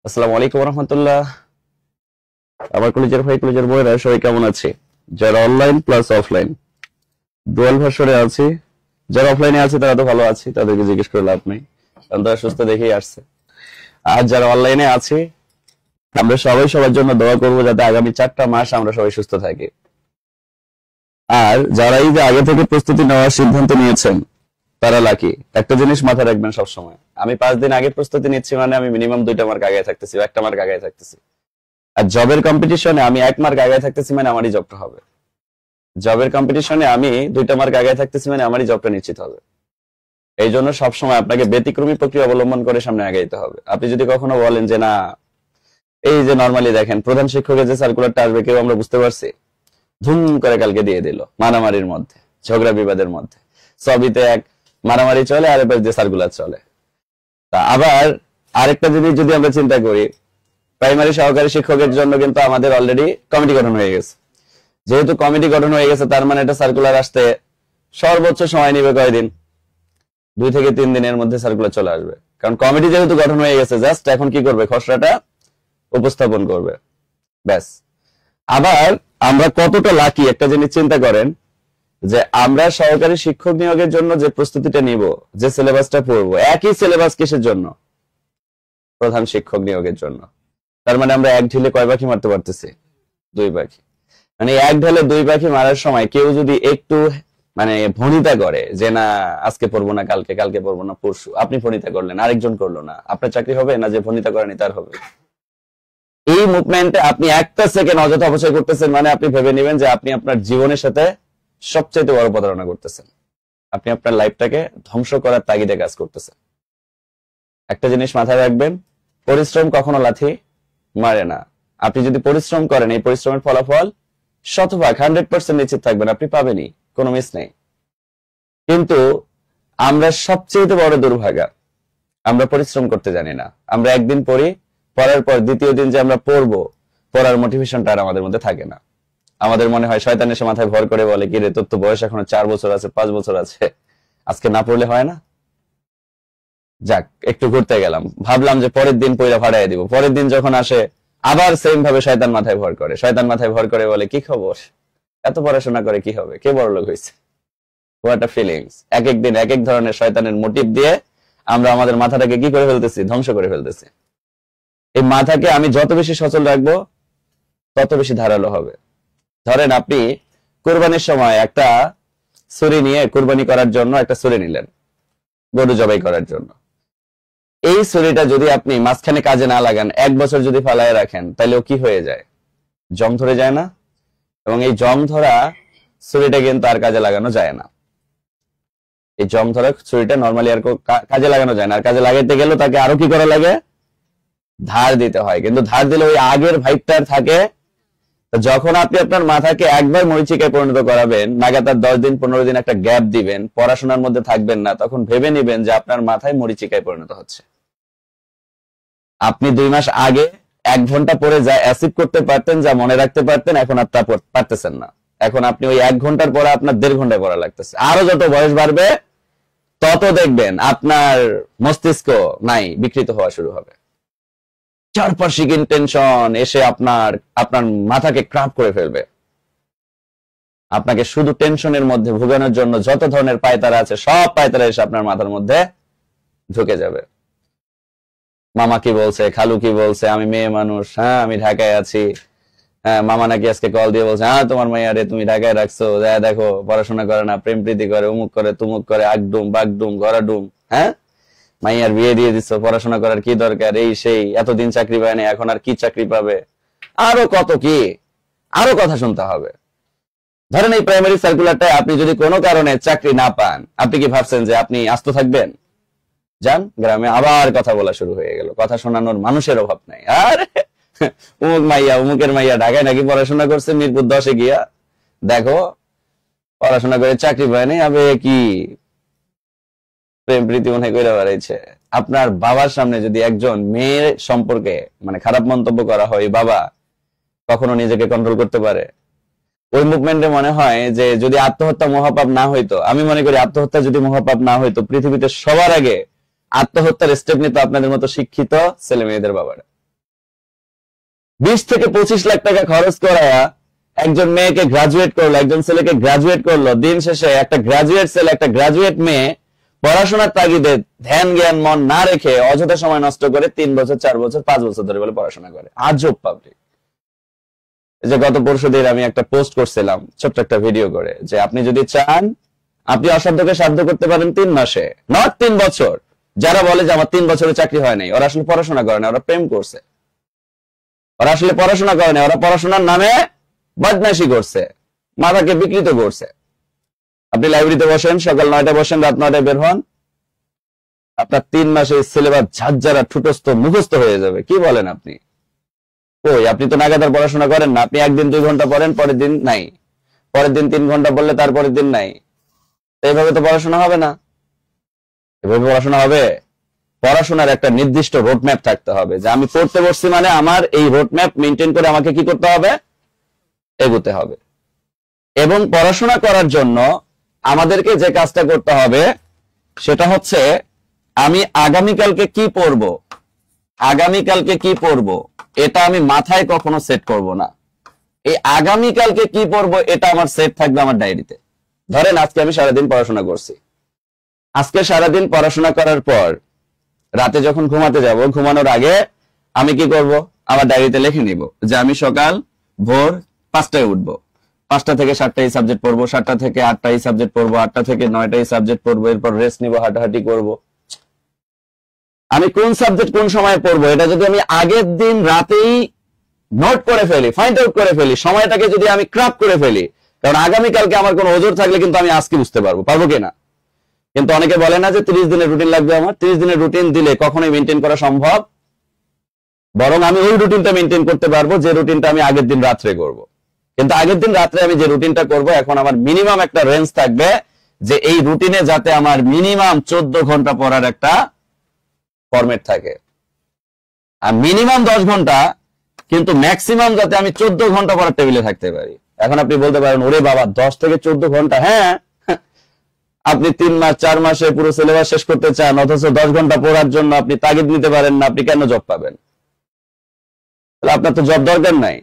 আসসালামু আলাইকুম রহমতুল্লাহ। আমার কলেজের ভাই কলেজের বইরা সবাই কেমন আছে? যারা অনলাইন প্লাস অফলাইন ডুয়াল ভার্সনে আছে, যারা অফলাইনে আছে তারা তো ভালো আছে, তাদেরকে জিজ্ঞেস করে লাভ নেই, কারণ তারা সুস্থ দেখেই আসছে। আর যারা অনলাইনে আছে, আমরা সবাই সবার জন্য দোয়া করবো যাতে আগামী 4টা মাস আমরা সবাই সুস্থ থাকি। আর যারা এই যে আগে থেকে প্রস্তুতি নেওয়ার সিদ্ধান্ত নিয়েছেন তারা লাকি। একটা জিনিস মাথায় রাখবেন সবসময়, আমি 5 দিন আগে প্রস্তুতি নিচ্ছি মানে আমি মিনিমাম 2টা মার্ক আগে থাকতেছি, 1টা মার্ক আগে থাকতেছি। আর জবের কম্পিটিশনে আমি 1 মার্ক আগে থাকতেছি মানে আমারই জবটা হবে। জবের কম্পিটিশনে আমি 2টা মার্ক আগে থাকতেছি মানে আমারই জবটা নিশ্চিত হবে। এই জন্য সবসময় আপনাকে ব্যতিক্রমী প্রক্রিয়া অবলম্বন করে সামনে আগাইতে হবে। আপনি যদি কখনো বলেন যে না, এই যে নর্মালি দেখেন প্রধান শিক্ষকের যে সার্কুলারটা আসবে কেউ আমরা বুঝতে পারছি, ধুম করে কালকে দিয়ে দিল, মারামারির মধ্যে, ঝগড়া বিবাদের মধ্যে, সবিতে এক মারামারি চলে আর এবার যে সার্কুলার চলে। তা আবার আরেকটা জিনিস যদি আমরা চিন্তা করি, প্রাইমারি সহকারী শিক্ষকের জন্য কিন্তু আমাদের অলরেডি কমিটি গঠন হয়ে গেছে। যেহেতু কমিটি গঠন হয়ে গেছে তার মানে এটা সার্কুলার আসতে সর্বোচ্চ সময় নিবে কয়দিন? 2 থেকে 3 দিনের মধ্যে সার্কুলার চলে আসবে, কারণ কমিটি যেহেতু গঠন হয়ে গেছে, জাস্ট এখন কি করবে, খসড়াটা উপস্থাপন করবে, ব্যাস। আবার আমরা কতটা লাকি একটা জিনিস চিন্তা করেন, যে আমরা সহকারী শিক্ষক নিয়োগের জন্য যে প্রস্তুতিটা নিব, যে সিলেবাসটা পড়বো, একই সিলেবাস কিসের জন্য? প্রধান শিক্ষক নিয়োগের জন্য। তার মানে আমরা এক ঢিলে কয় পাখি মারতে পারতেছি? 2 পাখি। মানে এক ঢিলে 2 পাখি মারার সময় কেউ যদি একটু ভনিতা করে যে না আজকে পড়বো না, কালকে, কালকে পড়বো না, পরশু, আপনি ভনিতা করলেন, আরেকজন করলো না, আপনার চাকরি হবে না? যে ভনিতা করেনি তার হবে। এই মুভমেন্টে আপনি একটা সেকেন্ড অযথা অপচয় করতেছেন, মানে আপনি ভেবে নেবেন যে আপনি আপনার জীবনের সাথে সবচেয়ে বড় প্রতারণা করতেছেন। আপনি আপনার লাইফটাকে ধ্বংস করার তাগিদে কাজ করতেছেন। একটা জিনিস মাথায় রাখবেন, পরিশ্রম কখনো লাথি মারে না। আপনি যদি পরিশ্রম করেন, এই পরিশ্রমের ফলাফল 100% নিশ্চিত থাকবেন আপনি পাবেনই, কোনো মিস নেই। কিন্তু আমরা সবচেয়ে বড় দুর্ভাগা, আমরা পরিশ্রম করতে জানি না। আমরা একদিন পড়ি, পড়ার পর দ্বিতীয় দিন যে আমরা পড়বো, পড়ার মোটিভেশনটা আর আমাদের মধ্যে থাকে না। আমাদের মনে হয় শয়তান এসে মাথায় ভর করে বলে, কি রে তোর তো বয়স এখনো 4 বছর আছে, 5 বছর আছে, আজকে না পড়লে হয় না? যাক, একটু ঘুরতে গেলাম, ভাবলাম যে পরের দিন পয়লা ভাড়াই দিব। পরের দিন যখন আসে আবার সেম ভাবে শয়তান মাথায় ভর করে, শয়তান মাথায় ভর করে বলে, কি খবর, এত পড়াশোনা করে কি হবে, কে বড়লোক হয়েছে? What a feelings. এক এক দিন এক এক ধরনের শয়তানের মোটিভ দিয়ে আমরা আমাদের মাথাটাকে কি করে ফেলতেছি, ধ্বংস করে ফেলতেছি। এই মাথাকে আমি যত বেশি সচল রাখবো তত বেশি ধারালো হবে। ধরেন আপনি কুরবানির সময় একটা ছুরি নিয়ে কুরবানি করার জন্য একটা ছুরি নিলেন গরু জবাই করার জন্য। এই ছুরিটা যদি আপনি মাঝখানে কাজে না লাগান, 1 বছর যদি ফালায় রাখেন, তাহলে ও কি হয়ে যায়? জং ধরে যায় না? এবং এই জং ধরা ছুরিটা কিন্তু আর কাজে লাগানো যায় না। এই জং ধরা ছুরিটা নর্মালি আর কাজে লাগানো যায় না। আর কাজে লাগাইতে গেলেও তাকে আরো কি করা লাগে? ধার দিতে হয়। কিন্তু ধার দিলে ওই আগের ভাইবটার থাকে। যখন আপনি আপনার মাথাকে একবার মরিচিকায় পরিণত করাবেন, লাগাতার 10 দিন 15 দিন একটা গ্যাপ দিবেন, পড়াশোনার মধ্যে থাকবেন না, তখন ভেবে নিবেন যে আপনার মাথায় মরিচিকায় পরিণত হচ্ছে। আপনি 2 মাস আগে 1 ঘন্টা পরে যা অ্যাচিভ করতে পারতেন, যা মনে রাখতে পারতেন, এখন আর তা পারতেছেন না। এখন আপনি ওই 1 ঘন্টার পরে আপনার 1.5 ঘন্টায় পড়া লাগতেছে। আরো যত বয়স বাড়বে তত দেখবেন আপনার মস্তিষ্ক নাই বিকৃত হওয়া শুরু হবে। চারপাশিক টেনশন এসে আপনার মাথাকে ক্রাম্প করে ফেলবে। আপনাকে শুধু টেনশনের মধ্যে ভোগানোর জন্য যত ধরনের পায়তারা আছে, সব পায়তারা এসে আপনার মাথার মধ্যে ঢুকে যাবে। মামা কি বলছে, খালু কি বলছে, আমি মেয়ে মানুষ, হ্যাঁ আমি ঢাকায় আছি, হ্যাঁ মামা নাকি আজকে কল দিয়ে বলছে, হ্যাঁ তোমার মাইয়া রে তুমি ঢাকায় রাখছো, দেখো পড়াশোনা করে না, প্রেম প্রীতি করে, অমুক করে, তুমুক করে, আগডুম বাগডুম গড়াডুম, হ্যাঁ মাইয়ার বিয়ে দিয়ে দিচ্ছ, পড়াশোনা করার কি দরকার, এই সেই, এতদিন চাকরি পায়নি এখন আর কি চাকরি পাবে, আরো কত কি, আরো কথা শুনতে হবে। ধরেন এই প্রাইমারি সার্কুলারটায় আপনি যদি কোনো কারণে চাকরি না পান, আপনি কি ভাবছেন যে আপনি আস্ত থাকবেন? যান গ্রামে, আবার কথা বলা শুরু হয়ে গেল, কথা শোনানোর মানুষের অভাব নাই। আর উমুক মাইয়া, উমুকের মাইয়া ঢাকায় নাকি পড়াশোনা করছে, মিরপুর 10-এ গিয়া দেখো পড়াশোনা করে চাকরি পায়নি, আবে কি প্রেম প্রীতি মনে করে বেড়াইছে। আপনার বাবার সামনে যদি একজন মেয়ের সম্পর্কে খারাপ মন্তব্য করা হয়, বাবা কখনো নিজেকে কন্ট্রোল করতে পারে? ওই মুভমেন্টে মনে হয় যে যদি আত্মহত্যা মহাপাপ না হইতো, আমি মনে করি আত্মহত্যা যদি মহাপাপ না হইতো, পৃথিবীতে সবার আগে আত্মহত্যার স্টেপ নিত আপনাদের মতো শিক্ষিত ছেলে মেয়েদের বাবারা। 20 থেকে 25 লাখ টাকা খরচ করায়া একজন মেয়েকে গ্রাজুয়েট করলো, একজন ছেলেকে গ্রাজুয়েট করলো, দিন শেষে একটা গ্রাজুয়েট ছেলে একটা গ্রাজুয়েট মেয়ে পড়াশোনার তাগিদে ধ্যান জ্ঞান মন না রেখে অযথা সময় নষ্ট করে 3 বছর 4 বছর 5 বছর ধরে বলে পড়াশোনা করে। আজব পাবলিক। যে গত পরশুদিন আমি একটা পোস্ট করছিলাম ছোট্ট একটা ভিডিও করে, যে আপনি যদি চান আপনি অসাধ্যকে সাধ্য করতে পারেন 3 মাসে, নট 3 বছর। যারা বলে যে আমার 3 বছরে চাকরি হয় নাই, ওরা আসলে পড়াশোনা করে না, ওরা প্রেম করছে। ওরা আসলে পড়াশোনা করে না, ওরা পড়াশোনার নামে বদমাইশি করছে, মাথাকে বিকৃত করছে। আপনি লাইব্রেরিতে বসেন, সকাল 9টায় বসেন, রাত 9টায় বের হন, আপনার 3 মাসে সিলেবাস ঝাঁঝারা ঠুটস্থ মুখস্থ হয়ে যাবে। কি বলেন আপনি? কই, আপনি তো নাগাদার পড়াশোনা করেন না। আপনি একদিন 2 ঘন্টা পড়েন, পরের দিন নাই, পরের দিন 3 ঘন্টা পড়লে তারপরের দিন নাই। এইভাবে তো পড়াশোনা হবে না। এভাবে পড়াশোনা হবে? পড়াশোনার একটা নির্দিষ্ট রোডম্যাপ থাকতে হবে, যে আমি পড়তে বসছি মানে আমার এই রোডম্যাপ মেনটেন করে আমাকে কি করতে হবে? এগোতে হবে। এবং পড়াশোনা করার জন্য আমাদেরকে যে কাজটা করতে হবে সেটা হচ্ছে, আমি আগামীকালকে কি পড়বো, আগামীকালকে কি পড়বো এটা আমি মাথায় কখনো সেট করব না। এই আগামীকালকে কি পড়বো এটা আমার সেট থাকবে আমার ডায়েরিতে। ধরেন আজকে আমি সারাদিন পড়াশোনা করছি, আজকে সারাদিন পড়াশোনা করার পর রাতে যখন ঘুমাতে যাব, ঘুমানোর আগে আমি কি করব? আমার ডায়েরিতে লিখে নিব যে আমি সকাল ভোর 5টায় উঠবো, 5টা থেকে 7টা এই সাবজেক্ট পড়বো, 7টা থেকে 8টা এই সাবজেক্ট পড়বো, 8টা থেকে 9টা এই সাবজেক্ট পড়বো, এরপর রেস্ট নিব, হাঁটাহাঁটি করব। আমি কোন সাবজেক্ট কোন সময় পড়বো এটা যদি আমি আগের দিন রাতেই নোট করে ফেলি, ফাইন্ড আউট করে ফেলি, সময়টাকে যদি আমি ক্রাফট করে ফেলি, কারণ আগামীকালকে আমার কোনো ওজোর থাকলে কিন্তু আমি আজকে বুঝতে পারবো কিনা। কিন্তু অনেকে বলে না যে 30 দিনের রুটিন লাগবে আমার। 30 দিনের রুটিন দিলে কখনোই মেনটেন করা সম্ভব, বরং আমি ওই রুটিনটা মেনটেন করতে পারবো যে রুটিনটা আমি আগের দিন রাত্রে করব। কিন্তু আগের দিন রাত্রে আমি যে রুটিনটা করব, এখন আমার মিনিমাম একটা রেঞ্জ থাকবে যে এই রুটিনে যাতে আমার মিনিমাম 14 ঘন্টা পড়ার একটা ফরম্যাট থাকে, আর মিনিমাম 10 ঘন্টা, কিন্তু ম্যাক্সিমাম যাতে আমি 14 ঘন্টা পড়ার টেবিলে থাকতে পারি। এখন আপনি বলতে পারেন, ওরে বাবা 10 থেকে 14 ঘন্টা। হ্যাঁ, আপনি 3 মাস 4 মাসে পুরো সিলেবাস শেষ করতে চান, অথচ 10 ঘন্টা পড়ার জন্য আপনি তাগিদ নিতে পারেন না, আপনি কেন জব পাবেন? তাহলে আপনার তো জব দরকার নাই।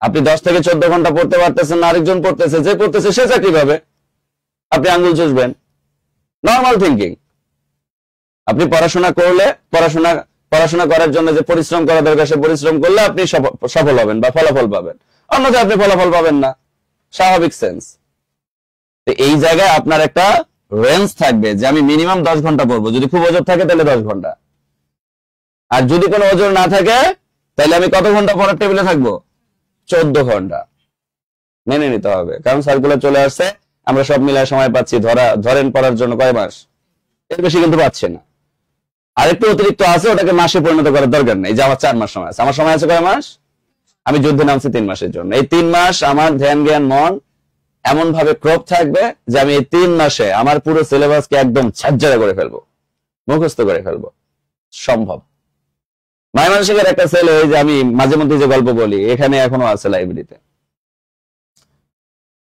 আপনি 10 থেকে 14 ঘন্টা পড়তে পারতেছেন না, আরেকজন পড়তেছে, যে পড়তেছে সে চাকরি পাবে, আপনি আঙ্গুল চুষবেন। Normal thinking. আপনি পড়াশোনা করলে, পড়াশোনা করার জন্য যে পরিশ্রম করা দরকার সে পরিশ্রম করলে আপনি সফল হবেন বা ফলাফল পাবেন, অন্যথায় আপনি ফলাফল পাবেন না। স্বাভাবিক সেন্স। এই জায়গায় আপনার একটা রেঞ্জ থাকবে যে আমি মিনিমাম 10 ঘন্টা পড়বো। যদি খুব ওজোর থাকে তাহলে 10 ঘন্টা, আর যদি কোনো ওজোর না থাকে তাহলে আমি কত ঘন্টা পড়ার টেবিলে থাকবো? 14 ঘন্টা। মেনে নিতে হবে, কারণ সার্কুলার চলে আসছে, আমরা সব মিলায় সময় পাচ্ছি। ধরেন পড়ার জন্য কয় মাস, এর বেশি কিন্তু পাচ্ছে না। আরেকটু অতিরিক্ত আছে, ওটাকে মাসে পরিণত করার দরকার নেই। যে আমার 4 মাস সময় আছে, আমার সময় আছে কয় মাস? আমি যুদ্ধে নামছি 3 মাসের জন্য। এই 3 মাস আমার ধ্যান জ্ঞান মন এমন ভাবে ক্রপ থাকবে যে আমি এই 3 মাসে আমার পুরো সিলেবাসকে একদম ঝাঁঝরা করে ফেলবো, মুখস্থ করে ফেলবো। সম্ভব। ময়মনসিংহের একটা ছেলে, ওই যে আমি মাঝে মধ্যে যে গল্প বলি, এখানে এখনো আছে লাইব্রেরিতে,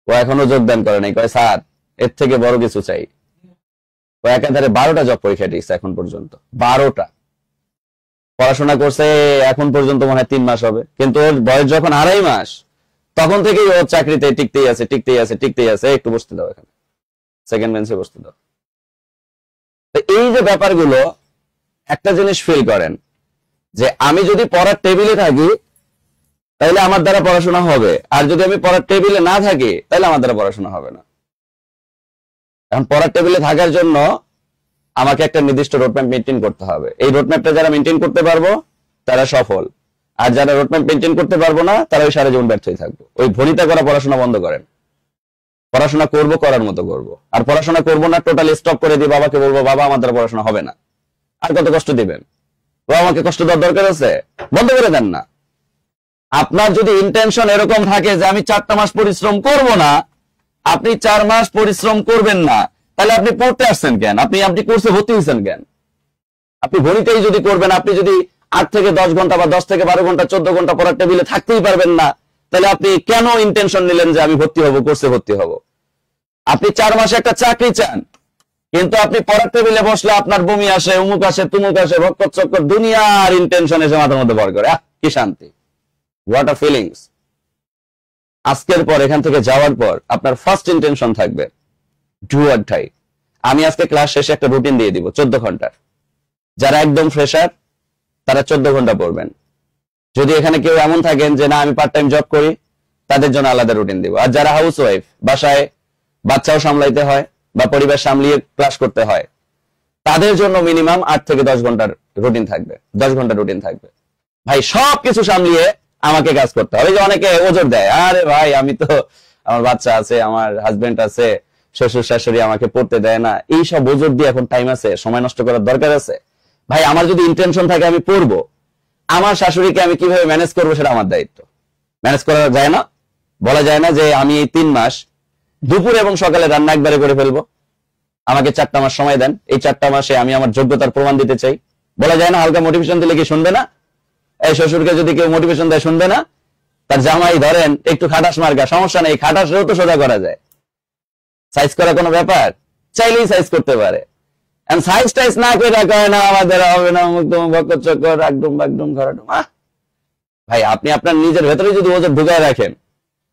ও এখনো যোগদান করে নাই। কয় স্যার এর থেকে বড় কিছু চাই। ও একাধারে 12টা জব পরীক্ষা দিয়েছে এখন পর্যন্ত, 12টা। পড়াশোনা করছে এখন পর্যন্ত মনে হয় 3 মাস হবে, কিন্তু ওর বয়স যখন 2.5 মাস, তখন থেকেই ওর চাকরিতে টিকতেই আছে। একটু বসতে দাও, এখানে সেকেন্ড বেঞ্চে বসতে দাও। তো এই যে ব্যাপারগুলো, একটা জিনিস ফিল করেন যে আমি যদি পড়ার টেবিলে থাকি তাহলে আমার দ্বারা পড়াশোনা হবে, আর যদি আমি পড়ার টেবিলে না থাকি তাহলে আমার দ্বারা পড়াশোনা হবে না। এখন পড়ার টেবিলে থাকার জন্য আমাকে একটা নির্দিষ্ট রোডম্যাপ মেনটেন করতে হবে। এই রোডম্যাপটা যারা মেনটেন করতে পারবো তারা সফল, আর যারা রোডম্যাপ মেনটেন করতে পারবো না তারা ওই সারা জীবন ব্যর্থই থাকবো। ওই ভনিতা করা পড়াশোনা বন্ধ করেন। পড়াশোনা করব, করার মতো করবো। আর পড়াশোনা করবো না, টোটালি স্টপ করে দিয়ে বাবাকে বলবো, বাবা আমার দ্বারা পড়াশোনা হবে না। আর কত কষ্ট দিবেন? বাবা আমাকে কষ্ট দেওয়ার দরকার আছে? বন্ধ করে দেন না। আপনার যদি ইন্টেনশন এরকম থাকে যে আমি 4টা মাস পরিশ্রম করব না, আপনি 4 মাস পরিশ্রম করবেন না, তাহলে আপনি পড়তে আসছেন কেন? আপনি কোর্সে ভর্তি হয়েছেন কেন? আপনি ভর্তিতেই যদি করবেন, আপনি যদি 8 থেকে 10 ঘন্টা বা 10 থেকে 12 ঘন্টা 14 ঘন্টা পড়ার টেবিলে থাকতেই পারবেন না, তাহলে আপনি কেন ইন্টেনশন নিলেন যে আমি ভর্তি হব, কোর্সে ভর্তি হব? আপনি 4 মাসে একটা চাকরি চান, কিন্তু আপনি পড়ার টেবিলে বসলে আপনার বমি আসে, উমুক আসে, তুমুক আসে, ভক্কর চক্কর দুনিয়ার ইন্টেনশন এসে মাথার মধ্যে ভর করে। কি শান্তি! What are feelings. আজকের পর এখান থেকে যাওয়ার পর আপনার ফার্স্ট ইন্টেনশন থাকবে ডু অর ডাই। আমি আজকে ক্লাস শেষে একটা রুটিন দিয়ে দিব 14 ঘন্টার। যারা একদম ফ্রেশার তারা 14 ঘন্টা পড়বেন। যদি এখানে কেউ এমন থাকেন যে না আমি পার্ট টাইম জব করি, তাদের জন্য আলাদা রুটিন দিব। আর যারা হাউস ওয়াইফ, বাসায় বাচ্চাও সামলাইতে হয় বা পরিবার সামলিয়ে ক্লাস করতে হয়, তাদের জন্য মিনিমাম 8 থেকে 10 ঘন্টার রুটিন থাকবে, 10 ঘন্টা রুটিন থাকবে। ভাই সবকিছু সামলিয়ে আমাকে কাজ করতে হবে। যে অনেকে ওজোর দেয়, আরে ভাই আমি তো, আমার বাচ্চা আছে, আমার হাজবেন্ড আছে, শ্বশুর শাশুড়ি আমাকে পড়তে দেয় না, এই সব ওজোর দিয়ে এখন টাইম আছে, সময় নষ্ট করার দরকার আছে? ভাই আমার যদি ইন্টেনশন থাকে আমি পড়বো, আমার শাশুড়িকে আমি কিভাবে ম্যানেজ করবো সেটা আমার দায়িত্ব। ম্যানেজ করা যায় না, বলা যায় না যে আমি এই 3 মাস দুপুর এবং সকালে রান্না একবারে করে ফেলবো, আমাকে 4টা মাস সময় দেন, এই 4টা মাসে আমি আমার যোগ্যতার প্রমাণ দিতে চাই। বলা যায় না। হালকা মোটিভেশন দিলে কি শুনবে না? এই শ্বশুরকে যদি কেউ মোটিভেশন দেয় শুনবে না? তার জামাই ধরেন একটু খাটাস মার্কা, সমস্যা নেই, খাটাসেও তো সোজা করা যায়। সাইজ করা কোনো ব্যাপার? চাইলেই সাইজ করতে পারে। সাইজ টাইজ না করে রাখা হয় না, আমাদের হবে না মুখ বকর চক্কর একদম একদম ঘরাডুম। ভাই আপনি আপনার নিজের ভেতরে যদি ওজন ঢুকায় রাখেন,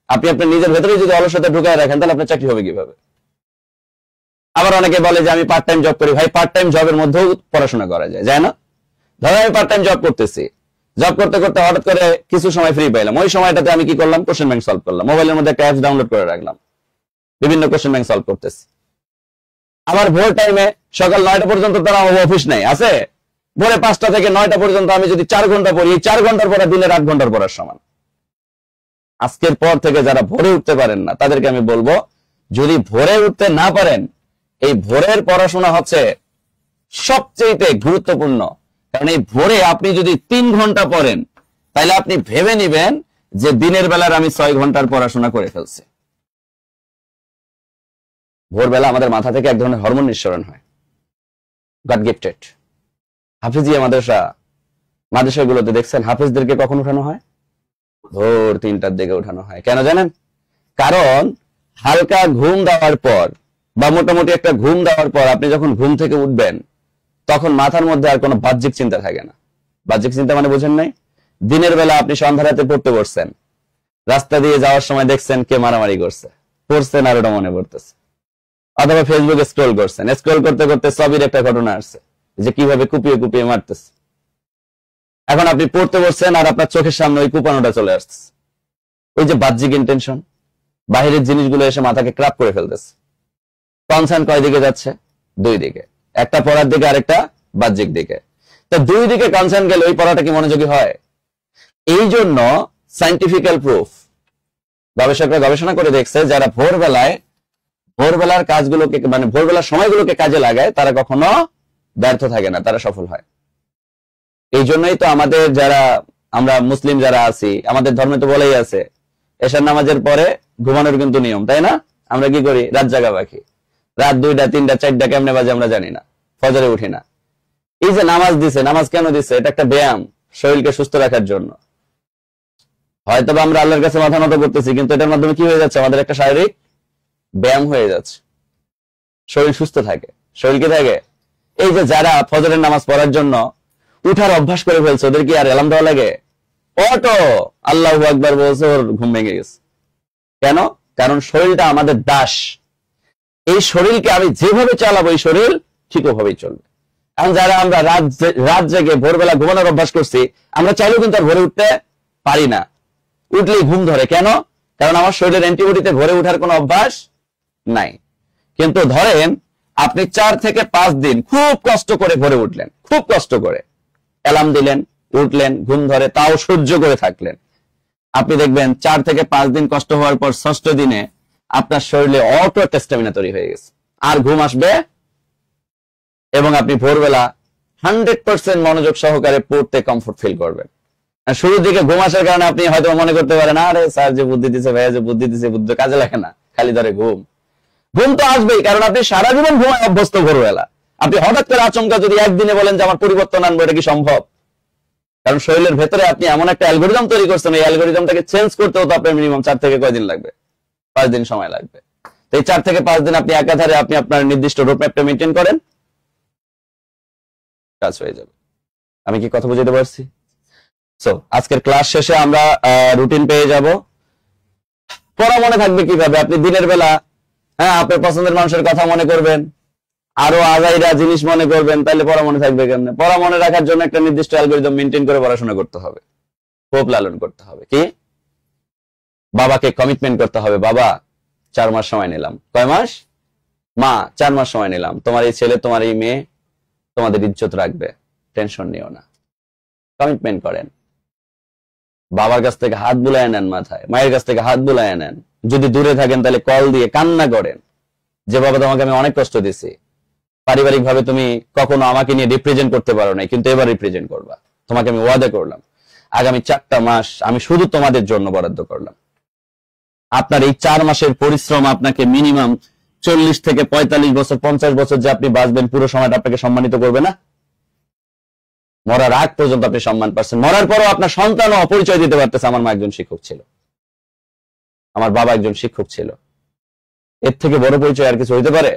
আপনি আপনার নিজের ভেতরে যদি অলসতা ঢুকায় রাখেন, তাহলে আপনার চাকরি হবে কিভাবে? আবার অনেকে বলে যে আমি পার্ট টাইম জব করি। ভাই পার্ট টাইম জবের মধ্যেও পড়াশোনা করা যায়, যায় না? ধরো আমি পার্ট টাইম জব করতেছি, জব করতে করতে হঠাৎ করে কিছু সময় ফ্রি পাইলাম, ওই সময়টাতে আমি কি করলাম? কোশ্চেন ব্যাংক সলভ করলাম। মোবাইলের মধ্যে একটা অ্যাপস ডাউনলোড করে রাখলাম, বিভিন্ন কোশ্চেন ব্যাংক সলভ করতেছি। আমার ভোর টাইমে সকাল 9টা পর্যন্ত তার আমার অফিস নাই, আছে ভোরে 5টা থেকে 9টা পর্যন্ত আমি যদি 4 ঘন্টা পড়ি, এই 4 ঘন্টার পরে দিনের 8 ঘন্টার পড়ার সমান। আজকের পর থেকে যারা ভোরে উঠতে পারেন না, তাদেরকে আমি বলবো যদি ভোরে উঠতে না পারেন, এই ভোরের পড়াশোনা হচ্ছে সবচেয়ে গুরুত্বপূর্ণ। কারণ এই ভোরে আপনি যদি 3 ঘন্টা পড়েন, তাহলে আপনি ভেবে নিবেন যে দিনের বেলার আমি 6 ঘন্টার পড়াশোনা করে ফেলছি। ভোরবেলা আমাদের মাথা থেকে এক ধরনের হরমোন নিঃসরণ হয়, গড গিফটেড। হাফিজিয়া মাদ্রাসাগুলোতে দেখছেন হাফিজদেরকে কখন উঠানো হয়? ভোর 3টার দিকে উঠানো হয়। কেন জানেন? কারণ হালকা ঘুম দেওয়ার পর বা মোটামুটি একটা ঘুম দেওয়ার পর আপনি যখন ঘুম থেকে উঠবেন, তখন মাথার মধ্যে আর কোনো বাহ্যিক চিন্তা থাকে না। বাহ্যিক চিন্তা মানে বুঝেন নাই? দিনের বেলা আপনি সন্ধ্যা রাতে পড়তে বসছেন, রাস্তা দিয়ে যাওয়ার সময় দেখছেন কে মারামারি করছে, পড়ছেন আর ওটা মনে পড়তেছে। অথবা ফেসবুকে স্ক্রল করছেন, স্ক্রল করতে করতে ছবির একটা ঘটনা আসছে যে কিভাবে কুপিয়ে কুপিয়ে মারতেছে। এখন আপনি পড়তে বসছেন আর আপনার চোখের সামনে ওই কুপানোটা চলে আসছে। ওই যে বাহ্যিক ইন্টেনশন, বাহিরের জিনিসগুলো এসে মাথাকে ক্রাপ করে ফেলতেছে। কনসার্ন কয় দিকে যাচ্ছে? 2 দিকে, একটা পড়ার দিকে আরেকটা বাহ্যিক দিকে। তো 2 দিকে কনসার্ন গেলে ওই পড়াটা কি মনোযোগী হয়? এই জন্য সায়েন্টিফিক্যাল প্রুফ, গবেষকরা গবেষণা করে দেখছে যারা ভোরবেলার কাজগুলোকে মানে ভোরবেলার সময়গুলোকে কাজে লাগায়, তারা কখনো ব্যর্থ থাকে না, তারা সফল হয়। এই জন্যই তো আমাদের যারা আমরা মুসলিম যারা আছি, আমাদের ধর্মে তো বলেই আছে এশার নামাজের পরে ঘুমানোর কিন্তু নিয়ম, তাই না? আমরা কি করি? রাত জাগা বাকি, রাত 2টা 3টা 4টা কেমনে বাজে আমরা জানি না, ফজরে উঠি না। এই যে নামাজ দিছে, নামাজ কেন দিছে? এটা একটা ব্যায়াম, শরীরকে সুস্থ রাখার জন্য। হয়তো আমরা আল্লাহর কাছে মাথা নত করতেছি, কিন্তু এটার মাধ্যমে কি হয়ে যাচ্ছে? আমাদের একটা শারীরিক ব্যায়াম হয়ে যাচ্ছে, শরীর সুস্থ থাকে। শরীর কি থাকে? এই যে যারা ফজরের নামাজ পড়ার জন্য উঠার অভ্যাস করে ফেলছে, ওদের কি আর অ্যালার্ম দেওয়া লাগে? অটো আল্লাহু আকবার বলছে, ওর ঘুম ভেঙে গেছে। কেন? কারণ শরীরটা আমাদের দাস। এই শরীরকে আমি যেভাবে চালাবো, এই শরীর ঠিক ওভাবেই চলবে। এখন যারা আমরা রাত জেগে ভোরবেলা ঘুমানোর অভ্যাস করছি, আমরা চাইলেও কিন্তু আর ভোরে উঠতে পারি না, উঠলেই ঘুম ধরে। কেন? কারণ আমার শরীরের অ্যান্টিবডিতে ভোরে উঠার কোনো অভ্যাস নাই। কিন্তু ধরেন আপনি 4 থেকে 5 দিন খুব কষ্ট করে ভোরে উঠলেন, খুব কষ্ট করে অ্যালার্ম দিলেন, উঠলেন, ঘুম ধরে, তাও সহ্য করে থাকলেন। আপনি দেখবেন 4 থেকে 5 দিন কষ্ট হওয়ার পর 6ষ্ঠ দিনে আপনার শরীরে অটো একটা স্ট্যামিনা তৈরি হয়ে গেছে, আর ঘুম আসবে এবং আপনি ভোরবেলা 100% মনোযোগ সহকারে পড়তে কমফোর্ট ফিল করবেন। শুরুর দিকে ঘুম আসার কারণে আপনি হয়তো মনে করতে পারেন, আরে স্যার যে বুদ্ধি দিচ্ছে, ভাইয়া যে বুদ্ধি দিচ্ছে, বুদ্ধি কাজে লাগে না, খালি ধরে ঘুম। ঘুম তো আসবেই, কারণ আপনি সারা জীবন ঘুমায় অভ্যস্ত। ভোরবেলা আপনি হঠাৎ করে আচমকা যদি একদিনে বলেন যে আমার পরিবর্তন আনবো, এটা কি সম্ভব? কারণ শরীরের ভেতরে আপনি এমন একটা অ্যালগোরিদম তৈরি করছেন, এই অ্যালগোরিদমটাকে চেঞ্জ করতেও তো আপনার মিনিমাম 4 থেকে কয়দিন লাগবে? 5 দিন সময় লাগবে। তো এই 4 থেকে 5 দিন আপনি একাধারে আপনি আপনার নির্দিষ্ট রোডম্যাপটা মেনটেন করেন, কাজ হয়ে যাবে। আমি কি কথা বুঝাতে পারছি? সো আজকের ক্লাস শেষে আমরা রুটিন পেয়ে যাব। পড়া মনে থাকবে কিভাবে? আপনি দিনের বেলা আপনার পছন্দের মানুষের কথা মনে করবেন, আরো আগাইরা জিনিস মনে করবেন, তাহলে পড়া মনে থাকবে কেমনে? পড়া মনে রাখার জন্য একটা নির্দিষ্ট অ্যালগরিদম মেনটেন করে পড়াশোনা করতে হবে, হোপ লালন করতে হবে। কি? বাবাকে কমিটমেন্ট করতে হবে, বাবা 4 মাস সময় নিলাম। কয় মাস? মা 4 মাস সময় নিলাম, তোমার এই ছেলে তোমার এই মেয়ে তোমাদের ইজ্জত রাখবে, টেনশন নিও না। কমিটমেন্ট করেন। বাবার কাছ থেকে হাত বুলায় নেন, মাথায় মায়ের কাছ থেকে হাত বুলায় নেন। যদি দূরে থাকেন তাহলে কল দিয়ে কান্না করেন যে বাবা তোমাকে আমি অনেক কষ্ট দিছি, পারিবারিক ভাবে তুমি কখনো আমাকে নিয়ে রিপ্রেজেন্ট করতে পারো নাই, কিন্তু এবার রিপ্রেজেন্ট করবা। তোমাকে আমি ওয়াদা করলাম আগামী 4টা মাস আমি শুধু তোমাদের জন্য বরাদ্দ করলাম। আপনার এই 4 মাসের পরিশ্রম আপনাকে মিনিমাম 40 থেকে 45 বছর 50 বছর যে আপনি বাঁচবেন, পুরো সময়টা আপনাকে সম্মানিত করবে না? মরার আগ পর্যন্ত আপনি সম্মান পাচ্ছেন, মরার পরও আপনার সন্তানও অপরিচয় দিতে পারতেছে আমার মা একজন শিক্ষক ছিল, আমার বাবা একজন শিক্ষক ছিল। এর থেকে বড় পরিচয় আর কিছু হইতে পারে?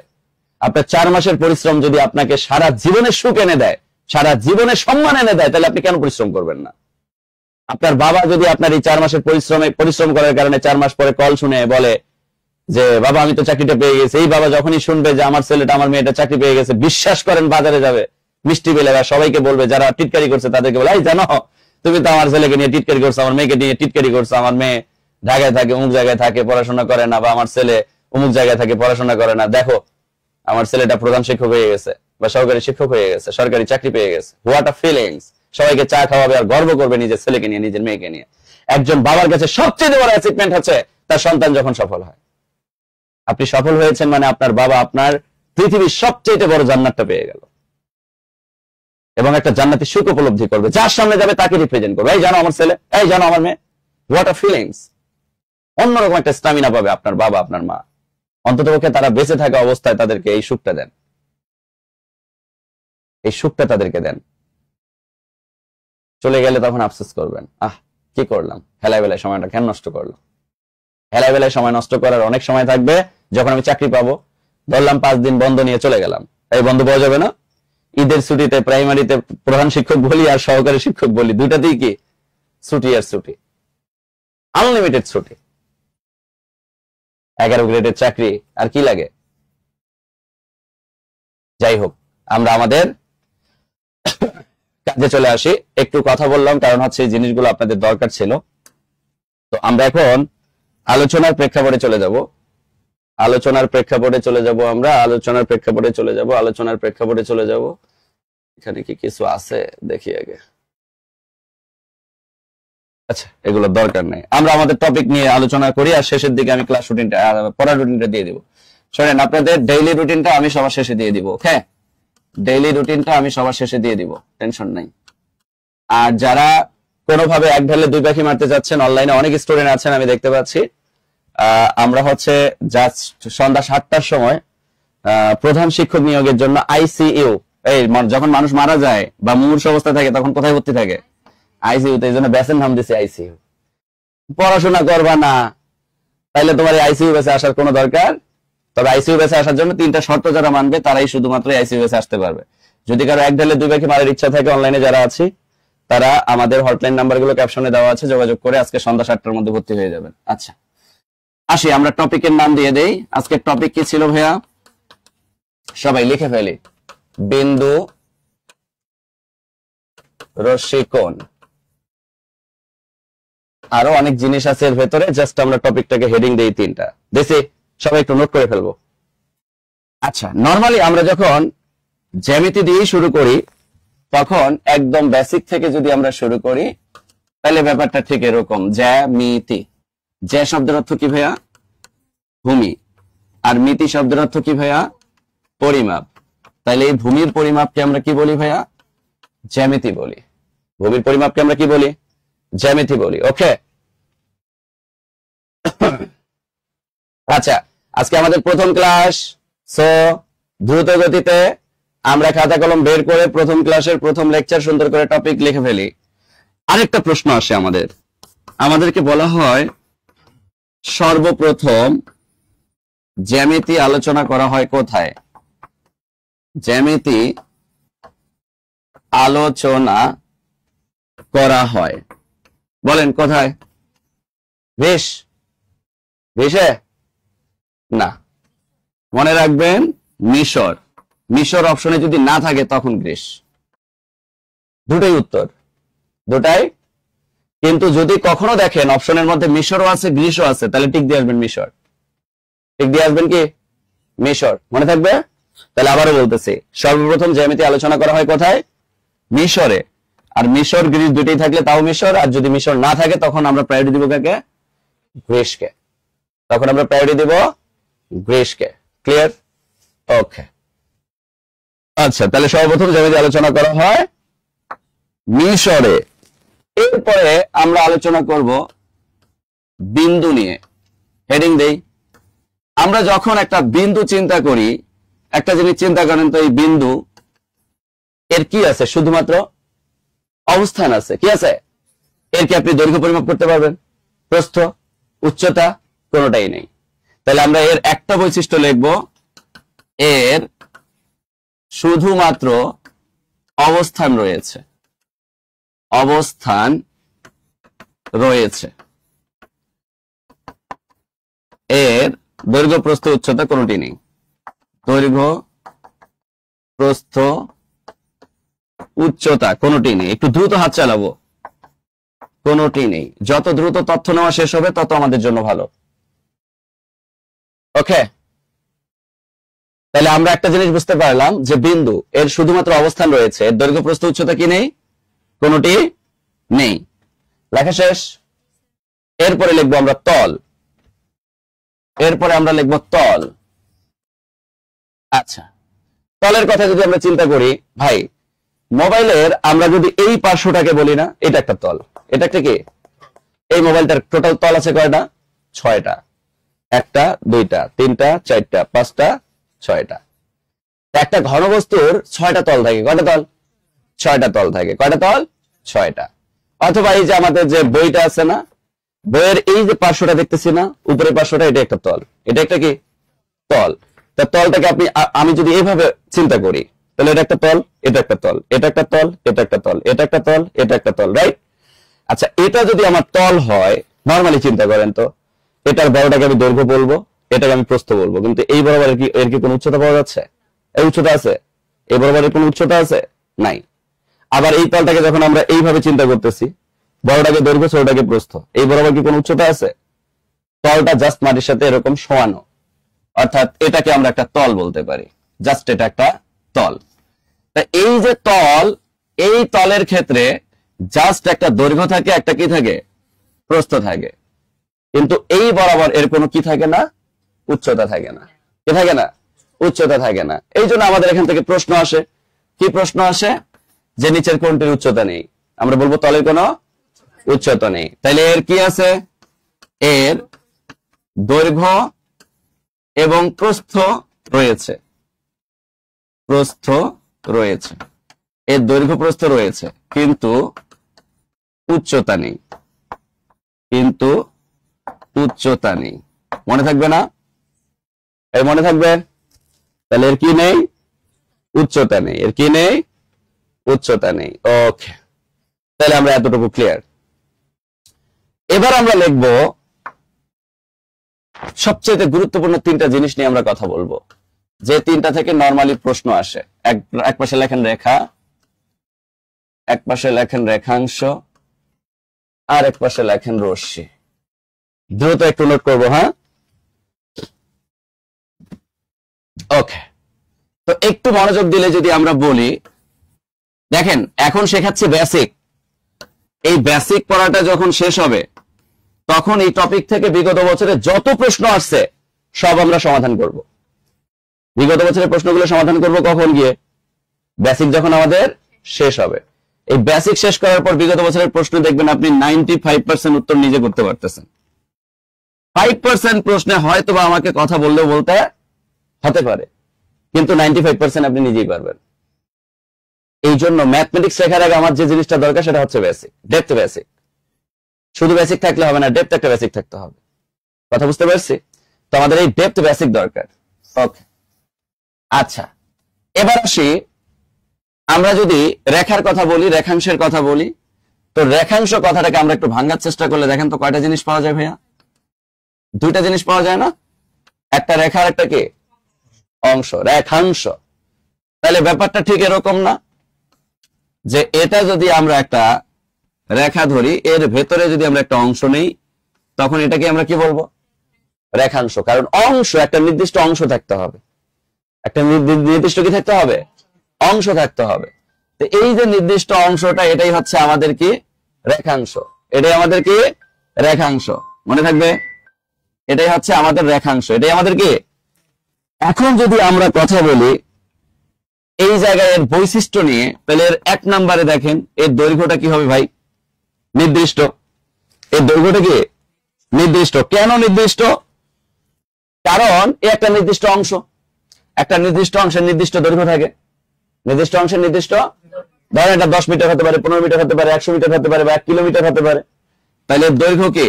আপনার 4 মাসের পরিশ্রম যদি আপনাকে সারা জীবনের সুখ এনে দেয়, সারা জীবনের সম্মান এনে দেয়, তাহলে আপনি কেন পরিশ্রম করবেন না? আপনার বাবা যদি আপনার এই 4 মাসের পরিশ্রম করার কারণে 4 মাস পরে কল শুনে বলে যে বাবা আমি তো চাকরিটা পেয়ে গেছি, এই বাবা যখনই শুনবে যে আমার ছেলেটা আমার মেয়েটা চাকরি পেয়ে গেছে, বিশ্বাস করেন বাজারে যাবে মিষ্টি বেলে সবাইকে বলবে, যারা টিটকারি করছে তাদেরকে বলে, এই জানো তুমি তো আমার ছেলেকে নিয়ে টিটকারি করছো, আমার মেয়েকে নিয়ে টিটকারি করছো, আমার মেয়ে ঢাকায় থাকে, অমুক জায়গায় থাকে, পড়াশোনা করে না, বা আমার ছেলে অমুক জায়গায় থাকে, পড়াশোনা করে না, দেখো আমার ছেলেটা প্রধান শিক্ষক হয়ে গেছে বা সরকারি শিক্ষক হয়ে গেছে, সরকারি চাকরি পেয়ে গেছে। What a feelings! সবাইকে চা খাওয়াবে আর গর্ব করবে নিজের ছেলেকে নিয়ে, নিজের মেয়েকে নিয়ে। একজন বাবার কাছে সবচেয়ে বড় অ্যাচিভমেন্ট হচ্ছে তার সন্তান যখন সফল হয়। আপনি সফল হয়েছেন মানে আপনার বাবা আপনার পৃথিবীর সবচেয়ে বড় জান্নাতটা পেয়ে গেল, এবং একটা জান্নাতি সুখ উপলব্ধি করবে। যার সামনে যাবে তাকে রিপ্রেজেন্ট করবে, এই জানো আমার ছেলে, এই জানো আমার মেয়ে। What a feelings! অন্যরকম একটা স্ট্যামিনা পাবে আপনার বাবা আপনার মা। অন্ততপক্ষে তারা বেঁচে থাকা অবস্থায় তাদেরকে এই সুখটা দেন, এই সুখটা তাদেরকে দেন। চলে গেলে তখন আফসোস করবেন, কি করলাম, হেলায় বেলায় সময়টা কেন নষ্ট করলাম। হেলায় বেলায় সময় নষ্ট করার অনেক সময় থাকবে যখন আমি চাকরি পাবো। ধরলাম 5 দিন বন্ধ নিয়ে চলে গেলাম, এই বন্ধ পাওয়া যাবে না। ঈদের ছুটিতে প্রাইমারিতে প্রধান শিক্ষক বলি আর সহকারী শিক্ষক বলি, দুইটাতেই কি ছুটি আর ছুটি, আনলিমিটেড ছুটি। 11 গ্রেডের চাকরি আর কি লাগে। যাই হোক, আমরা আমাদের কাজে চলে আসি। একটু কথা বললাম কারণ হচ্ছে এই জিনিসগুলো আপনাদের দরকার ছিল। তো আমরা এখন আলোচনার প্রেক্ষাপটে চলে যাব, আলোচনার প্রেক্ষাপটে চলে যাব, আমরা আলোচনার প্রেক্ষাপটে চলে যাব, আলোচনার প্রেক্ষাপটে চলে যাব। এখানে কি কিছু আছে দেখি আগে। আচ্ছা, এগুলো দরকার নেই, আমরা আমাদের টপিক নিয়ে আলোচনা করি আর শেষের দিকে আমি ক্লাস রুটিনটা পড়ার রুটিনটা দিয়ে দিব। শোনেন, আপনাদের ডেইলি রুটিনটা আমি সবার শেষে দিয়ে দিব। ওকে, ডেইলি রুটিনটা আমি সবার শেষে দিয়ে দিব, টেনশন নাই। আর যারা কোনোভাবে এক ঢালে দুই পাখি মারতে চাচ্ছেন, অনলাইনে অনেক স্টুডেন্ট আছেন আমি দেখতে পাচ্ছি। আমরা হচ্ছে জাস্ট সন্ধ্যা 7টার সময় প্রধান শিক্ষক নিয়োগের জন্য আইসিইউ, এই যখন মানুষ মারা যায় বা মুমূর্ষু অবস্থা থাকে তখন কোথায় ভর্তি থাকে? আইসিইউতে। এই জন্য ব্যাচের নাম দিছে আইসিইউ। পড়াশোনা করবা না তাইলে তোমার এই আইসিইউ ব্যাচে আসার কোনো দরকার। তবে আইসিইউ ব্যাচে আসার জন্য 3টা শর্ত যারা মানবে তারাই শুধুমাত্র আইসিইউ ব্যাচে আসতে পারবে। যদি কারো এক ঢালে দুই পাখি মারার ইচ্ছা থাকে, অনলাইনে যারা আছি তারা আমাদের হটলাইন নাম্বারগুলো ক্যাপশনে দেওয়া আছে, যোগাযোগ করে আজকে সন্ধ্যা 7টার মধ্যে ভর্তি হয়ে যাবেন। আচ্ছা, আসি আমরা টপিকের নাম দিয়ে দেই। আজকের টপিক কি ছিল ভাইয়া? সবাই লিখে ফেলি, বিন্দু রশ্মি কোণ। আরো অনেক জিনিস আছে এর ভেতরে, জাস্ট আমরা টপিকটাকে হেডিং দেই 3টা। দেখি সবাই একটু নোট করে ফেলবো। আচ্ছা, নরমালি আমরা যখন জ্যামিতি দিয়ে শুরু করি তখন একদম বেসিক থেকে যদি আমরা শুরু করি তাহলে ব্যাপারটা ঠিক এরকম, জ্যামিতি। জ্যা শব্দের অর্থ কি ভাইয়া? ভূমি। আর মিতি শব্দের অর্থ কি ভাইয়া? পরিমাপ। তাহলে এই ভূমির পরিমাপকে আমরা কি বলি ভাইয়া? জ্যামিতি বলি। ভূমির পরিমাপকে আমরা কি বলি? জ্যামিতি বলি। ওকে, আচ্ছা, আজকে আমাদের প্রথম ক্লাস। সো দ্রুত গতিতে আমরা খাতা কলম বের করে প্রথম ক্লাসের প্রথম লেকচার সুন্দর করে টপিক লিখে ফেলি। আরেকটা প্রশ্ন আসে আমাদেরকে বলা হয় সর্বপ্রথম জ্যামিতি আলোচনা করা হয় কোথায়? জ্যামিতি আলোচনা করা হয়। বলেন কোথায়? গ্রিস? গ্রিসে না, মনে রাখবেন মিশর। মিশর অপশনে যদি না থাকে তখন গ্রিস। দুটাই উত্তর, দুটাই। কিন্তু যদি কখনো দেখেন অপশনের মধ্যে মিশরও আছে গ্রিসও আছে, তাহলে টিক দিয়ে আসবেন মিশর। টিক দিয়ে আসবেন কি? মিশর। মনে থাকবে? তাহলে আবারও বলতেছি, সর্বপ্রথম জ্যামিতি আলোচনা করা হয় কোথায়? মিশরে। আর মিশর গ্রিস দুটোই থাকলে তাও মিশর, আর যদি মিশর না থাকে তখন আমরা প্রায়োরিটি দিব কাকে? গ্রিসকে। তখন আমরা প্রায়োরিটি দিব গ্রিসকে। ক্লিয়ার? ওকে, আচ্ছা, তাহলে সর্বপ্রথম জ্যামিতি আলোচনা করা হয় মিশরে। এরপরে আমরা আলোচনা করব বিন্দু নিয়ে। হেডিং দেই। আমরা যখন একটা বিন্দু চিন্তা করি, একটা জিনিস চিন্তা করেন তো, এই বিন্দু এর কি আছে? শুধুমাত্র অবস্থান আছে। কি আছে? এর কি আপনি দৈর্ঘ্য পরিমাপ করতে পারবেন? প্রস্থ, উচ্চতা কোনোটাই নেই। তাহলে আমরা এর একটা বৈশিষ্ট্য লিখব, এর শুধুমাত্র অবস্থান রয়েছে। অবস্থান রয়েছে, এর দৈর্ঘ্য প্রস্থ উচ্চতা কোনোটি নেই। দৈর্ঘ্য প্রস্থ উচ্চতা কোনোটি নেই। একটু দ্রুত হাত চালাবো। কোনোটি নেই। যত দ্রুত তথ্য নেওয়া শেষ হবে তত আমাদের জন্য ভালো। ওকে, তাহলে আমরা একটা জিনিস বুঝতে পারলাম যে বিন্দু এর শুধুমাত্র অবস্থান রয়েছে, এর দৈর্ঘ্য প্রস্থ উচ্চতা কি নেই? কোনোটি নেই। লেখা শেষ। এরপরে লিখবো আমরা তল। এরপরে আমরা লিখবো তল। আচ্ছা, তলের কথা যদি আমরা চিন্তা করি, ভাই মোবাইলের আমরা যদি এই পার্শ্বটাকে বলি না, এটা একটা তল। এটা একটা কি? এই মোবাইলটার টোটাল তল আছে কয়টা? 6টা। 1টা 2টা 3টা 4টা 5টা 6টা। একটা ঘনবস্তুর 6টা তল থাকে। কয়টা তল? 6টা তল থাকে। কয়টা তল? 6টা। অথবা এই যে আমাদের যে বইটা আছে না, বইয়ের এই যে পার্শ্বটা দেখতেছি না, উপরের পার্শ্বটা, এটা একটা তল। এটা একটা কি? তল। তা তলটাকে আমি যদি এইভাবে চিন্তা করি, তাহলে এটা একটা তল, এটা একটা তল, এটা একটা তল, এটা একটা তল, এটা একটা তল, এটা একটা তল, রাইট? আচ্ছা, এটা যদি আমার তল হয়, নর্মালি চিন্তা করেন তো, এটার বড়টাকে আমি দৈর্ঘ্য বলবো, এটাকে আমি প্রস্থ বলবো, কিন্তু এই বরাবর এর কি কোনো উচ্চতা পাওয়া যাচ্ছে? এই উচ্চতা আছে? এই বরাবরের কোনো উচ্চতা আছে? নাই। আবার এই তলটাকে যখন আমরা এইভাবে চিন্তা করতেছি, বড়টাকে দৈর্ঘ্য, ছোটটাকে প্রস্থ, এই বরাবর কি কোনো উচ্চতা আছে? তলটা জাস্ট মাটির সাথে এরকম সমানো, অর্থাৎ এটাকে আমরা একটা তল বলতে পারি। জাস্ট এটা একটা তল। তা এই যে তল, এই তলের ক্ষেত্রে জাস্ট একটা দৈর্ঘ্য থাকে, একটা কি থাকে? প্রস্থ থাকে। কিন্তু এই বরাবর এর কোনো কি থাকে না? উচ্চতা থাকে না। কি থাকে না? উচ্চতা থাকে না। এই জন্য আমাদের এখান থেকে প্রশ্ন আসে। কি প্রশ্ন আসে? যে নিচের কোনটির উচ্চতা নেই? আমরা বলবো তলের কোনো উচ্চতা নেই। তাহলে এর কি আছে? এর দৈর্ঘ্য এবং প্রস্থ রয়েছে। প্রস্থ রয়েছে, এর দৈর্ঘ্য প্রস্থ রয়েছে, কিন্তু উচ্চতা নেই। কিন্তু উচ্চতা নেই। মনে থাকবে না? এই মনে থাকবে? তাহলে এর কি নেই? উচ্চতা নেই। এর কি নেই? উচ্চতা নেই। ওকে, তাহলে আমরা এতটুকু ক্লিয়ার। এবার আমরা লিখব সবচেয়ে গুরুত্বপূর্ণ 3টা জিনিস নিয়ে আমরা কথা বলবো, যে 3টা থেকে নরমালি প্রশ্ন আসে। এক পাশে লেখেন রেখা, এক পাশে লেখেন রেখাংশ, আর এক পাশে লেখেন রশ্মি। দ্রুত একটু নোট করবো, হ্যাঁ? ওকে, তো একটু মনোযোগ দিলে যদি আমরা বলি, দেখেন এখন শেখাচ্ছি বেসিক। এই বেসিক পড়াটা যখন শেষ হবে, তখন এই টপিক থেকে বিগত বছরে যত প্রশ্ন আসছে সব আমরা সমাধান করব। বিগত বছরের প্রশ্নগুলো সমাধান করব কখন গিয়ে? বেসিক যখন আমাদের শেষ হবে। এই বেসিক শেষ করার পর বিগত বছরের প্রশ্ন দেখবেন আপনি 95% উত্তর নিজে করতে পারতেছেন। 5% প্রশ্নে হয়তো বা আমাকে কথা বললেও বলতে হতে পারে, কিন্তু 95% আপনি নিজেই পারবেন। এই জন্য ম্যাথমেটিক্স শেখার আগে আমার যে জিনিসটা দরকার সেটা হচ্ছে বেসিক, ডেপথ বেসিক। শুধু বেসিক থাকলে হবে না, ডেপথ একটা বেসিক থাকতে হবে। কথা বুঝতে পারছি? তো আমাদের এই ডেপথ বেসিক দরকার। ওকে, আচ্ছা, এবার আসি, আমরা যদি রেখার কথা বলি, রেখাংশের কথা বলি, তো রেখাংশ কথাটাকে আমরা একটু ভাঙার চেষ্টা করলে দেখেন তো কয়টা জিনিস পাওয়া যায় ভাইয়া? দুইটা জিনিস পাওয়া যায় না? একটা রেখা আর একটা কি অংশ, রেখাংশ। তাহলে ব্যাপারটা ঠিক এরকম না যে এটা যদি আমরা একটা রেখা ধরি, এর ভেতরে যদি আমরা একটা অংশ নেই, তখন এটাকে আমরা কি বলবো? রেখাংশ। কারণ অংশ একটা নির্দিষ্ট অংশ থাকতে হবে, একটা নির্দিষ্ট কি থাকতে হবে? অংশ থাকতে হবে। তো এই যে নির্দিষ্ট অংশটা, এটাই হচ্ছে আমাদের কি রেখাংশ। এটাই আমাদের কি রেখাংশ, মনে থাকবে, এটাই হচ্ছে আমাদের রেখাংশ, এটাই আমাদের কি। এখন যদি আমরা কথা বলি এই জায়গায় এর বৈশিষ্ট্য নিয়ে, তাহলে এর 1 নম্বরে দেখেন এর দৈর্ঘ্যটা কি হবে ভাই? নির্দিষ্ট। এর দৈর্ঘ্যটা কি নির্দিষ্ট। কেন নির্দিষ্ট? কারণ একটা নির্দিষ্ট অংশ, একটা নির্দিষ্ট অংশের নির্দিষ্ট দৈর্ঘ্য থাকে, নির্দিষ্ট অংশের নির্দিষ্ট, ধরেন এটা 10 মিটার হতে পারে, 15 মিটার হতে পারে, 100 মিটার হতে পারে, বা 1 কিলোমিটার হতে পারে। তাহলে এর দৈর্ঘ্য কি?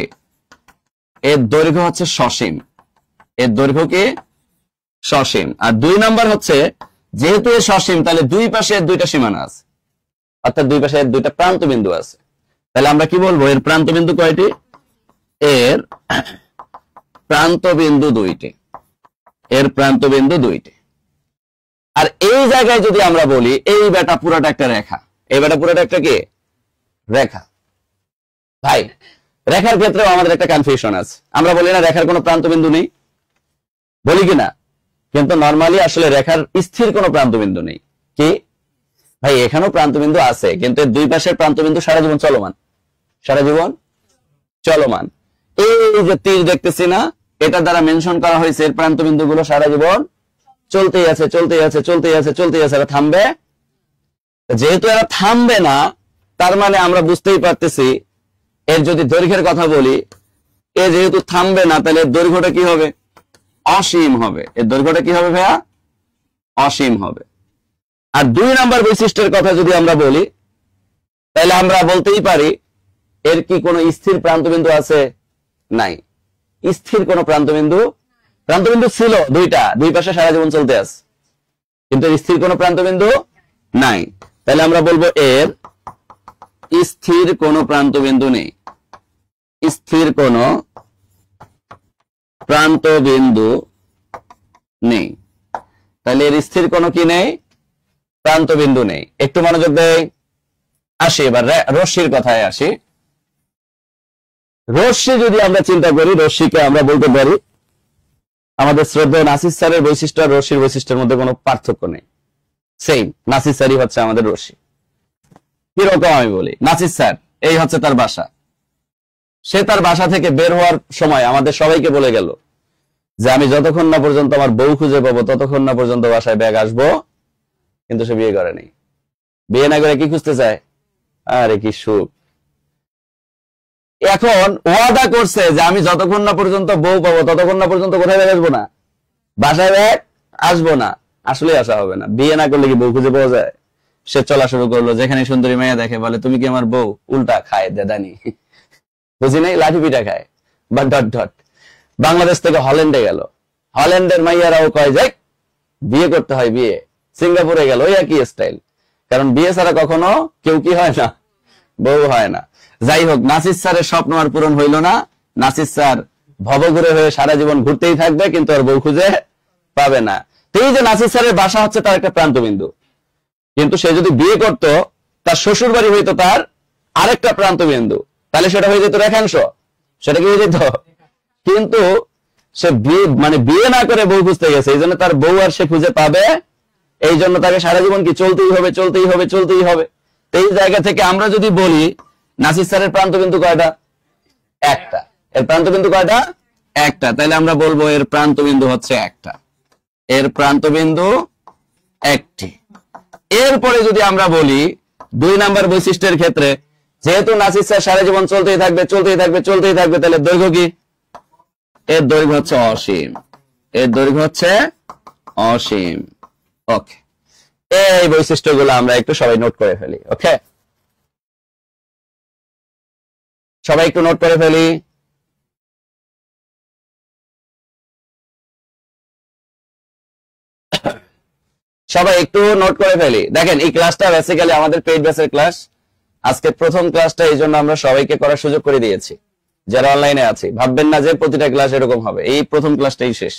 এর দৈর্ঘ্য হচ্ছে সসীম। এর দৈর্ঘ্য কি সসীম। আর 2 নাম্বার হচ্ছে যেহেতু এর সসীম, তাহলে দুই পাশে এর দুইটা সীমানা আছে, অর্থাৎ দুই পাশে এর দুইটা প্রান্ত বিন্দু আছে। তাহলে আমরা কি বলবো? এর প্রান্ত বিন্দু কয়টি? এর প্রান্ত বিন্দু 2টি। এর প্রান্ত বিন্দু 2টি। আর এই জায়গায় যদি আমরা বলি এই বেটা পুরাটা একটা রেখা, এই বেটা পুরাটা একটা কি রেখা। ভাই রেখার ক্ষেত্রেও আমাদের একটা কনফিউশন আছে, আমরা বলি না রেখার কোনো প্রান্ত বিন্দু নেই, বলি কিনা? কিন্তু নরমালি আসলে রেখার স্থির কোনো প্রান্ত বিন্দু নেই। কি ভাই? এখানেও প্রান্ত বিন্দু আছে, কিন্তু এর দুই পাশের প্রান্ত বিন্দু সারা জীবন চলমান, সারা জীবন চলমান। এই যে তীর দেখতেছি না, এটা দ্বারা মেনশন করা হয়েছে এর প্রান্ত বিন্দু গুলো সারা জীবন চলতেই আছে, চলতেই আছে, চলতেই আছে, চলতেই আছে, এরা থামবে। যেহেতু এরা থামবে না, তার মানে আমরা বুঝতেই পারতেছি এর যদি দৈর্ঘ্যের কথা বলি, এ যেহেতু থামবে না, তাহলে এর দৈর্ঘ্যটা কি হবে? অসীম হবে। এর দৈর্ঘ্যটা কি হবে ভাইয়া? অসীম হবে। আর 2 নাম্বার বৈশিষ্ট্যের কথা যদি আমরা বলি, তাহলে আমরা বলতেই পারি এর কি কোনো স্থির প্রান্তবিন্দু আছে? নাই। স্থির কোনো প্রান্তবিন্দু ছিল দুইটা, দুই পাশে সারা জীবন চলতে আছে, কিন্তু স্থির কোনো প্রান্তবিন্দু নাই। তাহলে আমরা বলবো এর স্থির কোনো প্রান্তবিন্দু নেই। স্থির কোনো প্রান্তবিন্দু নেই। তাহলে এর স্থির কোনো কি নেই? প্রান্তবিন্দু নেই। একটু মনোযোগ দেয়। আসি এবার রশ্মির কথায় আসি। রশ্মি যদি আমরা চিন্তা করি, রশ্মিকে আমরা বলতে পারি আমাদের শ্রদ্ধেয় নাসির স্যারের বৈশিষ্ট্য আর রশ্মির বৈশিষ্ট্যের মধ্যে কোনো পার্থক্য নেই, সেম। নাসির স্যারই হচ্ছে আমাদের রশ্মি। কিরকম আমি বলি, নাসির স্যার এই হচ্ছে তার বাসা, সে তার বাসা থেকে বের হওয়ার সময় আমাদের সবাইকে বলে গেল যে আমি যতক্ষণ না পর্যন্ত আমার বউ খুঁজে পাবো ততক্ষণ না পর্যন্ত বাসায় ব্যাগ আসবো। কিন্তু সে বিয়ে করেনি। বিয়ে না করে কি খুঁজতে চায়? আরে কি সুখ। এখন ওয়াদা করছে যে আমি যতক্ষণ না পর্যন্ত বউ পাবো ততক্ষণ না পর্যন্ত কোথায় ব্যাগ আসবো না, বাসায় ব্যাগ আসবো না। আসলে আসা হবে না। বিয়ে না করলে কি বউ খুঁজে পাওয়া যায়? সে চলা শুরু করলো, যেখানে সুন্দরী মেয়ে দেখে বলে তুমি কি আমার বউ? উল্টা খায় দেদানি, বুঝি নাই, লাঠি পিঠা খায় বা ডট ডট। বাংলাদেশ থেকে হল্যান্ডে গেল, হল্যান্ডের মাইয়ারাও কয় যাই বিয়ে করতে হয় বিয়ে। সিঙ্গাপুরে গেল, ওই একই স্টাইল। কারণ বিয়ে ছাড়া কখনো কেউ কি হয় না, বউ হয় না। যাই হোক, নাসির স্যারের স্বপ্ন আর পূরণ হইল না। নাসির স্যার ভবঘুরে হয়ে সারা জীবন ঘুরতেই থাকবে, কিন্তু আর বউ খুঁজে পাবে না। এই যে নাসির স্যারের বাসা হচ্ছে তার একটা প্রান্তবিন্দু, কিন্তু সে যদি বিয়ে করত, তার শ্বশুর বাড়ি হইতো তার আরেকটা প্রান্তবিন্দু, তাহলে সেটা হয়ে যেত রেখাংশ। সেটা কি হয়ে যেত? কিন্তু সে বিয়ে না করে বউ খুঁজতে গেছে, এই জন্য তার বউ আর সে খুঁজে পাবে। এই জন্য তাকে সারা জীবন কি চলতেই হবে, চলতেই হবে, চলতেই হবে। এই জায়গা থেকে আমরা যদি বলি নাসির স্যারের প্রান্তবিন্দু কয়টা? একটা। এর প্রান্তবিন্দু কয়টা? একটা। তাহলে আমরা বলবো এর প্রান্তবিন্দু হচ্ছে একটা, এর প্রান্তবিন্দু একটি। এরপরে যদি আমরা বলি 2 নাম্বার বৈশিষ্ট্যের ক্ষেত্রে, যেহেতু নাসির স্যার সারা জীবন চলতেই থাকবে, চলতেই থাকবে, চলতেই থাকবে, তাহলে দৈর্ঘ্য কি? এর দৈর্ঘ্য হচ্ছে অসীম। এর দৈর্ঘ্য হচ্ছে অসীম। ওকে, এই বৈশিষ্ট্যগুলো আমরা একটু সবাই নোট করে ফেলি। ওকে, সবাই একটু নোট করে ফেলি। সবাই একটু নোট করে ফেলি। দেখেন এই ক্লাসটা বেসিক্যালি আমাদের পেইড ব্যাচের ক্লাস। আজকে প্রথম ক্লাসটা এই জন্য আমরা সবাইকে করার সুযোগ করে দিয়েছি যারা অনলাইনে আছে। ভাববেন না যে প্রতিটা ক্লাস এরকম হবে, এই প্রথম ক্লাসটাই শেষ,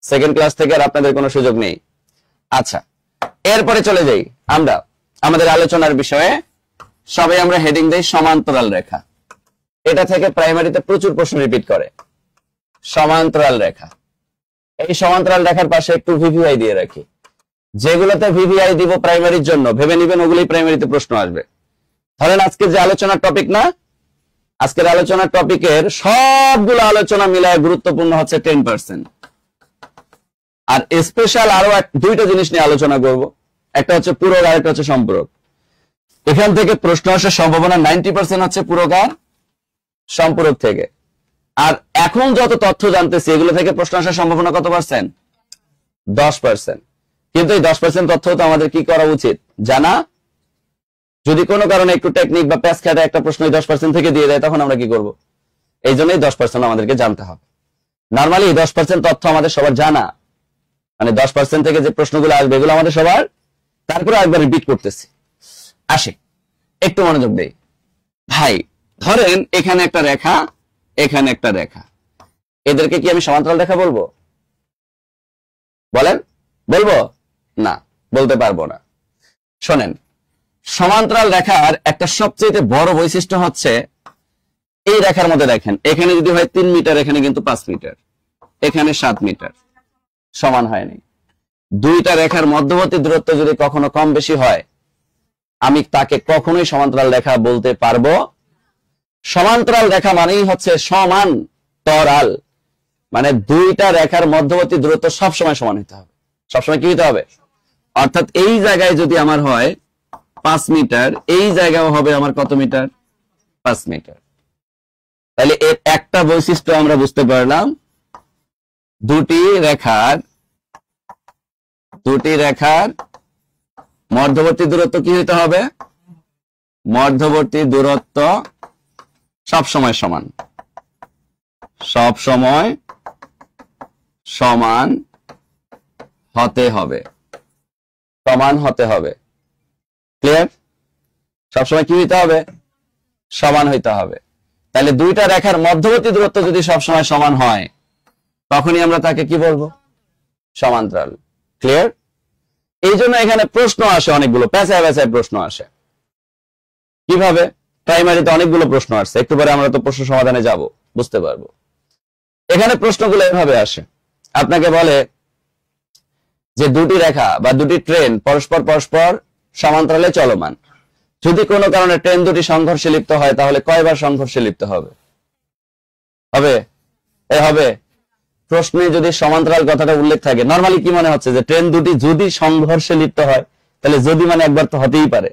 সেকেন্ড ক্লাস থেকে আর আপনাদের কোনো সুযোগ নেই। আচ্ছা, এরপরে চলে যাই আমরা আমাদের আলোচনার বিষয়ে। সবাই আমরা হেডিং দেই সমান্তরাল রেখা। এটা থেকে প্রাইমারিতে প্রচুর প্রশ্ন রিপিট করে। সমান্তরাল রেখা, এই সমান্তরাল রেখার পাশে একটু ভিভিআই দিয়ে রাখি। যেগুলোতে ভিভিআই দিব প্রাইমারির জন্য ভেবে নিবেন ওগুলোই প্রাইমারিতে প্রশ্ন আসবে। ধরেন আজকে যে আলোচনার টপিক না, আজকের আলোচনার টপিকের সবগুলো আলোচনা মিলায় গুরুত্বপূর্ণ হচ্ছে 10%। আর স্পেশাল আরো দুইটা জিনিস নিয়ে আলোচনা করব, একটা হচ্ছে পূরক আর একটা হচ্ছে সম্পূরক। এখান থেকে প্রশ্ন আসার সম্ভাবনা 90% হচ্ছে পূরক আর সম্পূরক থেকে। আর এখন যত তথ্য জানতেছি এগুলো থেকে প্রশ্ন আসার সম্ভাবনা কত পার্সেন্ট? 10%। কিন্তু এই 10% তথ্য তো আমাদের কি করা উচিত? জানা। যদি কোনো কারণে একটু টেকনিক বা প্যাচ খাটে একটা প্রশ্ন 10% থেকে দিয়ে দেয় তখন আমরা কি করব? এই জন্যই 10% আমাদেরকে জানতে হবে। নর্মালি 10% তথ্য আমাদের সবার জানা, মানে 10% থেকে যে প্রশ্নগুলো আসবে এগুলো আমাদের সবার। তারপরে একবার রিপিট করতেছি। আসে, একটু মনোযোগ দেই ভাই। ধরেন এখানে একটা রেখা, এখানে একটা রেখা, এদেরকে কি আমি সমান্তরাল রেখা বলবো? বলেন, বলবো? না, বলতে পারবো না। শোনেন, সমান্তরাল রেখার একটা সবচেয়ে বড় বৈশিষ্ট্য হচ্ছে এই রেখার মধ্যে দেখেন, এখানে যদি হয় 3 মিটার, এখানে কিন্তু 5 মিটার, এখানে 7 মিটার, সমান হয়নি। দুইটা রেখার মধ্যবর্তী দূরত্ব যদি কখনো কম বেশি হয় আমি তাকে কখনোই সমান্তরাল রেখা বলতে পারবো। সমান্তরাল রেখা মানেই হচ্ছে সমান্তরাল, মানে দুইটা রেখার মধ্যবর্তী দূরত্ব সবসময় সমান হতে হবে। সবসময় কি হতে হবে? অর্থাৎ এই জায়গায় যদি আমার হয় 5 মিটার, এই জায়গাও হবে আমার কত মিটার? 5 মিটার। তাহলে এর একটা বৈশিষ্ট্য আমরা বুঝতে পারলাম, দুটি রেখার মধ্যবর্তী দূরত্ব কি হতে হবে? মধ্যবর্তী দূরত্ব সবসময় সমান, সবসময় সমান হতে হবে, সমান হতে হবে। ক্লিয়ার? সবসময় কি হইতে হবে? সমান হইতে হবে। তাহলে দুইটা রেখার মধ্যবর্তী দূরত্ব যদি সবসময় সমান হয় তখনই আমরা তাকে কি বলবো? সমান্তরাল। ক্লিয়ার? এই জন্য এখানে প্রশ্ন আসে অনেকগুলো, পেঁচায় পেঁচায় প্রশ্ন আসে। কিভাবে? প্রাইমারিতে অনেকগুলো প্রশ্ন আসছে, একটু পরে আমরা তো প্রশ্ন সমাধানে যাব, বুঝতে পারবো। এখানে প্রশ্নগুলো এভাবে আসে, আপনাকে বলে যে দুটি রেখা বা দুটি ট্রেন পরস্পর পরস্পর সমান্তরালে চলমান। যদি কোনো কারণে ট্রেন দুটি সংঘর্ষে লিপ্ত হয় তাহলে কয়বার সংঘর্ষে লিপ্ত হবে? হবে। প্রশ্নে যদি সমান্তরাল কথাটা উল্লেখ থাকে, নরমালি কি মনে হচ্ছে যে ট্রেন দুটি যদি সংঘর্ষে লিপ্ত হয়, তাহলে যদি মানে একবার তো হতেই পারে,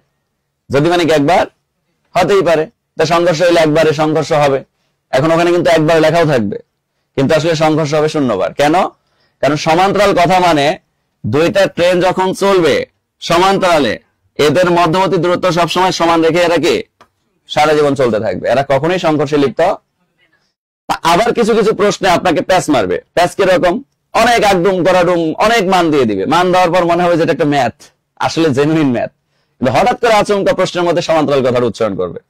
যদি মানে কি একবার হতেই পারে, তা সংঘর্ষ হইলে একবারে সংঘর্ষ হবে। এখন ওখানে কিন্তু একবার লেখাও থাকবে, কিন্তু আসলে সংঘর্ষ হবে 0 বার। কেন? কারণ সমান্তরাল কথা মানে দুইটা ট্রেন যখন চলবে সমান্তরালে এদের মধ্যবর্তী দূরত্ব সবসময় সমান রেখে এরা কি সারা জীবন চলতে থাকবে, এরা কখনোই সংঘর্ষে লিপ্ত। আবার কিছু কিছু প্রশ্নে আপনাকে প্যাচ মারবে। প্যাচ কিরকম? অনেক একদম গড়াডুম অনেক মান দিয়ে দিবে, মান দেওয়ার পর মনে হবে যেটা একটা ম্যাথ, আসলে জেনুইন ম্যাথ। হঠাৎ করে আচমকা প্রশ্নের মধ্যে সমান্তরাল কথাটা উচ্চারণ করবে।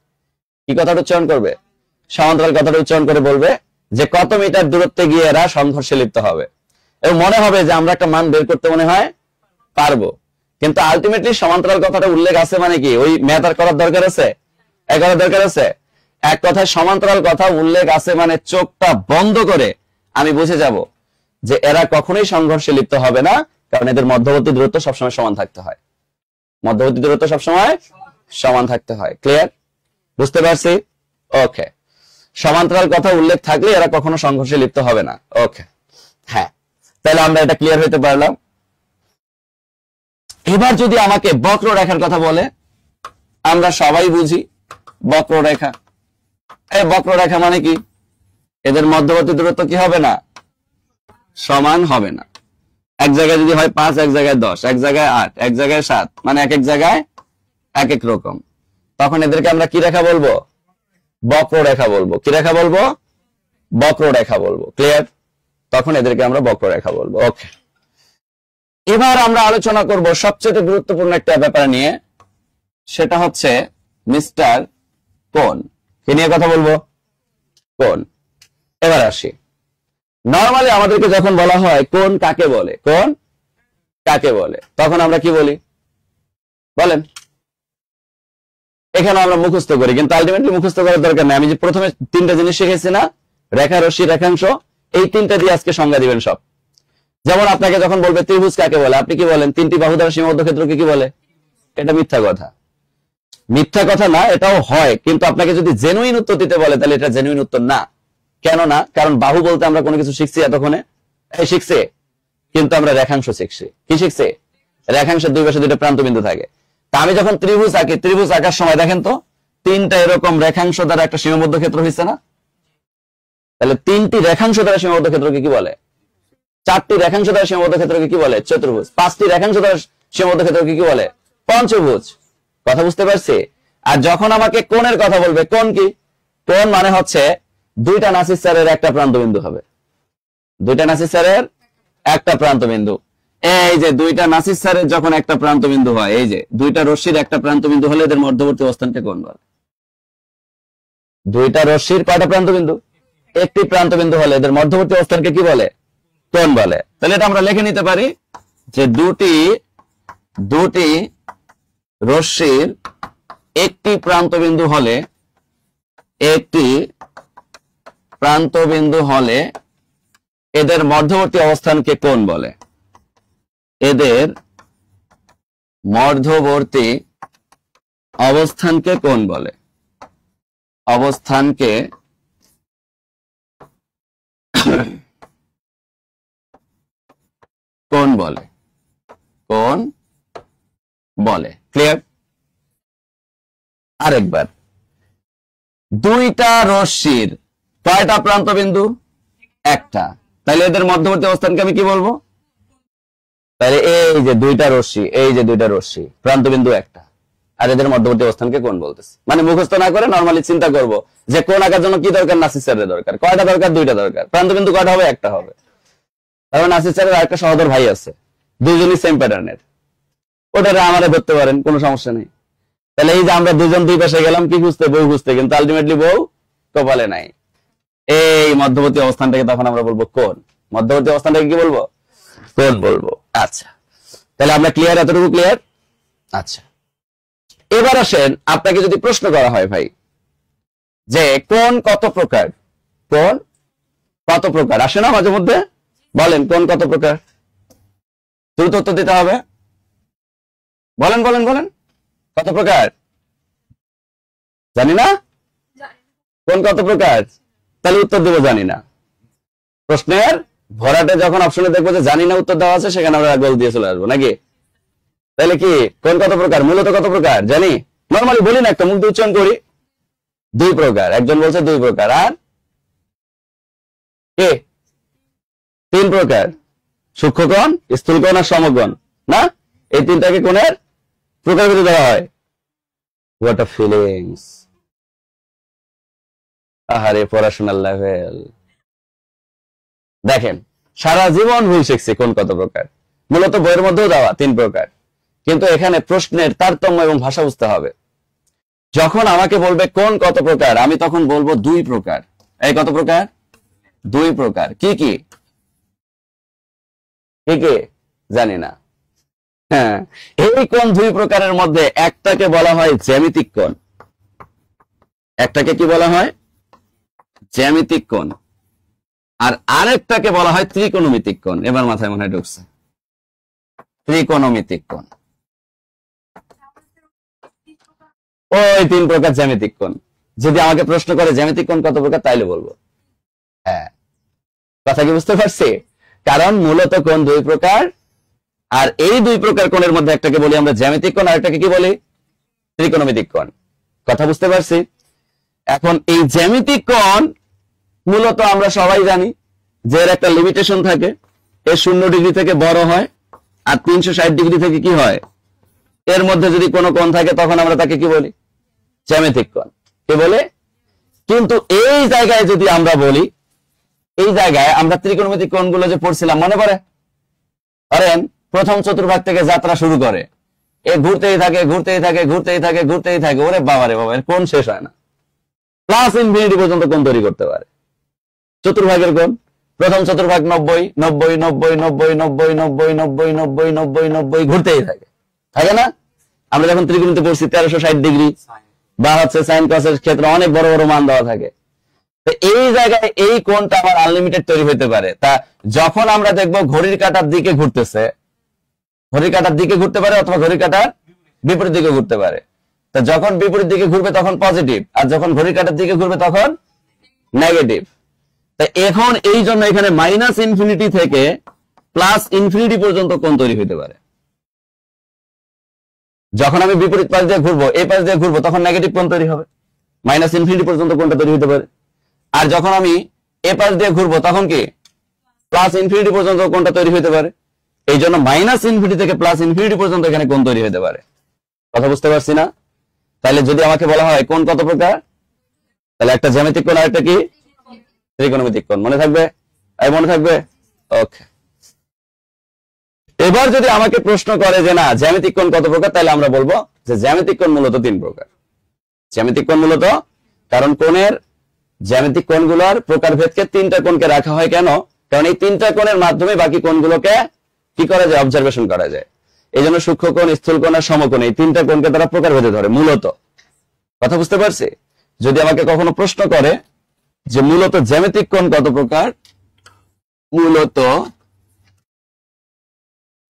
কি কথাটা উচ্চারণ করবে? সমান্তরাল কথাটা উচ্চারণ করে বলবে যে কত মিটার দূরত্বে গিয়ে এরা সংঘর্ষে লিপ্ত হবে, এবং মনে হবে যে আমরা একটা মান বের করতে মনে হয় পারবো। কিন্তু আলটিমেটলি সমান্তরাল কথাটা উল্লেখ আছে মানে কি ওই ম্যাথ আর করার দরকার আছে? করার দরকার আছে? এক কথায় সমান্তরাল কথা উল্লেখ আছে মানে চোখটা বন্ধ করে আমি বুঝে যাব যে এরা কখনোই সংঘর্ষে লিপ্ত হবে না, কারণ এদের মধ্যবর্তী দূরত্ব সবসময় সমান থাকতে হয়। মধ্যবর্তী দূরত্ব সবসময় সমান থাকতে হয়। ক্লিয়ার? বুঝতে পারছি? ওকে। সমান্তরাল কথা উল্লেখ থাকলে এরা কখনো সংঘর্ষে লিপ্ত হবে না। ওকে, হ্যাঁ, তাহলে আমরা এটা ক্লিয়ার হইতে পারলাম। এবার যদি আমাকে বক্ররেখার কথা বলে, আমরা সবাই বুঝি বক্ররেখা। এই বক্ররেখা মানে কি? এদের মধ্যবর্তী দূরত্ব কি হবে না? সমান হবে না। এক জায়গায় যদি হয় 5, এক জায়গায় 10, এক জায়গায় 8, এক জায়গায় 7, মানে এক এক জায়গায় এক এক রকম, তখন এদেরকে আমরা কি রেখা বলবো? বক্ররেখা বলবো। কি রেখা বলবো? বক্ররেখা বলবো। ক্লিয়ার? তখন এদেরকে আমরা বক্ররেখা বলবো। ওকে, এবার আমরা আলোচনা করব সবচেয়ে গুরুত্বপূর্ণ একটা ব্যাপার নিয়ে, সেটা হচ্ছে মিস্টার কোন, কে নিয়ে কথা বলবো? কোন। এবার আসি, নরমালি আমাদেরকে যখন বলা হয় কোন কাকে বলে, কোন কাকে বলে, তখন আমরা কি বলি বলেন? এখানে আমরা মুখস্থ করি, কিন্তু আলটিমেটলি মুখস্থ করার দরকার নেই। আমি যে প্রথমে তিনটা জিনিস শিখেছি না, রেখা, রশ্মি, রেখাংশ, এই তিনটা দিয়ে আজকে সংজ্ঞা দিবেন সব। যেমন আপনাকে যখন বলবে ত্রিভুজ কাকে বলে, আপনি কি বলেন? তিনটি বাহু দ্বারা সীমাবদ্ধ ক্ষেত্রকে কি বলে? এটা মিথ্যা কথা। মিথ্যা কথা না, এটাও হয়, কিন্তু আপনাকে যদি জেনুইন উত্তর দিতে বলে তাহলে এটা জেনুইন উত্তর না। কেন না? কারণ বাহু বলতে আমরা কোনো কিছু শিখছি এতক্ষণে? এই শিখছে, কিন্তু আমরা রেখাংশ শিখছি। কি শিখছে? রেখাংশের দুই পাশে দুইটা প্রান্তবিন্দু থাকে। তা আমি যখন ত্রিভুজ আঁকি, ত্রিভুজ আঁকার সময় দেখেন তো তিনটা এরকম রেখাংশ দ্বারা একটা সীমাবদ্ধ ক্ষেত্র হয়েছে না? তাহলে তিনটি রেখাংশ দ্বারা সীমাবদ্ধ ক্ষেত্রকে কি বলে? চারটি রেখাংশ দ্বারা সীমাবদ্ধ ক্ষেত্রকে কি বলে? চতুর্ভুজ। পাঁচটি রেখাংশ দ্বারা সীমাবদ্ধ ক্ষেত্রকে কি বলে? পঞ্চভুজ। কথা বুঝতে পারছি? আর যখন আমাকে কোণের কথা বলবে, কোণ কি? কোণ মানে হচ্ছে দুইটা নাসিস্সারের একটা প্রান্তবিন্দু হবে। দুইটা নাসিস্সারের একটা প্রান্তবিন্দু। এই যে দুইটা নাসিস্সারের যখন একটা প্রান্তবিন্দু হয়, এই যে দুইটা রশ্মির একটা প্রান্তবিন্দু হলে এদের মধ্যবর্তী অবস্থানকে কোণ বলে। দুইটা রশ্মির কয়টা প্রান্তবিন্দু? একটি প্রান্তবিন্দু হলে এদের মধ্যবর্তী অবস্থানকে কি বলে? কোণ বলে। তাহলে এটা আমরা লিখে নিতে পারি যে দুটি রশ্মির একটি প্রান্তবিন্দু হলে এদের মধ্যবর্তী অবস্থানকে কোণ বলে। এদের মধ্যবর্তী অবস্থানকে কোণ বলে। অবস্থানকে কোণ বলে। কোণ বলে। ক্লিয়ার? আরেকবার, দুইটা রশ্মির কয়টা প্রান্তবিন্দু? একটা। তাহলে এদের মধ্যবর্তী অবস্থানকে আমি কি বলবো? তাহলে এই যে দুইটা রশ্মি, এই যে দুইটা রশ্মি, প্রান্তবিন্দু একটা, আর এদের মধ্যবর্তী অবস্থানকে কোণ বলতেছে। মানে মুখস্থ না করে নরমালি চিন্তা করব যে কোণ আঁকার জন্য কি দরকার? নাসিস্সারের দরকার। কয়টা দরকার? দুইটা দরকার। প্রান্তবিন্দু কয়টা হবে? একটা হবে। তারপর নাসিস্সারের আরেকটা সহোদর ভাই আছে, দুইজনই সেম প্যাটার্নের, ওটারে আমারে ধরতে পারেন, কোনো সমস্যা নেই। তাহলে এই যে আমরা দুজন দুই পাশে গেলাম কি খুঁজতে? বউ খুঁজতে, কিন্তু আলটিমেটলি বউ কপালে নাই। এই মধ্যবর্তী অবস্থানটাকে তখন আমরা বলবো কোণ। মধ্যবর্তী অবস্থানটাকে কি বলবো? কোণ বলবো। আচ্ছা, তাহলে আমরা ক্লিয়ার? এতটুকু ক্লিয়ার? আচ্ছা, এবার আসেন, আপনাকে যদি প্রশ্ন করা হয় ভাই যে কোণ কত প্রকার, কোণ কত প্রকার, আসে না মাঝে মধ্যে? বলেন কোণ কত প্রকার? দ্রুত উত্তর দিতে হবে। বলেন বলেন বলেন, কত প্রকার? জানি না? কোণ কত প্রকার? তাহলে উত্তর দেবো জানি না। প্রশ্নের ভরাটে যখন অপশনে দেখবো যে জানি না উত্তর দেওয়া আছে, সেখানে আমরা গোল দিয়ে চলে আসবো নাকি? তাহলে কি কোণ কত প্রকার? মূলত কত প্রকার জানি? নরমালি বলি না, একটা মুখ দিয়ে উচ্চারণ করি। দুই প্রকার। একজন বলছে দুই প্রকার, আর কে? তিন প্রকার। সূক্ষ্মকোণ, স্থূলকোণ আর সমকোণ, না? এই তিনটাকে কোণের প্রকারভেদে দেওয়া হয়। What a feelings! আহারে পড়াশোনার লেভেল দেখেন। সারা জীবন ভুল শিখছি কোণ কত প্রকার। মূলত বইয়ের মধ্যেও দেওয়া তিন প্রকার, কিন্তু এখানে প্রশ্নের তারতম্য এবং ভাষা বুঝতে হবে। যখন আমাকে বলবে কোণ কত প্রকার, আমি তখন বলবো দুই প্রকার। এই কত প্রকার? দুই প্রকার। কি কি? কি কি জানি না। হ্যাঁ, এই কোণ দুই প্রকারের মধ্যে একটাকে বলা হয় জ্যামিতিক কোণ। একটাকে কি বলা হয়? জ্যামিতিক কোণ। আর আরেকটাকে বলা হয় ত্রিকোণমিতিক কোণ। এবার মাথায় মনে হয় ঢুকছে। ত্রিকোণমিতিক কোণ। ওই তিন প্রকার জ্যামিতিক কোণ। যদি আমাকে প্রশ্ন করে জ্যামিতিক কোণ কত প্রকার, তাইলে বলবো। হ্যাঁ, কথা কি বুঝতে পারছি? কারণ মূলত কোণ দুই প্রকার, আর এই দুই প্রকার কোণের মধ্যে একটাকে বলি আমরা জ্যামিতিক কোণ, আর একটাকে কি বলি? ত্রিকোণমিতিক কোণ। কথা বুঝতে পারছি? এখন এই জ্যামিতিক কোণ মূলত আমরা সবাই জানি যে এর একটা লিমিটেশন থাকে। এর 0 ডিগ্রি থেকে বড় হয়, আর 360 ডিগ্রি থেকে কি হয়? এর মধ্যে যদি কোনো কোণ থাকে তখন আমরা তাকে কি বলি? জ্যামিতিক কোণ। কি বলে? কিন্তু এই জায়গায় যদি আমরা বলি, এই জায়গায় আমরা ত্রিকোণমিতিক কোণগুলো যে পড়ছিলাম মনে পড়ে? ধরেন প্রথম চতুর্ভাগ থেকে যাত্রা শুরু করে, এ ঘুরতেই থাকে ঘুরতেই থাকে ঘুরতেই থাকে ঘুরতেই থাকে, ওরে বাবা রে বাবা, কোন শেষ হয় না। প্লাস ইনফিনিটি পর্যন্ত কোণ তৈরি করতে পারে। চতুর্ভাগের কোণ, প্রথম চতুর্ভাগ 90 90 90 90 90 90 90 90 90 90 ঘুরতেই থাকে, থাকে না? আমরা যখন ত্রিকোণমিতি পড়ছি 1360 ডিগ্রি বা হচ্ছে সাইন কসের ক্ষেত্রে অনেক বড় বড় মান দেওয়া থাকে। তো এই জায়গায় এই কোণটা আবার আনলিমিটেড তৈরি হতে পারে। তা যখন আমরা দেখবো ঘড়ির কাঁটার দিকে ঘুরতেছে, ঘড়ির কাঁটার দিকে ঘুরতে পারে অথবা ঘড়ির কাঁটার বিপরীত দিকে ঘুরতে পারে। তো যখন বিপরীত দিকে ঘুরবে তখন পজিটিভ, আর যখন ঘড়ির কাঁটার দিকে ঘুরবে তখন নেগেটিভ। তা এখন এই জন্য এখানে মাইনাস ইনফিনিটি থেকে প্লাস ইনফিনিটি পর্যন্ত কোণ তৈরি হতে পারে। যখন আমি বিপরীত পাশ দিয়ে ঘুরবো, এই পাশ দিয়ে ঘুরবো, তখন নেগেটিভ কোণ তৈরি হবে, মাইনাস ইনফিনিটি পর্যন্ত কোণটা তৈরি হতে পারে। আর যখন আমি এ পাশ দিয়ে ঘুরবো তখন কি প্লাস ইনফিনিটি পর্যন্ত কোণটা তৈরি হতে পারে। এই জন্য মাইনাস ইনফিনিটি থেকে প্লাস ইনফিনিটি পর্যন্ত এখানে কোণ তৈরি হতে পারে। কথা বুঝতে পারছি না? তাহলে যদি আমাকে বলা হয় কোণ কত প্রকার, তাহলে একটা জ্যামিতিক কোণ আর একটা কি ত্রিকোণমিতিক কোণ। মনে থাকবে? মনে থাকবে? ওকে। এবার যদি আমাকে প্রশ্ন করে যে না জ্যামিতিক কোণ কত প্রকার, তাহলে আমরা বলবো যে জ্যামিতিক কোণ মূলত 3 প্রকার। জ্যামিতিক কোণ মূলত, কারণ কোণের জ্যামিতিক কোণগুলোর প্রকারভেদকে 3টা কোণকে রাখা হয়। কেন? কারণ এই 3টা কোণের মাধ্যমে বাকি কোণগুলোকে কি করা যায়, অবজারভেশন করা যায়। এই জন্য সূক্ষ্ম কোণ, স্থূল কোণ আর সমকোণ, এই 3টা কোণকে তারা প্রকারভেদে ধরে মূলত। কথা বুঝতে পারছি? যদি আমাকে কখনো প্রশ্ন করে যে মূলত জ্যামিতিক কোণ কত প্রকার, মূলত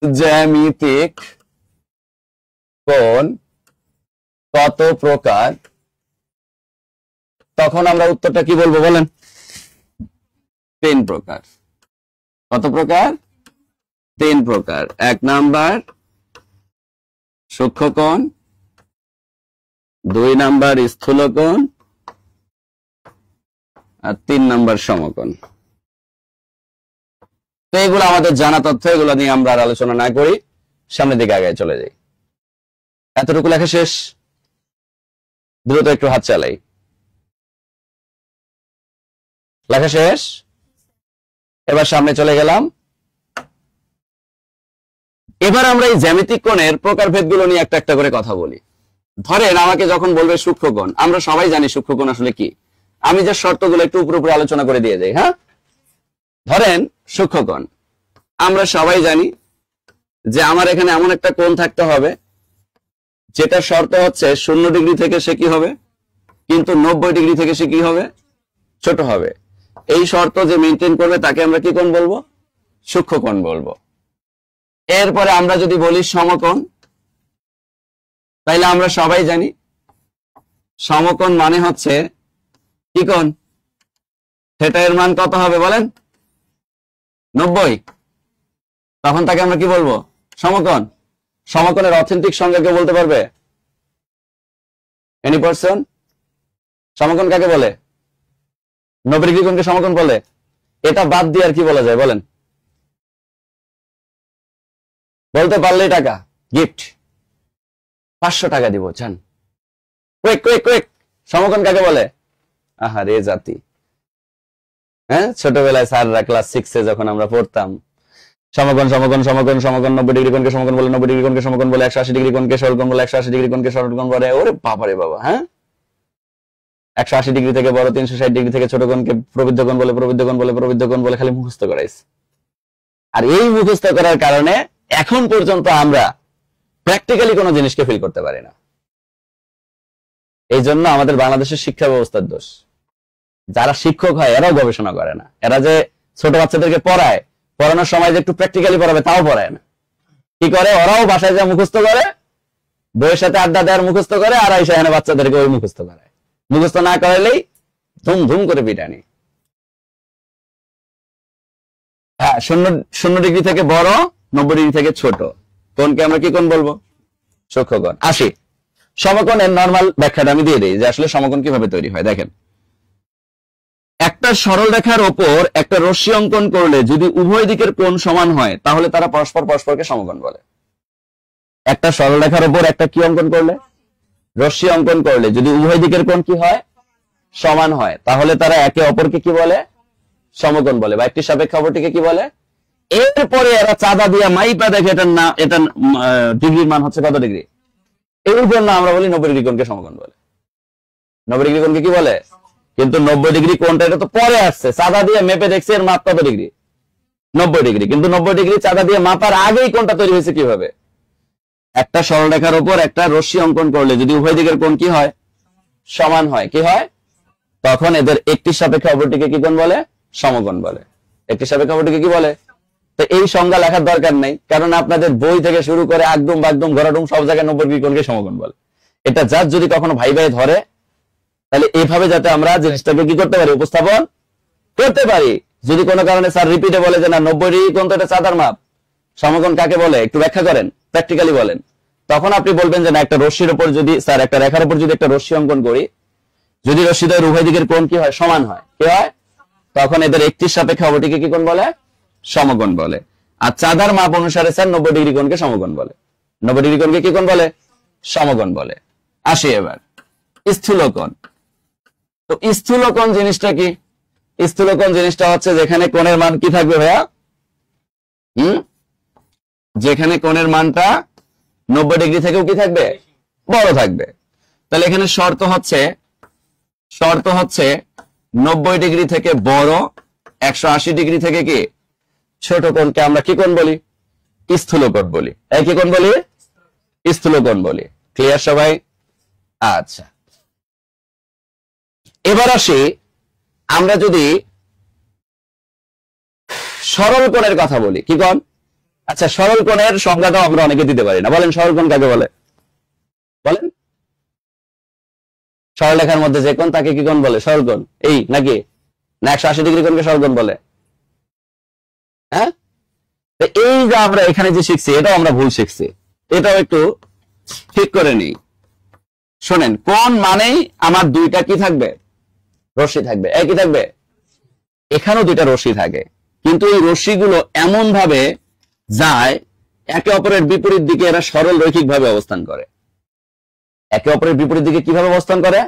জ্যামিতিক কোণ কত প্রকার, তখন আমরা উত্তরটা কি বলবো বলেন? 3 প্রকার। কত প্রকার? 3 প্রকার। 1 নাম্বার সূক্ষ্ম কোণ, 2 নাম্বার স্থূল কোণ, আর 3 নাম্বার সমকোণ। তো এগুলো আমাদের জানা তথ্য, এগুলো নিয়ে আমরা আর আলোচনা না করি, সামনের দিকে আগে চলে যাই। এতটুকু লেখা শেষ, দ্রুত একটু হাত চালাই। লেখা শেষ, এবার সামনে চলে গেলাম। এবার আমরা এই জ্যামিতিক কোণের প্রকারভেদগুলো নিয়ে একটা একটা করে কথা বলি। ধরেন আমাকে যখন বলবে সূক্ষ্ম কোণ, আমরা সবাই জানি সূক্ষ্ম কোণ আসলে কি। আমি যে শর্তগুলো একটু উপরে উপরে আলোচনা করে দিয়ে যাই। হ্যাঁ, ধরেন সূক্ষ্ম কোণ, আমরা সবাই জানি যে আমার এখানে এমন একটা কোণ থাকতে হবে যেটা শর্ত হচ্ছে 0 ডিগ্রি থেকে সে কি হবে, কিন্তু 90 ডিগ্রি থেকে সে কি হবে, ছোট হবে। এই শর্ত যে মেনটেন করবে তাকে আমরা কি কোণ বলবো, সূক্ষ্ম কোণ বলবো। এরপরে আমরা যদি বলি সমকোণ, তাইলে আমরা সবাই জানি সমকোণ মানে হচ্ছে কি কোণ, থিটা এর মান কত হবে বলেন, 90। তখন তাকে আমরা কি বলবো, সমকোণ। সমকোণের অথেন্টিক সংজ্ঞা কেউ বলতে পারবে? Any person? সমকোণ কাকে বলে? 90 ডিগ্রি কোণকে সমকোণ বলে। এটা বাদ দিয়ে আর কি বলা যায় বলেন? বলতে পারলেই টাকা গিফট, 500 টাকা দিব, জান। কুইক কুইক কুইক, সমকোণ কাকে বলে? আহারে জাতি। হ্যাঁ, ছোটবেলায় স্যাররা ক্লাস 6 এ যখন আমরা পড়তাম, সমকোণ সমকোণ সমকোণ সমকোণ, 90 ডিগ্রি কোণকে সমকোণ বলে, 90 ডিগ্রি কোণকে সমকোণ বলে, 180 ডিগ্রি কোণকে সরলকোণ বলে, 180 ডিগ্রি কোণকে সরলকোণ বলে। ওরে বাবা রে বাবা। হ্যাঁ, 180 ডিগ্রি থেকে বড়, 360 ডিগ্রি থেকে ছোট কোণকে প্রবৃদ্ধ কোণ বলে, প্রবৃদ্ধ কোণ বলে, প্রবৃদ্ধ কোণ বলে, খালি মুখস্থ করাইছে। আর এই মুখস্থ করার কারণে এখন পর্যন্ত আমরা প্র্যাকটিক্যালি কোনো জিনিসকে ফিল করতে পারি না। এই জন্য আমাদের বাংলাদেশের শিক্ষা ব্যবস্থার দোষ। যারা শিক্ষক হয় এরাও গবেষণা করে না। এরা যে ছোট বাচ্চাদেরকে পড়ায়, পড়ানোর সময় যে একটু প্র্যাকটিক্যালি পড়াবে তাও পড়ায় না। কি করে, ওরাও বাসায় যা মুখস্থ করে, বইয়ের সাথে আড্ডা দেওয়ার মুখস্থ করে, আর এসে এখানে বাচ্চাদেরকে ওই মুখস্থ করায়। মুখস্থ না করাইলেই ধুম ধুম করে পিটানি। হ্যাঁ, 0 ডিগ্রি থেকে বড়, 90 ডিগ্রি থেকে ছোট কোণকে আমরা কি কোণ বলবো, সূক্ষ্ম কোণ। আসি সমকোণের নরমাল ব্যাখ্যাটা আমি দিয়ে দিই যে আসলে সমকোণ কিভাবে তৈরি হয়। দেখেন, একটা সরল রেখার ওপর একটা রশ্মি অঙ্কন করলে যদি উভয় দিকের কোণ সমান হয় তাহলে তারা পরস্পরকে সমকোণ বলে। একটা সরল রেখার ওপর একটা কি অঙ্কন করলে, রশ্মি অঙ্কন করলে যদি উভয় দিকের কোণ কি হয়, সমান হয়, তাহলে তারা একে অপরকে কি বলে, সমকোণ বলে। বা একটি সাপেক্ষ অপরটিকে কি বলে, এরপরে এরা চাঁদা দিয়া মাইপা দেখে এটার না, এটা ডিগ্রির মান হচ্ছে কত ডিগ্রি, এই জন্য আমরা বলি 90 ডিগ্রি কোণকে সমকোণ বলে। 90 ডিগ্রি কোণকে কি বলে? কিন্তু 90 ডিগ্রি কোণটা এটা তো পরে আসছে, চাঁদা দিয়ে মেপে দেখছে এর মাপ কত ডিগ্রি, 90 ডিগ্রি। কিন্তু 90 ডিগ্রি চাঁদা দিয়ে মাপার আগেই কোণটা তৈরি হয়েছে কিভাবে? একটা সরলরেখার উপর একটা রশ্মি অঙ্কন করলে যদি উভয় দিকের কোণ কি হয়, সমান হয়, কি হয়, তখন এদের একটি সাপেক্ষে অপরটিকে কি কোণ বলে? সমকোণ বলে। একটি সাপেক্ষে অপরটিকে কি বলে? তো এই সংজ্ঞা লেখার দরকার নেই, কারণ আপনাদের বই থেকে শুরু করে একদম বাগদম গড়াডুম সব জায়গায় 90 ডিগ্রি কোণকে সমকোণ বলে। এটা জাস্ট যদি কখনো ভাই ভাই ধরে, তাহলে এইভাবে যাতে আমরা জিনিসটাকে কি করতে পারি, উপস্থাপন করতে পারি। যদি কোনো কারণে স্যার রিপিটে বলে যে না 90 ডিগ্রি কোণ তো এটা চাঁদার মাপ, সমকোণ কাকে বলে একটু ব্যাখ্যা করেন, প্র্যাকটিক্যালি বলেন, তখন আপনি বলবেন যে না একটা রশ্মির উপর যদি স্যার একটা রেখার উপর যদি একটা রশ্মি অঙ্কন করি, যদি রশ্মিদ্বয়ের উভয় দিকের কোণ কি হয়, সমান হয়, কি হয়, তখন এদের একটির সাপেক্ষে অপরটিকে কি কোণ বলে? সমকোণ বলে। আর চাঁদার মাপ অনুসারে স্যার 90 ডিগ্রি কোণকে সমকোণ বলে। 90 ডিগ্রি কোণকে কি কোণ বলে? সমকোণ বলে। আসি এবার স্থূলকোণ। তো স্থূলকোণ জিনিসটা কি? স্থূলকোণ জিনিসটা হচ্ছে যেখানে কোণের মান কি থাকবে ভাইয়া? যেখানে কোণের মানটা 90 ডিগ্রি থেকেও কি থাকবে, বড় থাকবে। তাহলে এখানে শর্ত হচ্ছে 90 ডিগ্রি থেকে বড়, 180 ডিগ্রি থেকে কি ছোট কোণকে আমরা কি কোণ বলি? স্থূলকোণ বলি। এই কি কোণ বলি? স্থূলকোণ বলি। ক্লিয়ার সবাই? আচ্ছা, এবার আসি আমরা যদি সরল কোণের কথা বলি, কি কোণ? আচ্ছা, সরল কোণের সংজ্ঞাটাও আমরা অনেকে দিতে পারি না। বলেন সরল কোণ কাকে বলে? বলেন, সরলরেখার মধ্যে যে কোণ তাকে কি কোণ বলে? সরল কোণ। এই নাকি না 180 ডিগ্রি কোণকে সরল কোণ বলে? হ্যাঁ, এই যে আমরা এখানে যে শিখছি এটাও আমরা ভুল শিখছি, এটাও একটু ঠিক করে নিই। শোনেন, কোণ মানেই আমার দুইটা কি থাকবে, রশ্মি থাকবে। একই থাকবে, এখানেও দুইটা রশ্মি থাকে, কিন্তু এই রশ্মিগুলো এমন ভাবে যায় একে অপরের বিপরীত দিকে, এরা সরল রৈখিক ভাবে অবস্থান করে। একে অপরের বিপরীত দিকে কিভাবে অবস্থান করে?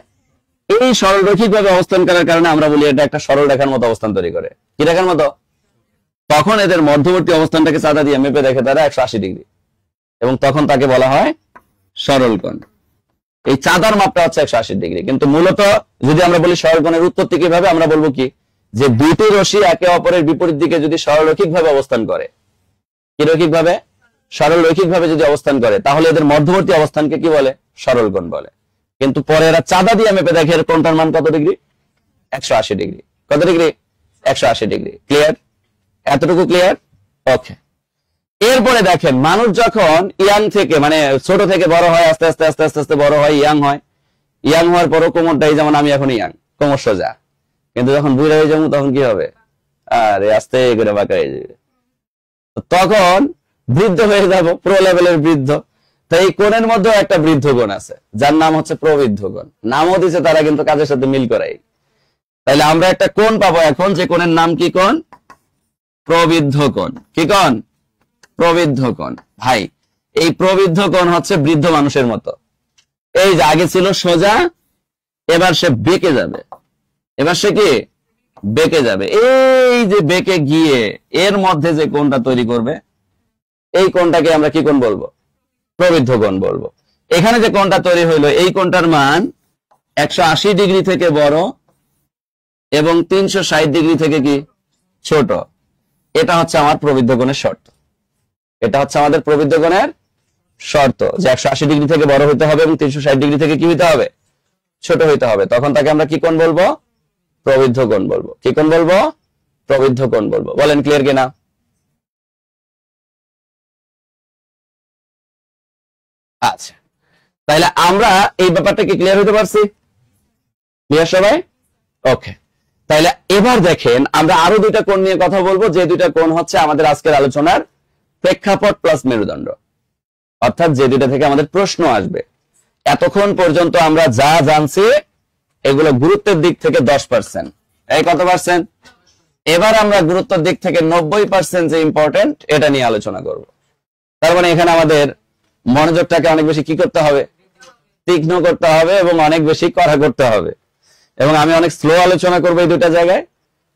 এই সরল রৈখিক ভাবে অবস্থান করার কারণে আমরা বলি এটা একটা সরল রেখার মতো অবস্থান তৈরি করে। কি রেখার মতো? তখন এদের মধ্যবর্তী অবস্থানটাকে চাঁদা দিয়ে মেপে দেখে তারা 180 ডিগ্রি, এবং তখন তাকে বলা হয় সরল কোণ। এই চাঁদার মাপটা হচ্ছে 180 ডিগ্রি। কিন্তু মূলত যদি আমরা বলি সরল কোণের উৎপত্তি কিভাবে, আমরা বলবো কি, যে দুইটি রশ্মি একে অপরের বিপরীত দিকে যদি সরলরৈখিক ভাবে অবস্থান করে, কি রৈখিক ভাবে, সরল রৈখিক ভাবে যদি অবস্থান করে, তাহলে এদের মধ্যবর্তী অবস্থানকে কি বলে? সরল কোণ বলে। কিন্তু পরে এরা চাঁদা দিয়ে মেপে দেখে এর কোণটার মান কত ডিগ্রি? 180 ডিগ্রি। কত ডিগ্রি? 180 ডিগ্রি। ক্লিয়ার? এতটুকু ক্লিয়ার? ওকে। এরপরে দেখেন, মানুষ যখন ইয়াং থেকে মানে ছোট থেকে বড় হয়, আস্তে আস্তে আস্তে আস্তে আস্তে বড় হয়, ইয়াং হয়, ইয়াং হওয়ার পরও কোমরটাই, যেমন আমি এখন ইয়াং, কোমর সোজা, কিন্তু যখন বুড়া হয়ে যাবো তখন কি হবে? আরে আস্তে করে বাঁকা হয়ে যাবে, তখন বৃদ্ধ হয়ে যাব, প্রো লেভেলের বৃদ্ধ। তো এই কোণের মধ্যে একটা বৃদ্ধ কোণ আছে যার নাম হচ্ছে প্রবৃদ্ধ কোণ। নামও দিছে তারা, কিন্তু কাজের সাথে মিল করাই। তাহলে আমরা একটা কোণ পাবো এখন, যে কোণের নাম কি কোণ? প্রবৃদ্ধ কোণ। কি কোণ? প্রবৃদ্ধ কোণ। ভাই, এই প্রবৃদ্ধ কোণ হচ্ছে বৃদ্ধ মানুষের মতো। এই যে আগে ছিল সোজা, এবার সে বেঁকে যাবে। এবার সে কি বেঁকে যাবে। এই যে বেঁকে গিয়ে এর মধ্যে যে কোণটা তৈরি করবে, এই কোণটাকে আমরা কি কোণ বলবো? প্রবৃদ্ধ কোণ বলবো। এখানে যে কোণটা তৈরি হইলো, এই কোণটার মান 180 ডিগ্রি থেকে বড় এবং 360 ডিগ্রি থেকে কি ছোট। এটা হচ্ছে আমার প্রবৃদ্ধ কোণের শর্ত। এটা হচ্ছে আমাদের প্রবৃদ্ধ কোণের শর্ত, যে 180 ডিগ্রি থেকে বড় হইতে হবে এবং 360 ডিগ্রি থেকে কি হইতে হবে? ছোট হইতে হবে। তখন তাকে আমরা কি কোণ বলবো? প্রবৃদ্ধ কোণ বলবো। কি কোণ বলবো? প্রবৃদ্ধ কোণ বলবো। বলেন ক্লিয়ার কিনা? আচ্ছা, তাহলে আমরা এই ব্যাপারটা কি ক্লিয়ার হতে পারছি? ক্লিয়ার সবাই? ওকে। তাহলে এবার দেখেন, আমরা আরো দুইটা কোণ নিয়ে কথা বলবো, যে দুইটা কোণ হচ্ছে আমাদের আজকের আলোচনার প্রেক্ষাপট প্লাস মেরুদণ্ড, অর্থাৎ যে দুইটা থেকে আমাদের প্রশ্ন আসবে। এতক্ষণ পর্যন্ত আমরা যা জানছি এগুলো গুরুত্বের দিক থেকে 10%। এই কত পার্সেন্ট? এবার আমরা গুরুত্বের দিক থেকে 90% যে ইম্পর্টেন্ট, এটা নিয়ে আলোচনা করব। তার মানে এখানে আমাদের মনোযোগটাকে অনেক বেশি কি করতে হবে? তীক্ষ্ণ করতে হবে এবং অনেক বেশি কড়া করতে হবে। এবং আমি অনেক স্লো আলোচনা করবো এই দুটা জায়গায়,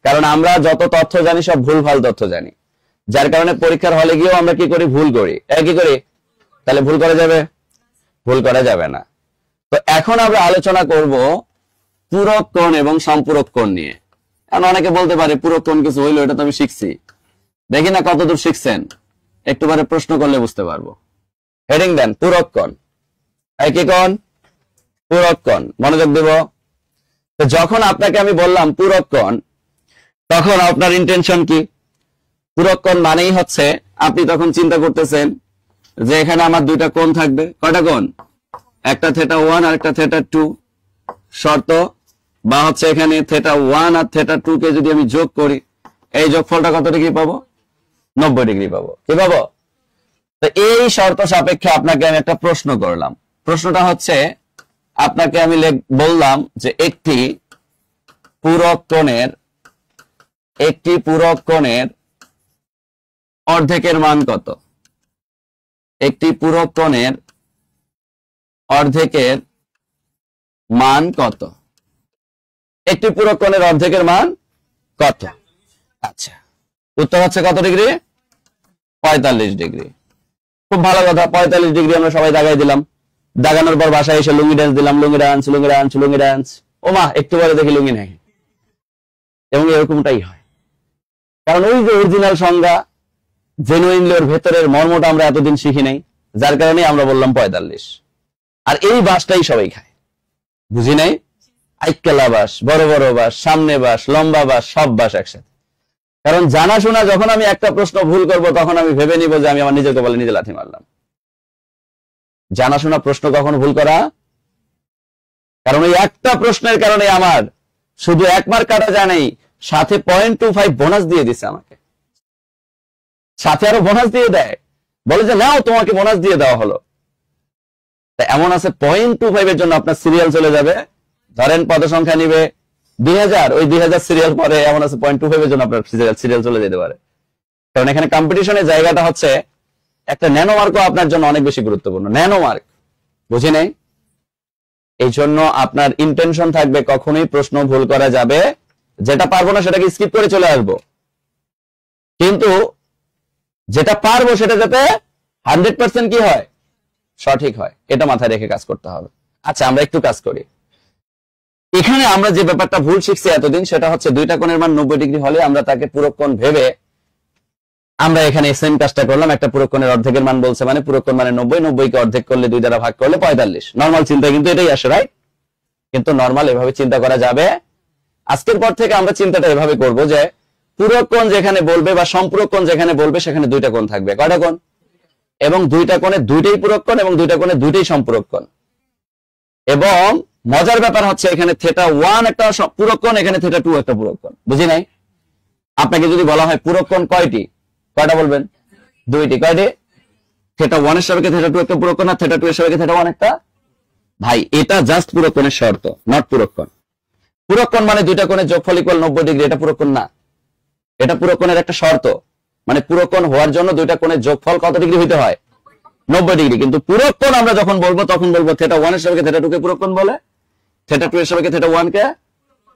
কারণ আমরা যত তথ্য জানি সব ভুলভাল তথ্য জানি। যার কারণে পরীক্ষার হলে গিয়েও আমরা কি করি, ভুল করি। কি করি? তাহলে ভুল করা যাবে? ভুল করা যাবে না। তো এখন আমরা আলোচনা করব পূরক কোণ এবং সম্পূরক কোণ নিয়ে। এখন অনেকে বলতে পারে পূরক কোণ কিছু হইলো, এটা তো আমি শিখছি। দেখি না কতদূর শিখছেন, একটুবারে প্রশ্ন করলে বুঝতে পারবো। হেডিং দেন পূরক কোণ। কি কোণ? পূরক কোণ। মনোযোগ দেব। তো যখন আপনাকে আমি বললাম পূরক কোণ, তখন আপনার ইন্টেনশন কি? পূরক কোণ মানেই হচ্ছে আপনি তখন চিন্তা করতেছেন যে এখানে আমার দুইটা কোণ থাকবে। কয়টা কোণ? একটা θ1 আর একটা θ2 শর্ত, বা হচ্ছে এখানে θ1 আর θ2 কে যদি আমি যোগ করি, এই যোগফলটা কত ডিগ্রি পাবো? 90 ডিগ্রি পাবো। কি পাবো? তো এই শর্ত সাপেক্ষে আপনাকে আমি একটা প্রশ্ন করলাম। প্রশ্নটা হচ্ছে, আপনাকে আমি বললাম যে একটি পূরক কোণের অর্ধেকের মান কত? একটি পূরক কোণের অর্ধেকের মান কত? একটি পূরক কোণের অর্ধেকের মান কত? আচ্ছা, উত্তর হচ্ছে কত ডিগ্রি? 45 ডিগ্রি। খুব ভালো কথা, 45 ডিগ্রি আমরা সবাই দাগাই দিলাম। দাগানোর পর বাসায় এসে লুঙ্গি ডান্স দিলাম, লুঙ্গি ডান্স। ও মা, একটু পরে দেখি লুঙ্গি নেই। এবং এরকমটাই হয়, কারণ ওই যে অরিজিনাল সংজ্ঞা, জেনুইনলি ওর ভেতরের মর্মটা আমরা এতদিন শিখি নাই, যার কারণে আমরা বললাম 45। আর এই বাসটাই সবাই খায়, বুঝি নাই? আইকেলা বাস, বড় বড় বাস, সামনে বাস, লম্বা বাস, সব বাস একসাথে। কারণ জানাশোনা যখন আমি একটা প্রশ্ন ভুল করব, তখন আমি ভেবে নিব যে আমি আমার নিজেকে বলে নিজে লাথি মারলাম। জানাশোনা প্রশ্ন কখনো ভুল করা, কারণ ওই একটা প্রশ্নের কারণে আমার শুধু 1 মার্ক কাটা যায় নাই, সাথে 0.25 বোনাস দিয়ে দিছে আমাকে। সাথে আরো বোনাস দিয়ে দেয়, বলে যে নাও তোমাকে বোনাস দিয়ে দেওয়া হলো। এমন আছে 0.25 এর জন্য আপনার সিরিয়াল চলে যাবে। ধরেন পদ সংখ্যা নিবে 2000, ওই 2000 সিরিয়াল পরে এমন আছে 0.25 এর জন্য আপনার সিরিয়াল চলে যেতে পারে। কারণ এখানে কম্পিটিশনের জায়গাটা হচ্ছে একটা ন্যানো মার্কও আপনার জন্য অনেক বেশি গুরুত্বপূর্ণ। ন্যানো মার্ক, বুঝি নাই? এই জন্য আপনার ইন্টেনশন থাকবে কখনোই প্রশ্ন ভুল করা যাবে, যেটা পারবো না সেটাকে স্কিপ করে চলে আসবো, কিন্তু যেটা পারবো সেটা যাতে 100% কি হয়, সঠিক হয়। এটা মাথায় রেখে কাজ করতে হবে। আচ্ছা, আমরা একটু কাজ করি। এখানে আমরা যে ব্যাপারটা ভুল শিখছি এতদিন, সেটা হচ্ছে দুইটা কোণের মান 90 ডিগ্রি হলে আমরা তাকে পূরক কোণ ভেবে আমরা এখানে সেম কাজটা করলাম। একটা পূরক কোণের অর্ধেকের মান বলছে, মানে পূরক কোণ মানে 90, 90 কে অর্ধেক করলে 2 দ্বারা ভাগ করলে 45। নরমাল চিন্তা কিন্তু এটাই আসে, রাইট? কিন্তু নরমাল এভাবে চিন্তা করা যাবে। আজকের পর থেকে আমরা চিন্তাটা এভাবে করব যে পূরক কোণ যেখানে বলবে বা সম্পূরক কোণ যেখানে বলবে, সেখানে দুইটা কোণ থাকবে। কয়টা কোণ? এবং দুইটা কোণে দুইটাই পূরক কোণ এবং দুইটা কোণে দুইটাই সম্পূরক কোণ। এবং মজার ব্যাপার হচ্ছে এখানে θ1 একটা পূরক কোণ, এখানে θ2 একটা পূরক কোণ। বুঝি নাই? আপনাকে যদি বলা হয় পূরক কোণ কয়টি, কয়টা বলবেন? দুইটি। কয়টি? θ1 এর সাপেক্ষে θ2 একটা পূরক কোণ, আর θ2 এর সাপেক্ষে θ1 একটা। ভাই, এটা জাস্ট পূরক কোণের শর্ত, নট পূরক কোণ। পূরক কোণ মানে দুইটা কোণের যোগফল ইকুয়াল 90 ডিগ্রি, এটা পূরক কোণ না। এটা পূরক কোণের একটা শর্ত, মানে পূরক কোণ হওয়ার জন্য দুইটা কোণের যোগফল কত ডিগ্রি হইতে হয়? 90 ডিগ্রি। কিন্তু পূরক কোণ আমরা যখন বলবো তখন বলবো θ1 এর সাপেক্ষে θ2 কে পূরক কোণ বলে, θ2 এর সাপেক্ষে θ1 কে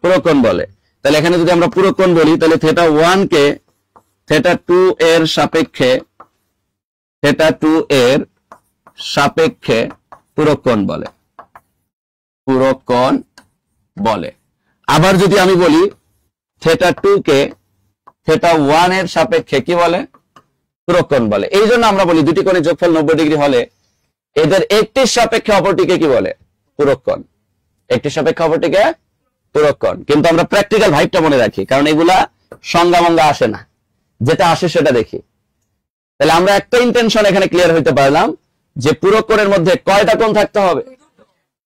পূরক কোণ বলে। তাহলে এখানে যদি আমরা পূরক কোণ বলি, তাহলে θ1 কে θ2 এর সাপেক্ষে পূরক কোণ বলে, পূরক কোণ বলে। আবার যদি আমি বলি θ2 কে θ1 এর সাপেক্ষে কি বলে? পূরক কোণ বলে। এই জন্য আমরা বলি দুটি কোণের যোগফল 90 ডিগ্রি হলে এদের একটির সাপেক্ষে অপরটিকে কি বলে? পূরক কোণ। একটির সাপেক্ষে অপরটিকে পূরক কোণ। কিন্তু আমরা প্র্যাকটিক্যাল ভাইবটা মনে রাখি, কারণ এগুলা সংজ্ঞা মঙ্গা আসে না, যেটা আসে সেটা দেখি। তাহলে আমরা একটা ইন্টেনশন এখানে ক্লিয়ার হইতে পারলাম যে পূরক কোণের মধ্যে কয়টা কোণ থাকতে হবে?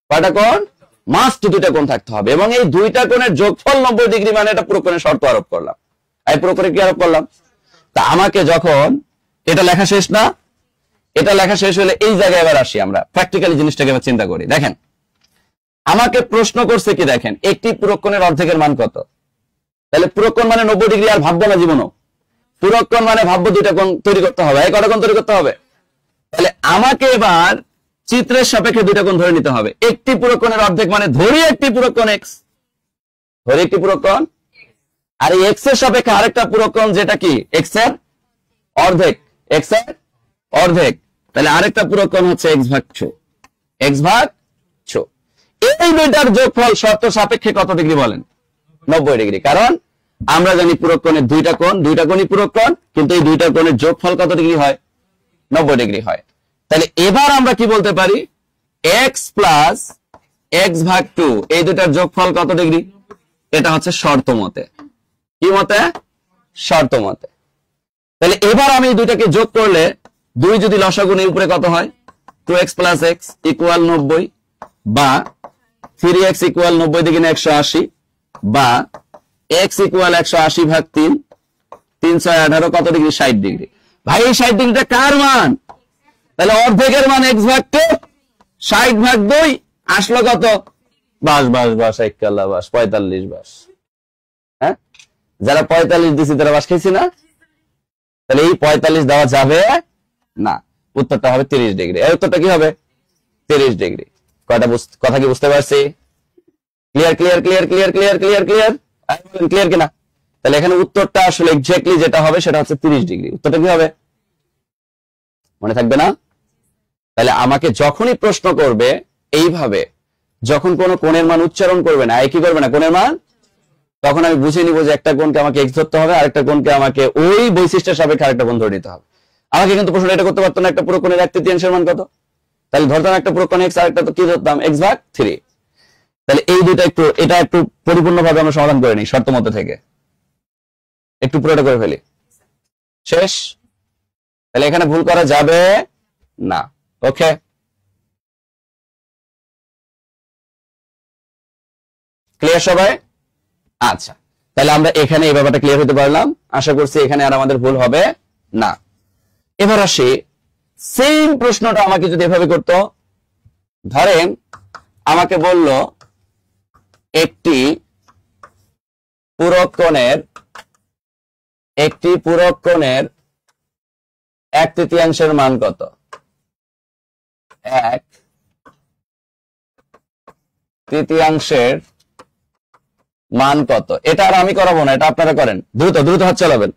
কয়টা কোণ? মাস্ট দুইটা কোণ থাকতে হবে। এবং এই দুইটা কোণের যোগফল 90 ডিগ্রি, মানে এটা পূরক কোণের শর্ত আরোপ করলাম। এই পূরক কোণে কি আরোপ করলাম? তা আমাকে যখন এটা লেখা শেষ না, এটা লেখা শেষ হলে এই জায়গায় এবার আসি, আমরা প্র্যাকটিক্যালি জিনিসটাকে এবার চিন্তা করি। দেখেন, আমাকে প্রশ্ন করছে কি, দেখেন একটি পূরক কোণের অর্ধেকের মান কত? তাহলে পূরক কোণ মানে 90 ডিগ্রি, আর ভাববো না জীবনও। পূরক কোণ মানে ভাববো দুইটা কোণ তৈরি করতে হবে। এই কটা কোণ তৈরি করতে হবে? তাহলে আমাকে এবার চিত্রের সাপেক্ষে দুইটা কোণ ধরে নিতে হবে। একটি পূরক কোণের অর্ধেক মানে ধরি একটি পূরক কোণ x, ধরি একটি পূরক কোণ, আর এই x এর সাপেক্ষে আরেকটা পূরক কোণ, যেটা কি x এর অর্ধেক, এক্স এর অর্ধেক, তাহলে আরেকটা পূরক কোণ হচ্ছে এক্স ভাগ 2, এক্স ভাগ 2। এই দুইটার যোগফল শর্ত সাপেক্ষে কত ডিগ্রি বলেন? 90 ডিগ্রি। কারণ আমরা জানি পূরক কোণের দুইটা কোণই পূরক কোণ, কিন্তু এই দুইটা কোণের যোগফল কত ডিগ্রি হয়? 90 ডিগ্রি হয়। তাহলে এবার আমরা কি বলতে পারি? এক্স প্লাস এক্স ভাগ 2 এই দুইটার যোগফল কত ডিগ্রি? এটা হচ্ছে শর্ত মতে। কি মতে? শর্ত মতে। তাহলে এবার আমি এই দুইটাকে যোগ করলে 2 যদি লসাগু নেই উপরে কত হয়? 2x প্লাস x ইকুয়াল 90, বা 3x ইকুয়াল 90 দিকে 180, বা x ইকুয়াল 180 ভাগ 3, 3 6 18 কত ডিগ্রি? 60 ডিগ্রি। ভাই এই 60 ডিগ্রিটা কার মান? তাহলে অর্ধেকের মান x ভাগ 2, 60 ভাগ 2 আসলো কত? বাস বাস বাস, এককাল্লা বাস, 45 বাস। হ্যাঁ, যারা 45 দিছি তারা বাস খাইছি না? তাহলে এই 45 দেওয়া যাবে না, উত্তরটা হবে 30 ডিগ্রি। এই উত্তরটা কি হবে? 30 ডিগ্রি। কথা কি বুঝতে পারছি? Clear clear clear clear clear clear clear clear কিনা? তাহলে এখানে উত্তরটা আসলে এক্স্যাক্টলি যেটা হবে সেটা হচ্ছে 30 ডিগ্রি। উত্তরটা কি হবে? মনে থাকবে না? তাহলে আমাকে যখনই প্রশ্ন করবে এইভাবে, যখন কোন কোণের মান উচ্চারণ করবে না, কি করবে না কোণের মান, তখন আমি বুঝে নিব যে একটা কোণকে আমাকে এক্স ধরতে হবে, আরেকটা কোণকে আমাকে ওই বৈশিষ্ট্যের সাপেক্ষে আরেকটা কোণ ধরে নিতে হবে। আমাকে কিন্তু প্রশ্ন এটা করতে পারতো না একটা পুরো কোণের 1/3 মান কত, তাহলে ধরতাম একটা পুরো কোণ এক্স, আরেকটা তো কি ধরতাম? এক্স ভাগ 3। তাহলে এই দুইটা এটা একটু পরিপূর্ণভাবে আমরা সমাধান করে নিই শর্ত মতে থেকে, একটু পুরোটা করে ফেলি, শেষ। তাহলে এখানে ভুল করা যাবে না। ওকে, ক্লিয়ার সবাই? আচ্ছা, তাহলে আমরা এখানে এই ব্যাপারটা ক্লিয়ার হতে পারলাম। আশা করছি এখানে আর আমাদের ভুল হবে না। এবার আসি, সেম প্রশ্নটা আমাকে যদি এভাবে করতো, ধরেন আমাকে বলল একটি পূরক কোণের 1/3 মান কত? 1/3 মান কত? এটা আর আমি করাবো না, এটা আপনারা করেন। দ্রুত দ্রুত হাত চালাবেন।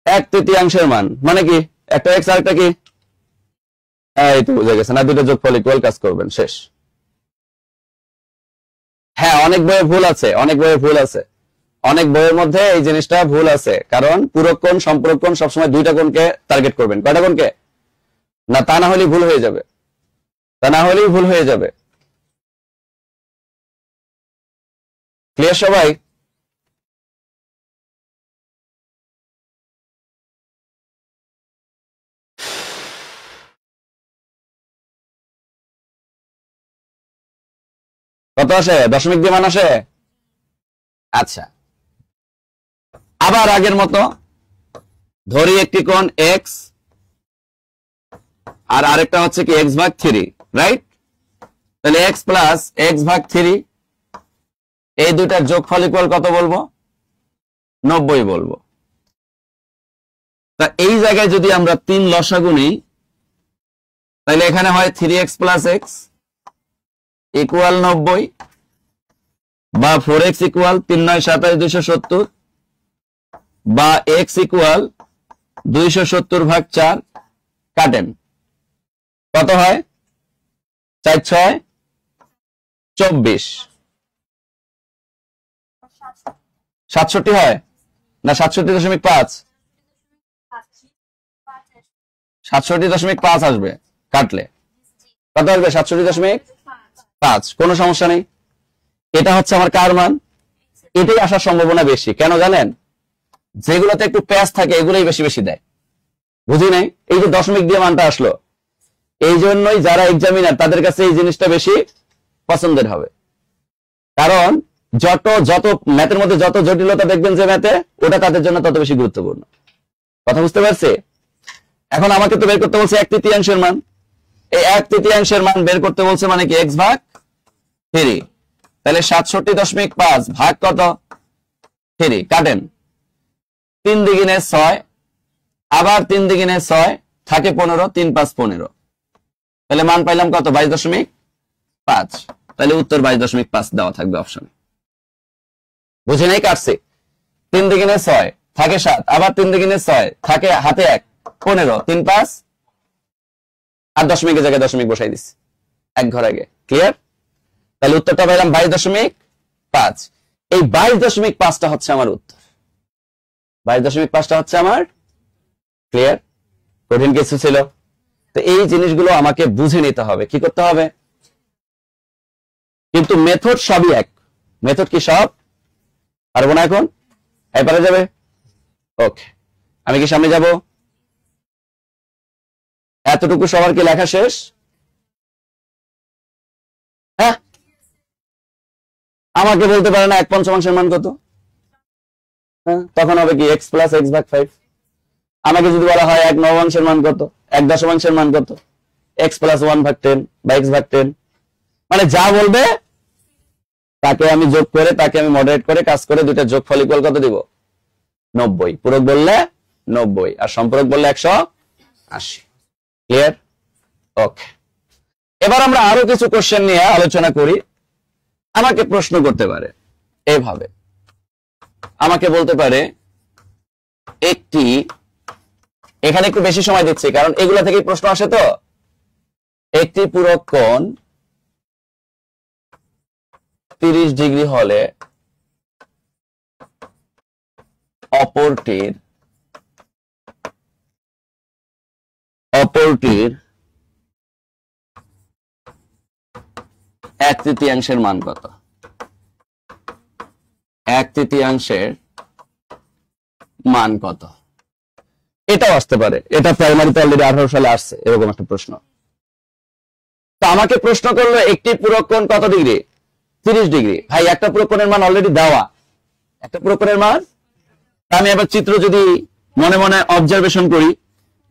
1/3 মান মানে কি? একটা এক্স আর একটা কি? এই তো বুঝে গেছে না? দুটো যোগফল ইকুয়াল কাজ করবেন, শেষ। হ্যাঁ, অনেক বইয়ে ভুল আছে, অনেক বইয়ে ভুল আছে, অনেক বইয়ের মধ্যে এই জিনিসটা ভুল আছে। কারণ পূরক কোণ সম্পূরক কোণ সবসময় দুইটা কোণকে টার্গেট করবেন। কয়টা কোণকে? না, তা না হলেই ভুল হয়ে যাবে, তা না হলেই ভুল হয়ে যাবে। ক্লিয়ার সবাই? কত আসে? দশমিক দিয়ে মান আসে? আচ্ছা, আবার আগের মতো ধরি একটি কোণ এক্স আর আরেকটা হচ্ছে কি এক্স ভাগ 3, রাইট? তাহলে এক্স প্লাস এক্স ভাগ 3 এই দুটার যোগফল ইকুয়াল কত বলবো? 90 বলবো। তা এই জায়গায় যদি আমরা 3 লসাগু নিই, তাহলে এখানে হয় 3x প্লাস এক্স ইকুয়াল 90, বা 4x ইকুয়াল 3 9 27 270, বা x ইকুয়াল 270 ভাগ 4, কাটেন কত হয়? 4 6 24, 67 হয় না? 67.5, 67.5 আসবে কাটলে। কত আসবে? 67.5। কোনো সমস্যা নেই। এটা হচ্ছে আমার কার মান? এটাই আসার সম্ভাবনা বেশি। কেন জানেন? যেগুলোতে একটু প্যাচ থাকে এগুলোই বেশি বেশি দেয়। বুঝি নাই? এই যে দশমিক দিয়ে মানটা আসলো, এই জন্যই যারা এক্সামিনার তাদের কাছে এই জিনিসটা বেশি পছন্দের হবে। কারণ যত ম্যাথের মধ্যে যত জটিলতা দেখবেন যে ম্যাথে, ওটা তাদের জন্য তত বেশি গুরুত্বপূর্ণ। কথা বুঝতে পারছে? এখন আমাকে তো বের করতে বলছে 1/3 মান। এই 1/3 মান বের করতে বলছে মানে কি? এক্স ভাগ 3। তাহলে 67.5 ভাগ কত? 3, কাটেন। 3 দুগুণে 6, আবার 3 দুগুণে 6 থাকে 15, 3 5 15। তাহলে মান পাইলাম কত? 22.5। তাহলে উত্তর 22.5 দেওয়া থাকবে অপশনে। বুঝে নাই? কাটছে 3 দুগুণে 6, থাকে 7, আবার 3 দুগুণে 6, থাকে হাতে 1, 15, 3 5 আর দশমিকের জায়গায় দশমিক বসাই দিচ্ছি 1 ঘর আগে। ক্লিয়ার? তাহলে উত্তরটা পাইলাম 22.5। এই 22.5টা হচ্ছে আমার উত্তর। 22.5টা হচ্ছে আমার। ক্লিয়ার? কঠিন কিছু ছিল? তো এই জিনিসগুলো আমাকে বুঝে নিতে হবে। কি করতে হবে? কিন্তু মেথড সবই এক। মেথড কি সব? পারবো না এখন? পারা যাবে? ওকে, আমি কি সামনে যাব? এতটুকু সবার কি লেখা শেষ? হ্যাঁ, আমাকে বলতে পারে না 1/5 মান কত? হ্যাঁ, তখন হবে কি x প্লাস x ভাগ 5। আমাকে যদি বলা হয় 1/9 মান কত, 1/10 মান কত, x প্লাস 1 ভাগ 10 বা x ভাগ 10, মানে যা বলবে তাকে আমি যোগ করে, তাকে আমি মডারেট করে কাজ করে দুইটা যোগফল ইকুয়াল কত দিব? 90। পূরক বললে 90 আর সম্পূরক বললে 180। ক্লিয়ার? ওকে, এবার আমরা আরো কিছু কোশ্চেন নিয়ে আলোচনা করি। আমাকে প্রশ্ন করতে পারে এভাবে, আমাকে বলতে পারে একটি, এখানে একটু বেশি সময় দিচ্ছি কারণ এগুলা থেকে প্রশ্ন আসে। তো একটি পূরক কোণ 30 ডিগ্রি হলে অপরটির 1/3 মান কত? 1/3 মান কত? এটাও আসতে পারে। এটা প্রাইমারিতে অলরেডি 18 সালে আসছে এরকম একটা প্রশ্ন। তো আমাকে প্রশ্ন করলো একটি পূরক কোণ কত ডিগ্রি? 30 ডিগ্রি। ভাই, একটা পূরক কোণের মান অলরেডি দেওয়া। একটা পূরক কোণের মান, আমি এবার চিত্র যদি মনে মনে অবজারভেশন করি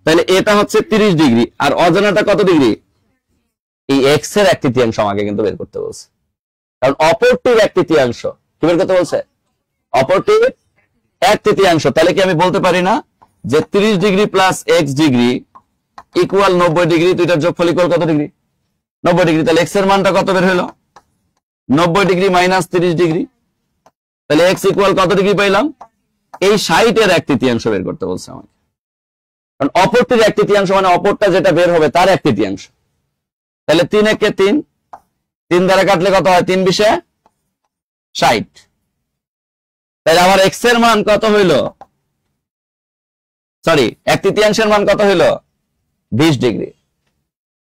তাহলে এটা হচ্ছে 30 ডিগ্রি আর অজানাটা কত ডিগ্রি? এই x এর 1/3 আমাকে কিন্তু বের করতে বলছে, কারণ অপরটির 1/3 কি বের করতে বলছে? অপরটির 1/3। তাহলে কি আমি বলতে পারি না যে 30 degree plus x degree equal 90 degree? দুইটার যোগফল ইকুয়াল কত ডিগ্রি? 90 ডিগ্রি। তাহলে x এর মানটা কত বের হলো? 90 ডিগ্রি মাইনাস 30 ডিগ্রি। তাহলে x ইকুয়াল কত ডিগ্রি পাইলাম? এই 60 এর 1/3 বের করতে বলছে আমাকে, কারণ অপরটির 1/3 মানে অপরটা যেটা বের হবে তার 1/3। তাহলে 3 একে 3, 3 দ্বারা কাটলে কত হয়? 3 20 60। তাহলে আমার x এর মান কত হইল? সরি, 1/3 মান কত হইল? 20 ডিগ্রি।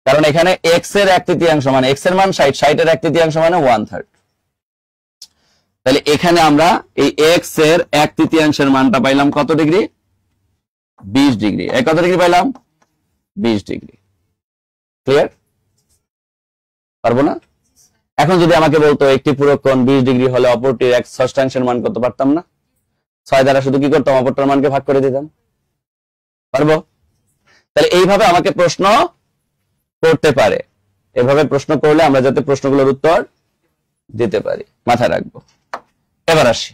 কারণ এখানে x এর 1/3 মানে x এর মান 60, 60 এর 1/3 মানে 1/3। তাহলে এখানে আমরা এই x এর 1/3 মানটা পাইলাম কত ডিগ্রি? 20 ডিগ্রি। কত ডিগ্রি পাইলাম? 20 ডিগ্রি। ক্লিয়ার? পারবো না? এখন যদি আমাকে বলতো একটি পূরক কোণ 20 ডিগ্রি হলে অপরটির 1/6 মান কত, পারতাম না? 6 দ্বারা শুধু কি করতাম? অপরটার মানকে ভাগ করে দিতাম। পারবো? তাহলে এইভাবে আমাকে প্রশ্ন করতে পারে। এভাবে প্রশ্ন করলে আমরা যাতে প্রশ্নগুলোর উত্তর দিতে পারি, মাথায় রাখবো। এবার আসি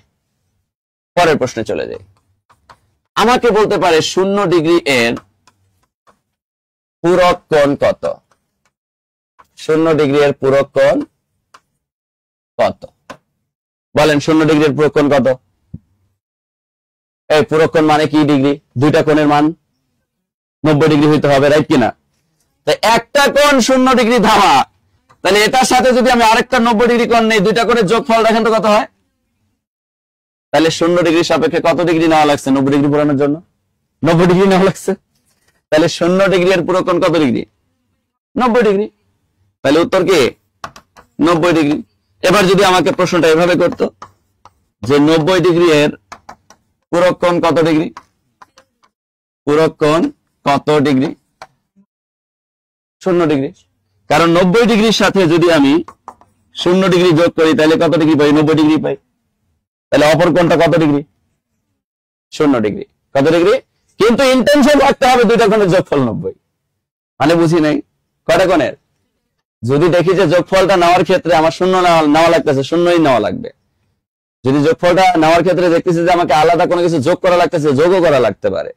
পরের প্রশ্নে চলে যাই। আমাকে বলতে পারে 0 ডিগ্রি এর পূরক কোণ কত? 0 ডিগ্রি এর পূরক কোণ কত? বলেন 0 ডিগ্রি এর পূরক কোণ কত? এই পূরক কোণ মানে কি ডিগ্রি? দুইটা কোণের মান 90 ডিগ্রি হইতে হবে, রাইট কিনা? তাই একটা কোণ 0 ডিগ্রি ধামা, তাহলে এটার সাথে যদি আমি আরেকটা 90 ডিগ্রি কোণ নেই, দুইটা কোণের যোগফল দেখেন তো কত হয়? তাহলে 0 ডিগ্রি সাপেক্ষে কত ডিগ্রি নেওয়া লাগছে 90 ডিগ্রি পুরানোর জন্য? 90 ডিগ্রি নেওয়া লাগছে। তাহলে 0 ডিগ্রি এর পূরক কোণ কত ডিগ্রি? 90 ডিগ্রি। তাহলে উত্তর কি? 90 ডিগ্রি। এবার যদি আমাকে প্রশ্নটা এভাবে করতো যে 90 ডিগ্রি এর পূরক কোণ কত ডিগ্রি? পূরক কোণ কত ডিগ্রি? 0 ডিগ্রি। কারণ 90 ডিগ্রির সাথে যদি আমি 0 ডিগ্রি যোগ করি তাহলে কত ডিগ্রি পাই? 90 ডিগ্রি পাই। তাহলে অপর কোণটা কত ডিগ্রি? 0 ডিগ্রি। কত ডিগ্রি? কিন্তু ইন্টেনশন রাখতে হবে দুইটা কোণের যোগফল 90। মানে বুঝি নাই কয়টা কোণের? যদি দেখি যে যোগফলটা নেওয়ার ক্ষেত্রে আমার 0 নেওয়া লাগতেছে, 0ই নেওয়া লাগবে। যদি যোগফলটা নেওয়ার ক্ষেত্রে দেখতেছি যে আমাকে আলাদা কোনো কিছু যোগ করা লাগতেছে, যোগও করা লাগতে পারে।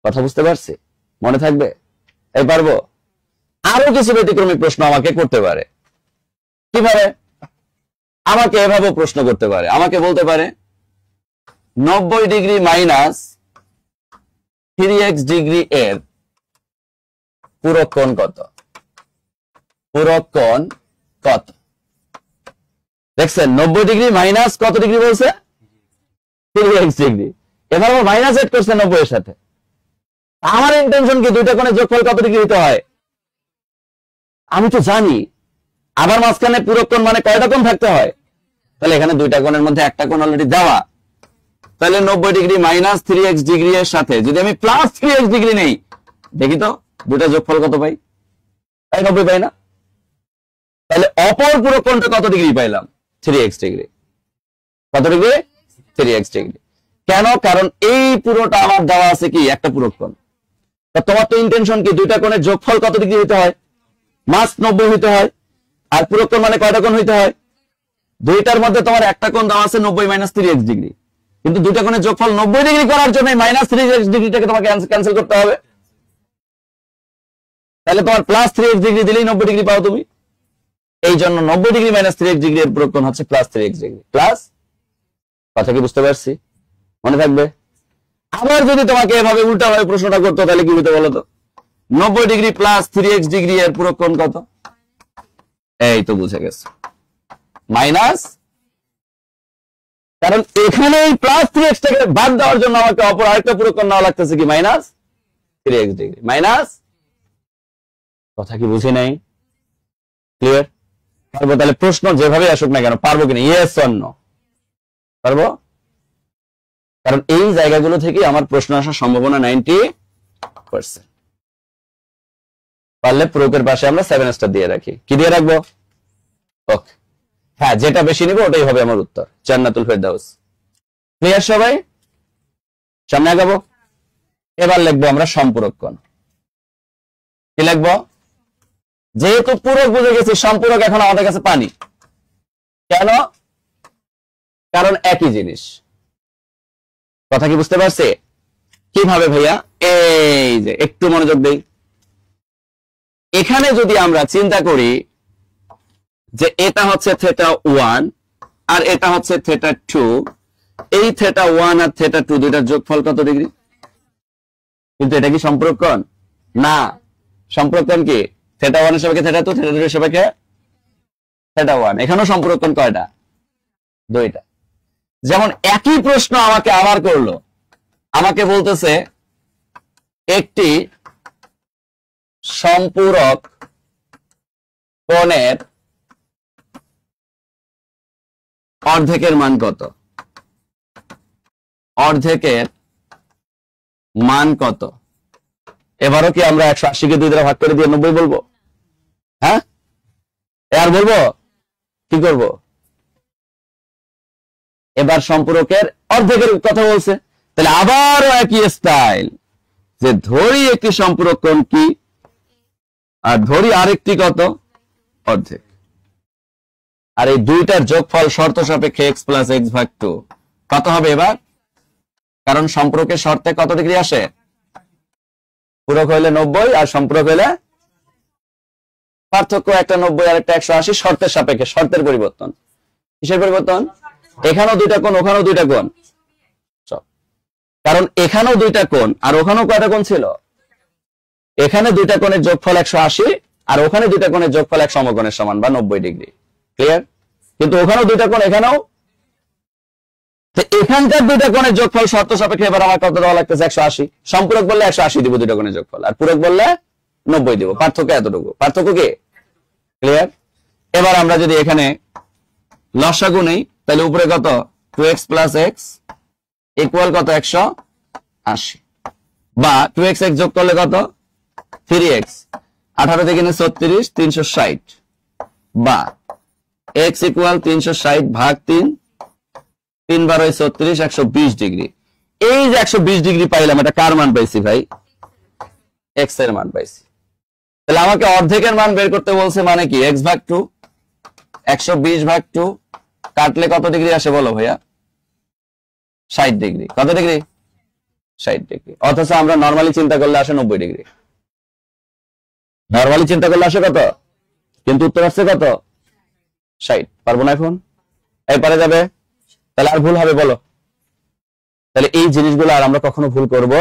কথা বুঝতে পারছি? মনে থাকবে? এই পারবো? আরো কিছু ব্যতিক্রমী প্রশ্ন আমাকে করতে পারে। কিভাবে? আমাকে এভাবে প্রশ্ন করতে পারে। আমাকে বলতে পারে 90 ডিগ্রি মাইনাস 3x ডিগ্রি এর পূরক কোণ কত? পূরক কোণ কত? দেখছেন 90 ডিগ্রি মাইনাস কত ডিগ্রি বলছে? 3x degree. এবার আমার মাইনাস এড করছে 90 এর সাথে। আমার ইন্টেনশন কি দুইটা কোণের যোগফল কত ডিগ্রি হতে হয়? আমি তো জানি। আবার মাঝখানে পূরক কোণ মানে কয়টা কোণ থাকতে হয়? তাহলে এখানে দুইটা কোণের মধ্যে একটা কোণ অলরেডি দেওয়া। তাহলে 90 ডিগ্রি মাইনাস 3x ডিগ্রি এর সাথে যদি আমি প্লাস 3x ডিগ্রি নেই, দেখি তো দুইটা যোগফল কত পাই? তাই 90 পাই না? তাহলে অপর পূরক কোণটা কত ডিগ্রি পাইলাম? 3x degree. কত ডিগ্রি? 3x degree. কেন? কারণ এই পুরোটা আমার দেওয়া আছে কি একটা পূরক কোণ। তা তোমার তো ইন্টেনশন কি দুইটা কোণের যোগফল কত ডিগ্রি হতে হয়? মাস 90 হইতে হয়। আর পূরক কোণ মানে কয়টা কোণ হইতে হয়? দুইটার মধ্যে তোমার একটা কোণ দেওয়া আছে 90 মাইনাস 3x ডিগ্রি, কিন্তু দুইটা কোণের যোগফল 90 ডিগ্রি করার জন্য মাইনাস 3x ডিগ্রিটাকে তোমাকে ক্যান্সেল করতে হবে। তাহলে তোমার প্লাস 3x ডিগ্রি দিলেই 90 ডিগ্রি পাও তুমি। এই জন্য 90 ডিগ্রি মাইনাস 3x ডিগ্রি এর পূরক কোণ হচ্ছে প্লাস 3x ডিগ্রি। প্লাস, কথা কি বুঝতে পারছি? মনে থাকবে? আবার যদি তোমাকে এভাবে উল্টা ভাবে প্রশ্নটা করতো তাহলে কি হতো বলো তো? 90 ডিগ্রি প্লাস 3x ডিগ্রি এর পূরক কোণ কত? এই তো বুঝে গেছে, মাইনাস। কারণ এখানে এই প্লাস 3x টাকে বাদ দেওয়ার জন্য আমাকে অপর আরেকটা পূরক কোণ নেওয়া লাগতেছে কি? Minus 3x degree. মাইনাস, কথা কি বুঝি নাই? ক্লিয়ার? পারবো? তাহলে প্রশ্ন যেভাবে আসুক না কেন পারবো কিনা? Yes or no? পারবো। কারণ এই জায়গাগুলো থেকে আমার প্রশ্ন আসার সম্ভাবনা 90%। পারলে পূরকের পাশে আমরা 7 স্টার দিয়ে রাখি। কি দিয়ে রাখবো? ওকে, হ্যাঁ, যেটা বেশি নিব ওটাই হবে আমার উত্তর। জান্নাতুল ফেরদাউস। ক্লিয়ার সবাই? সামনে আগাবো। এবার লিখবো আমরা সম্পূরক কোণ। কি লিখবো? যেহেতু পূরক বুঝে গেছি, সম্পূরক এখন আমাদের কাছে পানি। কেন? কারণ একই জিনিস। কথা কি বুঝতে পারছে? কিভাবে ভাইয়া? এই যে একটু মনোযোগ দেই। এখানে যদি আমরা চিন্তা করি যে এটা হচ্ছে θ1 আর এটা হচ্ছে θ2, এই θ1 আর θ2 দুইটার যোগফল কত ডিগ্রি? কিন্তু এটা কি সম্পূরক কোণ? না। সম্পূরক কোণ কি? θ1 এর সাপেক্ষে θ2, θ2 এর সাপেক্ষে θ1। এখানেও সম্পূরক কোণ কয়টা? দুইটা। যেমন একই প্রশ্ন আমাকে আবার করলো, আমাকে বলতেছে একটি সম্পূরক কোণের অর্ধেকের মান কত? অর্ধেকের মান কত? এবারও কি আমরা 180 কে 2 দ্বারা ভাগ করে দিয়ে 90 বলবো? হ্যাঁ, আর বলবো? কি করব? এবার সম্পূরকের অর্ধেকের কথা বলছে, তাহলে আবারও একই স্টাইল, যে ধরি একটি সম্পূরক কোণ কি আর ধরি আরেকটি কত? অর্ধেক। আর এই দুইটার যোগফল শর্ত সাপেক্ষে x প্লাস x ভাগ 2 কত হবে এবার? কারণ সম্পূরকের শর্তে কত ডিগ্রি আসে? পূরক হইলে 90 আর সম্পূরক হইলে পার্থক্য একটা 90 আর একটা 180 শর্তের সাপেক্ষে, শর্তের পরিবর্তন। কিসের পরিবর্তন? এখানেও দুইটা কোণ, ওখানেও দুইটা কোণ। কারণ এখানেও দুইটা কোণ আর ওখানেও কয়টা কোণ ছিল? এখানে দুইটা কোণের যোগফল 180 আর ওখানে দুইটা কোণের যোগফল এক সমকোণের সমান বা 90 ডিগ্রি। ক্লিয়ার? কিন্তু ওখানেও দুইটা কোণ, এখানেও। এখানকার দুইটা কোণের যোগফল শর্ত সাপেক্ষে এবার আমার কত দেওয়া লাগতেছে? 180। সম্পূরক বললে 180 দিব দুইটা কোণের যোগফল, আর পূরক বললে 90 দিব। পার্থক্য এতটুকু। পার্থক্য কি? ক্লিয়ার? এবার আমরা যদি এখানে লসাগু নেই, তাহলে উপরে কত? 2x প্লাস x ইকুয়াল কত? 180। বা 2x x যোগ করলে কত? 3x। 18 থেকে 36, 360। বা x ইকুয়াল 360 ভাগ 3, 3 বার 36, 120 ডিগ্রি। এই যে 120 ডিগ্রি পাইলাম, এটা কার মান পাইছি ভাই? x এর মান পাইছি। তাহলে আমাকে অর্ধেকের মান বের করতে বলছে, মানে কি? x ভাগ 2, 120 ভাগ 2 কাটলে কত ডিগ্রি আসে বলো ভাইয়া? 60 ডিগ্রি। কত ডিগ্রি? 60 ডিগ্রি। অথচ আমরা নরমালি চিন্তা করলে আসে 90 ডিগ্রি। নরমালি চিন্তা করলে আসে কত? কিন্তু উত্তর আসছে কত? 60। পারবো না এখন? এই পারে যাবে? তাহলে আর ভুল হবে বলো? তাহলে এই জিনিসগুলো আর আমরা কখনো ভুল করব।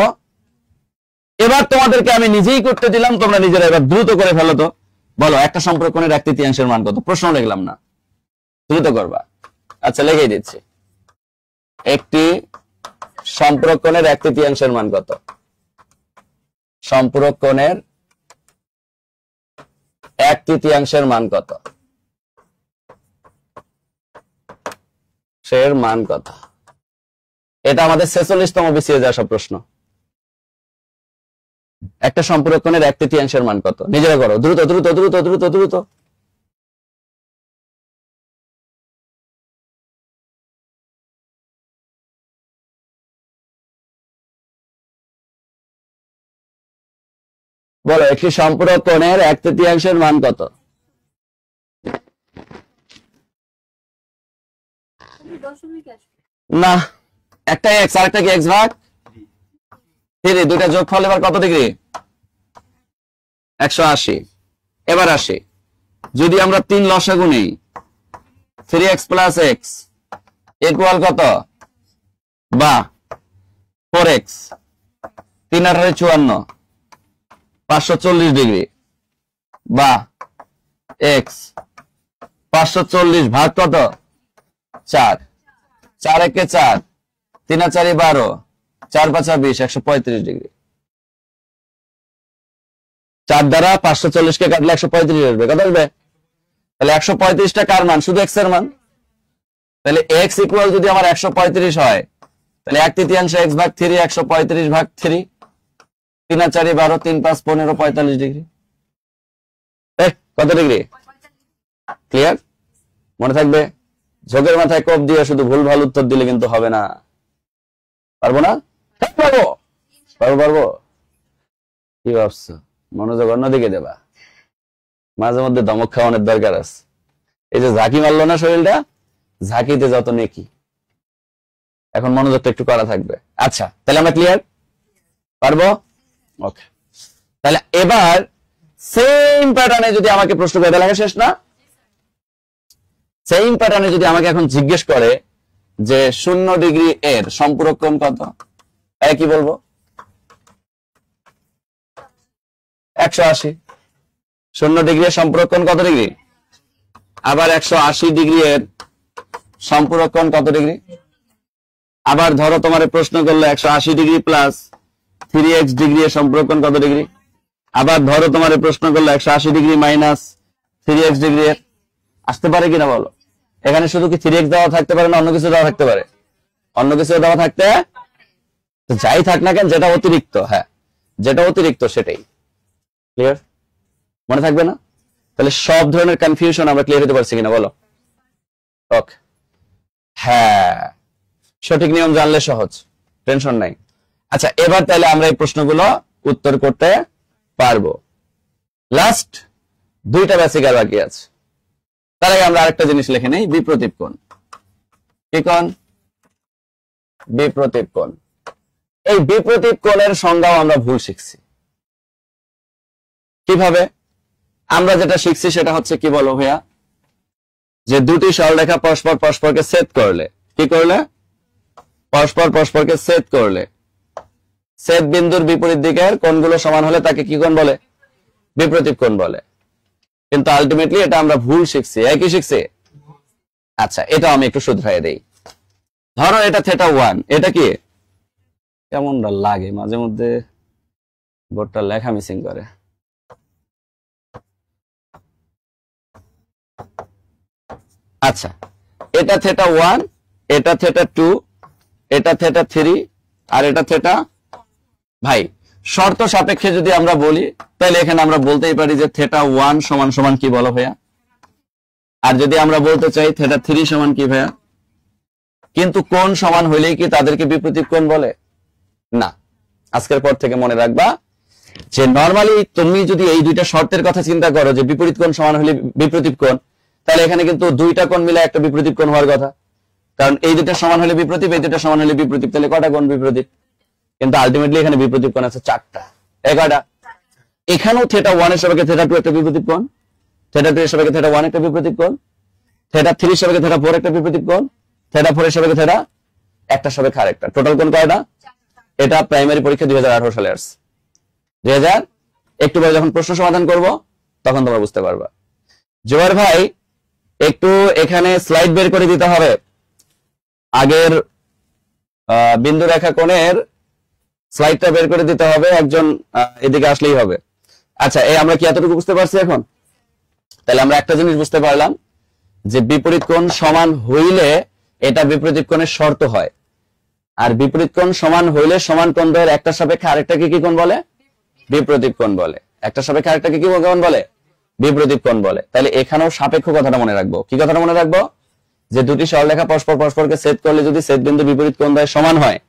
এবার তোমাদেরকে আমি নিজেই করতে দিলাম, তোমরা নিজেরা এবার দ্রুত করে ফেলো তো। বলো একটা সম্পর্কনের 1/3 মান কত? প্রশ্ন লিখলাম না, দ্রুত করবা। আচ্ছা লিখেই দিচ্ছি, একটি সম্পর্কনের 1/3 মান কত? সম্পর্কনের 1/3 মান কত? এর মান কত? এটা আমাদের 46তম বিসিএস আসা প্রশ্ন। একটা সম্পর্কনের 1/3 মান কত? নিজেরা করো, দ্রুত দ্রুত দ্রুত দ্রুত দ্রুত। বলো একটি সম্পর্কনের 1/3 মান কত? না, একটা এক্স আর একটা কি এক্স ভাগ 3, দুইটা যোগফল এবার কত ডিগ্রি? 180। এবার আসি, যদি আমরা 3 লসাগু নেই, 3x + x ইকুয়াল কত? বা 4x, 3 × 8 = 54, 540 ডিগ্রি, বা x 540 ভাগ কত? 4, 4 × 1 = 4, 3 × 4 = 12, 4 × 5 = 20, 135 ডিগ্রি। 4 দ্বারা 540 কে কাটলে 135 আসবে, কত আসবে? তাহলে 135টা কার মান? শুধু x এর মান। তাহলে x ইকুয়াল যদি আমার 135 হয়, তাহলে 1/3 x ভাগ 3, 135 ভাগ 3, 3 × 4 = 12, 3 × 5 = 15, 45 ডিগ্রি। কত ডিগ্রি? ক্লিয়ার? মনে থাকবে, ঝোঁকের মাথায় কোপ দিয়ে শুধু ভুল ভাল উত্তর দিলে কিন্তু হবে না। পারবো না? পারবো পারবো পারবো। কি ভাবছো? মনোযোগ অন্যদিকে দেবা, মাঝে মধ্যে ধমক খাওয়ানোর দরকার আছে। এই যে ঝাঁকি মারলো না শরীরটা, ঝাঁকিতে যত নেকি। এখন মনোযোগটা একটু করা থাকবে। আচ্ছা তাহলে আমরা ক্লিয়ার? পারবো? ওকে। তাহলে এবার সেম প্যাটার্নে যদি আমাকে প্রশ্ন করে, লেখা শেষ না? সেম প্যাটার্নে যদি আমাকে এখন জিজ্ঞেস করে যে 0 ডিগ্রি এর সম্পূরক কোণ কত, কি বলবো? 180। 0 ডিগ্রি এর সম্পূরক কোণ কত ডিগ্রি? আবার 180 ডিগ্রি এর সম্পূরক কোণ কত ডিগ্রি? আবার ধরো তোমার প্রশ্ন করলো 180 ডিগ্রি প্লাস 3x ডিগ্রি এর সম্পূরক কোণ কত ডিগ্রি? আবার ধরো তোমার প্রশ্ন করলো 180 ডিগ্রি মাইনাস 3x ডিগ্রি এর। আসতে পারে কিনা বলো? এখানে শুধু কি 3x দেওয়া থাকতে পারে না অন্য কিছু দেওয়া থাকতে পারে? অন্য কিছু দেওয়া থাকতে, যাই থাক না কেন, যেটা অতিরিক্ত, হ্যাঁ যেটা অতিরিক্ত সেটাই। ক্লিয়ার? মনে থাকবে না? তাহলে সব ধরনের কনফিউশন আমরা ক্লিয়ার হতে পারছি কিনা বলো? ওকে, হ্যাঁ সঠিক নিয়ম জানলে সহজ, টেনশন নাই। আচ্ছা এবার তাহলে আমরা এই প্রশ্নগুলো উত্তর করতে পারবো। লাস্ট 2টা বেসিক আর বাকি আছে। তার আগে আমরা আরেকটা জিনিস লিখে নেই, বিপ্রতীপ কোণ। কি কোণ? বিপ্রতীপ কোণ। এই বিপ্রতীপ কোণের সংজ্ঞাও আমরা ভুল শিখছি। কিভাবে? আমরা যেটা শিখছি সেটা হচ্ছে কি বলো ভাইয়া, যে দুটি সরলরেখা পরস্পর পরস্পরকে ছেদ করলে, কি করলে? পরস্পর পরস্পরকে ছেদ করলে ছেদ বিন্দুর বিপরীত দিকের কোণগুলো সমান হলে তাকে কি কোণ বলে? বিপ্রতীপ কোণ বলে। কিন্তু আলটিমেটলি এটা আমরা ভুল শিখছি। একই শিখছি? আচ্ছা এটা আমি একটু শুধরাই দেই। ধরো এটা θ1, এটা কি? কেমন লাগে মাঝে মধ্যে বোর্ডটা লেখা মিসিং করে। আচ্ছা এটা θ1, এটা θ2, এটা θ3 আর এটা θ। ভাই শর্ত সাপেক্ষে যদি আমরা বলি তাহলে এখানে আমরা বলতেই পারি যে θ1 সমান সমান কি বলো ভাইয়া? আর যদি আমরা বলতে চাই θ3 সমান কি ভাইয়া? কিন্তু কোণ সমান হইলেই কি তাদেরকে বিপরীত কোণ বলে? না। আজকের পর থেকে মনে রাখবা যে নরমালি তুমি যদি এই দুইটা শর্তের কথা চিন্তা করো যে বিপরীত কোণ সমান হলে বিপরীত কোণ, তাহলে এখানে কিন্তু দুইটা কোণ মিলে একটা বিপরীত কোণ হওয়ার কথা। কারণ এই দুটো সমান হলে বিপরীত, এই দুটো সমান হলে বিপরীত, তাহলে কটা কোণ বিপরীত? কিন্তু আলটিমেটলি এখানে বিপরীত কোণ আছে 4টা। কয়টা? এখানেও θ1 এর সাপেক্ষে θ2 একটা বিপরীত কোণ, θ2 এর সাপেক্ষে θ1 একটা বিপরীত কোণ, θ3 এর সাপেক্ষে θ4 একটা বিপরীত কোণ, θ4 এর সাপেক্ষে θ একটা সাপেক্ষে আরেকটা। টোটাল কোণ কয়টা? এটা প্রাইমারি পরীক্ষা 2018 সালে আসছে। 2000 একটু পরে যখন প্রশ্ন সমাধান করব তখন তোমরা বুঝতে পারবা। জোয়ার ভাই একটু এখানে স্লাইড বের করে দিতে হবে, আগের বিন্দু রেখা কোণের স্লাইডটা বের করে দিতে হবে, একজন এদিকে আসলেই হবে। আচ্ছা, এই আমরা কি এতটুকু বুঝতে পারছি এখন? তাহলে আমরা একটা জিনিস বুঝতে পারলাম যে বিপরীত কোণ সমান হইলে এটা বিপরীত কোণের শর্ত হয়, আর বিপরীত কোণ সমান হইলে সমান কোণ দ্বয়ের একটা সাপেক্ষে আরেকটাকে কি কোণ বলে? বিপরীত কোণ বলে। একটা সাপেক্ষে আরেকটাকে কি কোণ বলে? বিপরীত কোণ বলে। তাহলে এখানেও সাপেক্ষ কথাটা মনে রাখবো। কি কথাটা মনে রাখবো? যে দুটি সরলরেখা পরস্পরকে ছেদ করলে যদি ছেদ বিন্দু বিপরীত কোণ দ্বয় সমান হয়,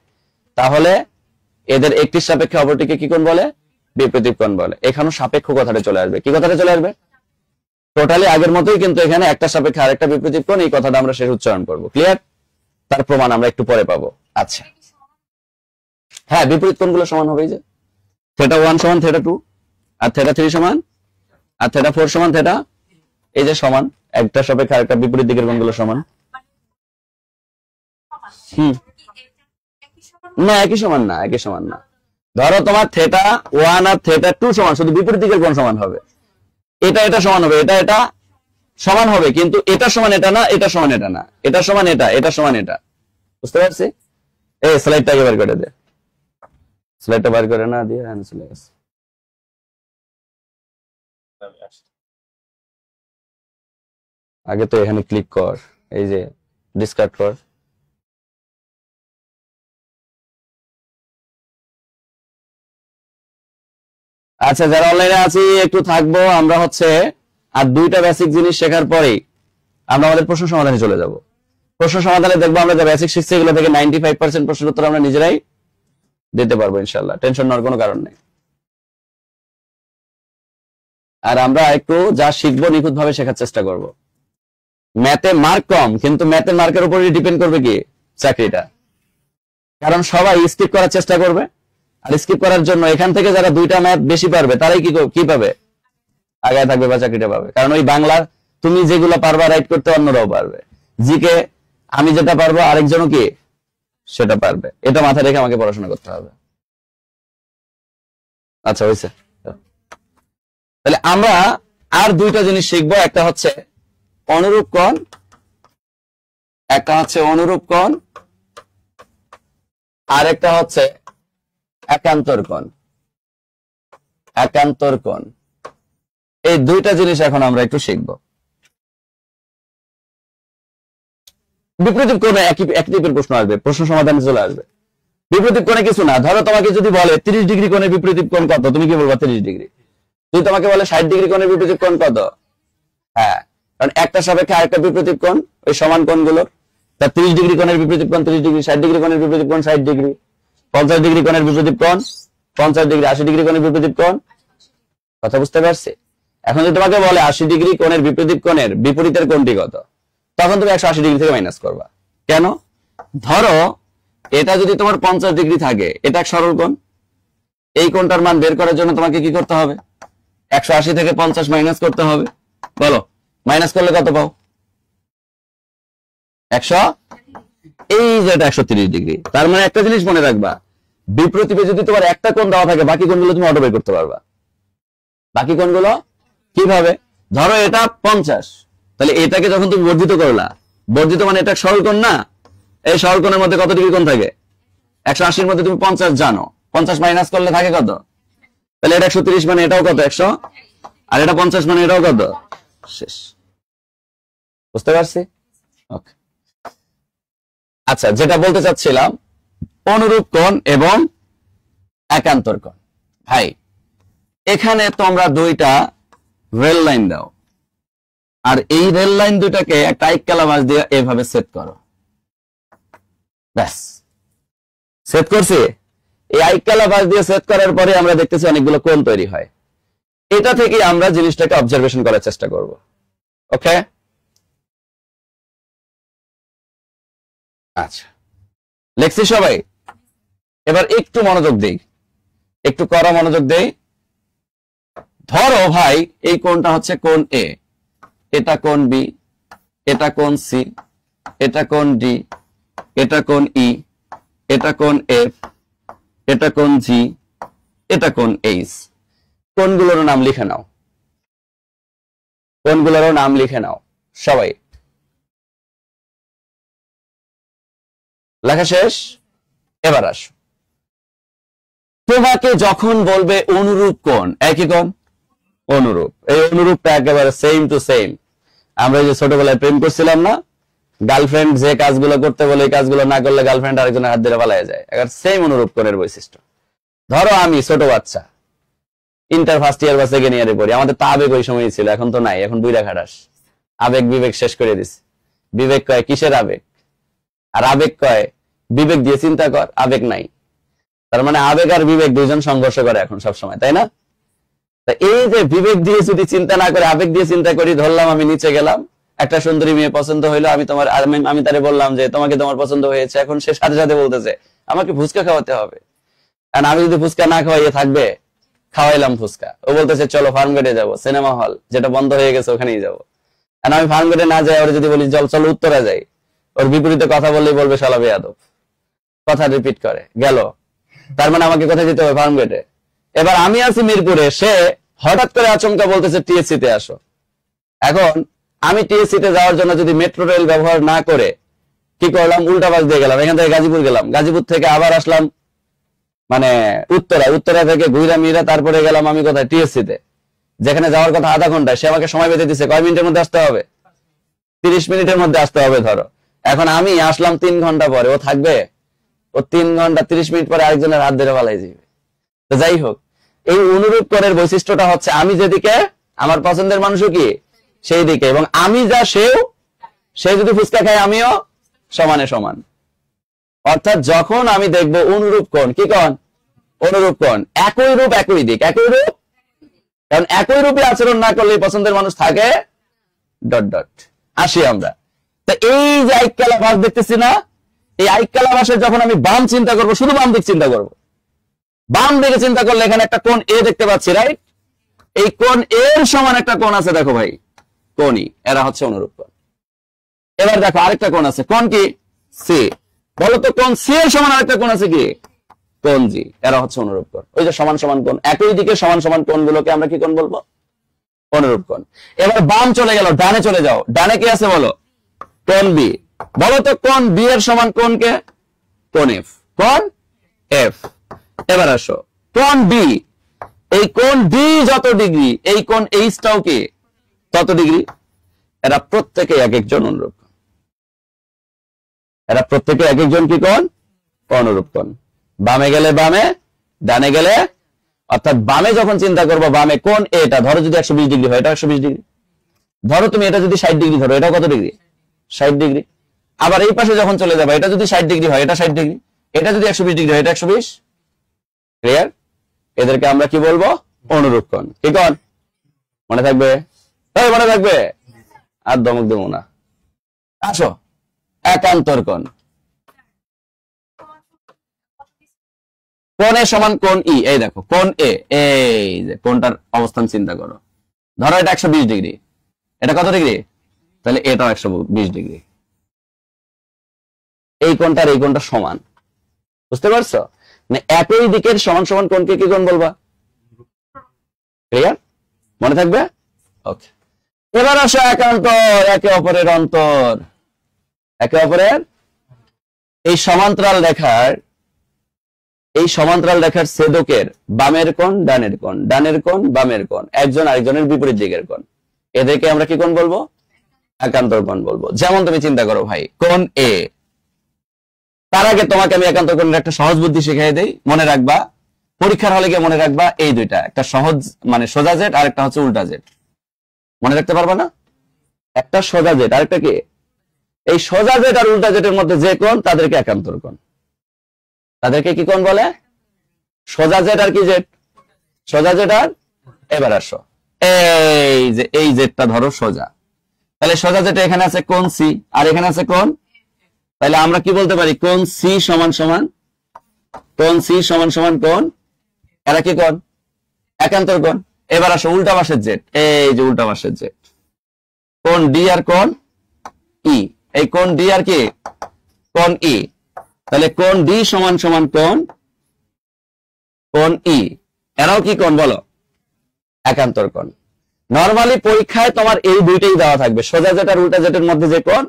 তাহলে এদের একটির সাপেক্ষে অপরটিকে কি কোণ বলে? বিপরীত কোণ বলে। এখানেও সাপেক্ষ কথাটা চলে আসবে। কি কথাটা চলে আসবে? টোটালি আগের মতোই, কিন্তু এখানে একটা সাপেক্ষে আরেকটা বিপরীত কোণ, এই কথাটা আমরা শেষ উচ্চারণ করব। ক্লিয়ার? তার প্রমাণ আমরা একটু পরে পাবো। আচ্ছা, হ্যাঁ, বিপরীত কোণগুলো সমান হবে। এই যে θ1 সমান θ2, আর θ3 সমান, আর θ4 সমান θ, এই যে সমান, একটা সাপেক্ষে আরেকটা বিপরীত দিকের কোণগুলো সমান। না, একই সমান না, একই সমান না। ধরো তোমার θ1 আর θ2 সমান, শুধু বিপরীত দিকের কোণ সমান হবে। এটা সমান হবে, এটা সমান হবে, কিন্তু এটা সমান এটা না, এটা সমান এটা না, এটা সমান এটা সমান এটা। বুঝতে পারছি? এই স্লাইডটাকে বের করে দে, স্লাইডটা বের করে না দিয়ে চলে গেছে। আগে তো এখানে ক্লিক কর, এই যে ডিসকার্ড কর। আচ্ছা, যারা অনলাইনে আছি একটু থাকবো, আমরা হচ্ছে আর দুইটা বেসিক জিনিস শেখার পরেই আমরা আমাদের প্রশ্ন সমাধানে চলে যাব। প্রশ্ন সমাধানে দেখবো আমরা যে বেসিক শিখছি এগুলো থেকে 95% প্রশ্নের উত্তর আমরা নিজেরাই দিতে পারবো ইনশাআল্লাহ, টেনশন নেওয়ার কোনো কারণ নেই। আর আমরা একটু যা শিখবো নিখুঁত ভাবে শেখার চেষ্টা করব। ম্যাথে মার্ক কম, কিন্তু ম্যাথের মার্কের উপরই ডিপেন্ড করবে কি চাকরিটা, কারণ সবাই স্কিপ করার চেষ্টা করবে। আর স্কিপ করার জন্য এখান থেকে যারা দুইটা ম্যাথ বেশি পারবে তারাই কি পাবে? আগায় থাকবে বা চাকরিটা পাবে। কারণ ওই বাংলার তুমি যেগুলো পারবা রাইট করতে অন্যরাও পারবে, জিকে আমি যেটা পারবো আরেকজনও কি সেটা পারবে। এটা মাথায় রেখে আমাকে পড়াশোনা করতে হবে। আচ্ছা, হয়েছে। তাহলে আমরা আর দুইটা জিনিস শিখবো, একটা হচ্ছে অনুরূপ কোণ, একটা হচ্ছে অনুরূপ কোণ, আর একটা হচ্ছে একান্তর কোণ। একান্তর কোণ, এই দুইটা জিনিস এখন আমরা একটু শিখবো। বিপরীত কোণে একই টাইপের প্রশ্ন আসবে, প্রশ্ন সমাধানে চলে আসবে। বিপরীত কোণে কিছু না, ধরো তোমাকে যদি বলে 30 ডিগ্রি কোণের বিপরীত কোণ কত, তুমি কি বলবা? 30 ডিগ্রি। যদি তোমাকে বলে 60 ডিগ্রি কোণের বিপরীত কোণ কত? হ্যাঁ, কারণ একটা সাপেক্ষে আরেকটা বিপরীত কোণ, ওই সমান কোণগুলো। তা 30 ডিগ্রি কোণের বিপরীত কোণ 30 ডিগ্রি, 60 ডিগ্রি কোণের বিপরীত কোণ 60 ডিগ্রি, 50 ডিগ্রি কোণের বিপরীত কোণ 50 ডিগ্রি, 80 ডিগ্রি কোণের বিপরীত কোণ। কথা বুঝতে পারছি? এখন যদি তোমাকে বলে 80 ডিগ্রি কোণের বিপরীত কোণের বিপরীতের কোণটি কত, তখন তুমি 180 ডিগ্রি থেকে মাইনাস করবা। কেন? ধরো এটা যদি তোমার 50 ডিগ্রি থাকে, এটা এক সরল কোণ, এই কোণটার মান বের করার জন্য তোমাকে কি করতে হবে? 180 থেকে 50 মাইনাস করতে হবে। বলো, মাইনাস করলে কত পাও? 100, এই যে এটা 130 ডিগ্রি। তার মানে একটা জিনিস মনে রাখবা, বিপরীতে যদি তোমার একটা কোণ দেওয়া থাকে, বাকি কোণগুলো তুমি অটো বের করতে পারবা। বাকি কোণগুলো কিভাবে? ধরো এটা 50, তাহলে এটাকে যখন তুমি বর্ধিত করলা, বর্ধিত মানে এটা সরল কোণ না, এই সরল কোণের মধ্যে কত ডিগ্রি কোণ থাকে? 180-র মধ্যে তুমি 50 জানো, 50 মাইনাস করলে থাকে কত? তাহলে এটা 130 মানে এটাও কত? 100, আর এটা 50 মানে এটাও কত? শেষ। বুঝতে পারছি? ওকে। আচ্ছা, যেটা বলতে চাচ্ছিলাম, অনুরূপ কোণ এবং একান্তর কোণ। ভাই, এখানে তোমরা দুইটা রেল লাইন দাও, আর এই রেল লাইন দুটাকে একটা আইকালা মাছ দিয়ে এভাবে সেট করো। ব্যাস, সেট করছি। এই আইকালা মাছ দিয়ে সেট করার পরে আমরা দেখতেছি অনেকগুলো কোণ তৈরি হয়। এটা থেকে আমরা জিনিসটাকে অবজারভেশন করার চেষ্টা করব। ওকে? আচ্ছা, লেখছি সবাই? এবার একটু মনোযোগ দেই, একটু কড়া মনোযোগ দেই। ধরো ভাই, এই কোণটা হচ্ছে কোণ এ, এটা কোণ বি, এটা কোণ সি, এটা কোণ ডি, এটা কোণ ই, এটা কোণ এফ, এটা কোণ জি, এটা কোণ এইচ। কোণগুলোর নাম লিখে নাও, কোণগুলোরও নাম লিখে নাও সবাই। লেখা শেষ? এবার আসো, তোমাকে যখন বলবে অনুরূপ কোণ, একই কোণ, অনুরূপ, এই অনুরূপটা একেবারে সেম টু সেম। আমরা যে ছোটবেলায় প্রেম করছিলাম না, গার্লফ্রেন্ড যে কাজগুলো করতে বলে এই কাজগুলো না করলে গার্লফ্রেন্ড আরেকজনের হাত ধরে পালায় যায়, এবার সেম অনুরূপ কোণের বৈশিষ্ট্য। ধরো আমি ছোট বাচ্চা, ইন্টার ফার্স্ট ইয়ার বা সেকেন্ড ইয়ারে পড়ি, আমাদের তো আবেগ ওই সময় ছিল, এখন তো নাই, এখন বুইড়া খাটাস। আবেগ বিবেক শেষ করে দিছে। বিবেক কয় কিসের আবেগ, আর আবেগ কয় বিবেক দিয়ে চিন্তা কর, আবেগ নাই। তার মানে আবেগ আর বিবেক দুইজন সংঘর্ষ করে এখন সব সময়, তাই না? এই যে বিবেক দিয়ে যদি চিন্তা না করে আবেগ দিয়ে চিন্তা করি, ধরলাম আমি নিচে গেলাম, একটা সুন্দরী মেয়ে পছন্দ হইলো, আমি তারে বললাম যে তোমাকে তোমার পছন্দ হয়েছে, এখন সে সাথে সাথে বলতেছে আমাকে ফুচকা খাওয়াতে হবে, কারণ আমি যদি ফুচকা না খাওয়াইয়ে থাকবে, খাওয়াইলাম ফুচকা, ও বলতেছে চলো ফার্ম গেটে যাবো, সিনেমা হল যেটা বন্ধ হয়ে গেছে ওখানেই যাবো। আর আমি ফার্ম গেটে না যাই, ওর যদি বলি চল চলো উত্তরা যাই, ওর বিপরীতে কথা বললেই বলবে শালা বেয়াদব, কথা রিপিট করে গেল। তার মানে আমাকে কোথায় যেতে হবে? ফার্ম গেটে। এবার আমি আছি মিরপুরে, সে হঠাৎ করে আচমকা বলতেছে টিএসসি তে আসো। এখন আমি টিএসসি তে যাওয়ার জন্য যদি মেট্রো রেল ব্যবহার না করে কি করলাম, উল্টা বাস দিয়ে গেলাম, এখান থেকে গাজীপুর গেলাম, গাজীপুর থেকে আবার আসলাম মানে উত্তরা থেকে ঘুরা মিরা, তারপরে গেলাম আমি কোথায়? টিএসসি তে, যেখানে যাওয়ার কথা আধা ঘন্টায়, সে আমাকে সময় বেঁধে দিচ্ছে কয় মিনিটের মধ্যে আসতে হবে? 30 মিনিটের মধ্যে আসতে হবে ধরো। এখন আমি আসলাম 3 ঘন্টা পরে, ও থাকবে? ও 3 ঘন্টা 30 মিনিট পরে আরেকজনের হাত ধরে পালাই যাবে। তো যাই হোক, এই অনুরূপ কোণের বৈশিষ্ট্যটা হচ্ছে আমি যেদিকে, আমার পছন্দের মানুষও কি সেই দিকে, এবং আমি যা সেও, সে যদি ফুচকা খায় আমিও সমানে সমান। অর্থাৎ যখন আমি দেখবো অনুরূপ কোণ, কি কোণ? অনুরূপ কোণ, একই রূপ একই দিক, একই রূপ, কারণ একই রূপে আচরণ না করলে পছন্দের মানুষ থাকে ডট ডট। আসি আমরা, তা এই যে আইক্যালা ভাস দেখতেছি না, এই আইক্যালা ভাসের যখন আমি বাম চিন্তা করবো, শুধু বাম দিক চিন্তা করবো, বাম দিকে চিন্তা করলে এখানে একটা কোণ এ দেখতে পাচ্ছি, রাইট? এই কোণ এর সমান একটা কোণ আছে, দেখো ভাই, কোণই, এরা হচ্ছে অনুরূপ কোণ। এবার দেখো আরেকটা কোণ আছে, কোণ কি? সি। বলো তো কোণ সি এর সমান আরেকটা কোণ আছে কি? কোণ জি। এরা হচ্ছে অনুরূপ কোণ। ওই যে সমান সমান কোণ, একই দিকে সমান সমান কোণগুলোকে আমরা কি কোণ বলবো? অনুরূপ কোণ। এবার বাম চলে গেল, ডানে চলে যাও, ডানে কি আছে বলো? কোণ বি। বলো তো কোণ বি এর সমান কোণ কে? কোণ এফ। কোণ এফ। এবার আসো কোণ বি, এই কোণ ডি যত ডিগ্রি, এই কোণ এইচটাও কি তত ডিগ্রি। এরা প্রত্যেকে এক একজন অনুরূপ কোণ, এরা প্রত্যেকে এক একজন কি কোণ? অনুরূপ কোণ। বামে গেলে বামে, ডানে গেলে, অর্থাৎ বামে যখন চিন্তা করবো, বামে কোণ এটা ধরো যদি 120 ডিগ্রি হয়, এটা 120 ডিগ্রি। ধরো তুমি এটা যদি 60 ডিগ্রি ধরো, এটা কত ডিগ্রি? 60 ডিগ্রি। আবার এই পাশে যখন চলে যাবে, এটা যদি 60 ডিগ্রি হয়, এটা 60 ডিগ্রি। এটা যদি 120 ডিগ্রি হয়, এটা 120। ক্লিয়ার? এদেরকে আমরা কি বলবো? অনুরূপ কোণ। কি কোণ? মনে থাকবে? মনে থাকবে? আর দমক দেবো না। আসো একান্তর কোণ। কোণ এ সমান কোণ ই। এই দেখো কোণ এ, এই যে কোণটার অবস্থান চিন্তা করো, ধরো এটা 120 ডিগ্রি, এটা কত ডিগ্রি? তাহলে এটাও 120 ডিগ্রি। এই কোণটার এই কোণটা সমান, বুঝতে পারছো? মানে একই দিকের সমান সমান কোণকে কি কোণ বলবা? ক্লিয়ার? মনে থাকবে? ওকে। এবার আসো একান্তর, একে অপরের অন্তর। একে অপরের এই সমান্তরাল রেখার, এই সমান্তরাল রেখার ছেদকের বামের কোণ ডানের কোণ, ডানের কোণ বামের কোণ, একজন আরেকজনের বিপরীত দিকের কোণ, এদেরকে আমরা কি কোণ বলবো? একান্তর কোণ বলবো। যেমন তুমি চিন্তা করো ভাই, কোণ এ, তার আগে তোমাকে আমি একান্তর কোণের একটা সহজ বুদ্ধি শিখিয়ে দেই, মনে রাখবা, পরীক্ষার হলে গিয়ে মনে রাখবা এই দুইটা, একটা সহজ মানে সোজা জেড আর একটা হচ্ছে উল্টা জেড। মনে রাখতে পারবা না? একটা সোজা জেড আর একটা কি? এই সোজা জেড আর উল্টা জেডের মধ্যে যে কোণ, তাদেরকে একান্তর কোণ। তাদেরকে কি কোণ বলে? সোজা জেড আর কি জেড? সোজা জেড আর, এবার আসো এই যে এই জেডটা ধরো সোজা, তাহলে সোজা জেড এখানে আছে কোণ সি আর এখানে আছে কোণ, তাহলে আমরা কি বলতে পারি? কোণ সি সমান সমান, কোণ সি সমান সমান কোণ, এরা কি কোণ? একান্তর কোণ। এবার আসো উল্টা পাশের জেড, এই যে উল্টা পাশের জেড, কোণ ডি আর কোণ ই, এই কোণ ডি আর কি? কোণ ই। তাহলে কোণ ডি সমান সমান কোণ ই, এরাও কি কোণ বলো? একান্তর কোণ। নরমালি পরীক্ষায় তোমার এই দুইটাই দেওয়া থাকবে, সোজা জেট আর উল্টা জেটের মধ্যে যে কোণ,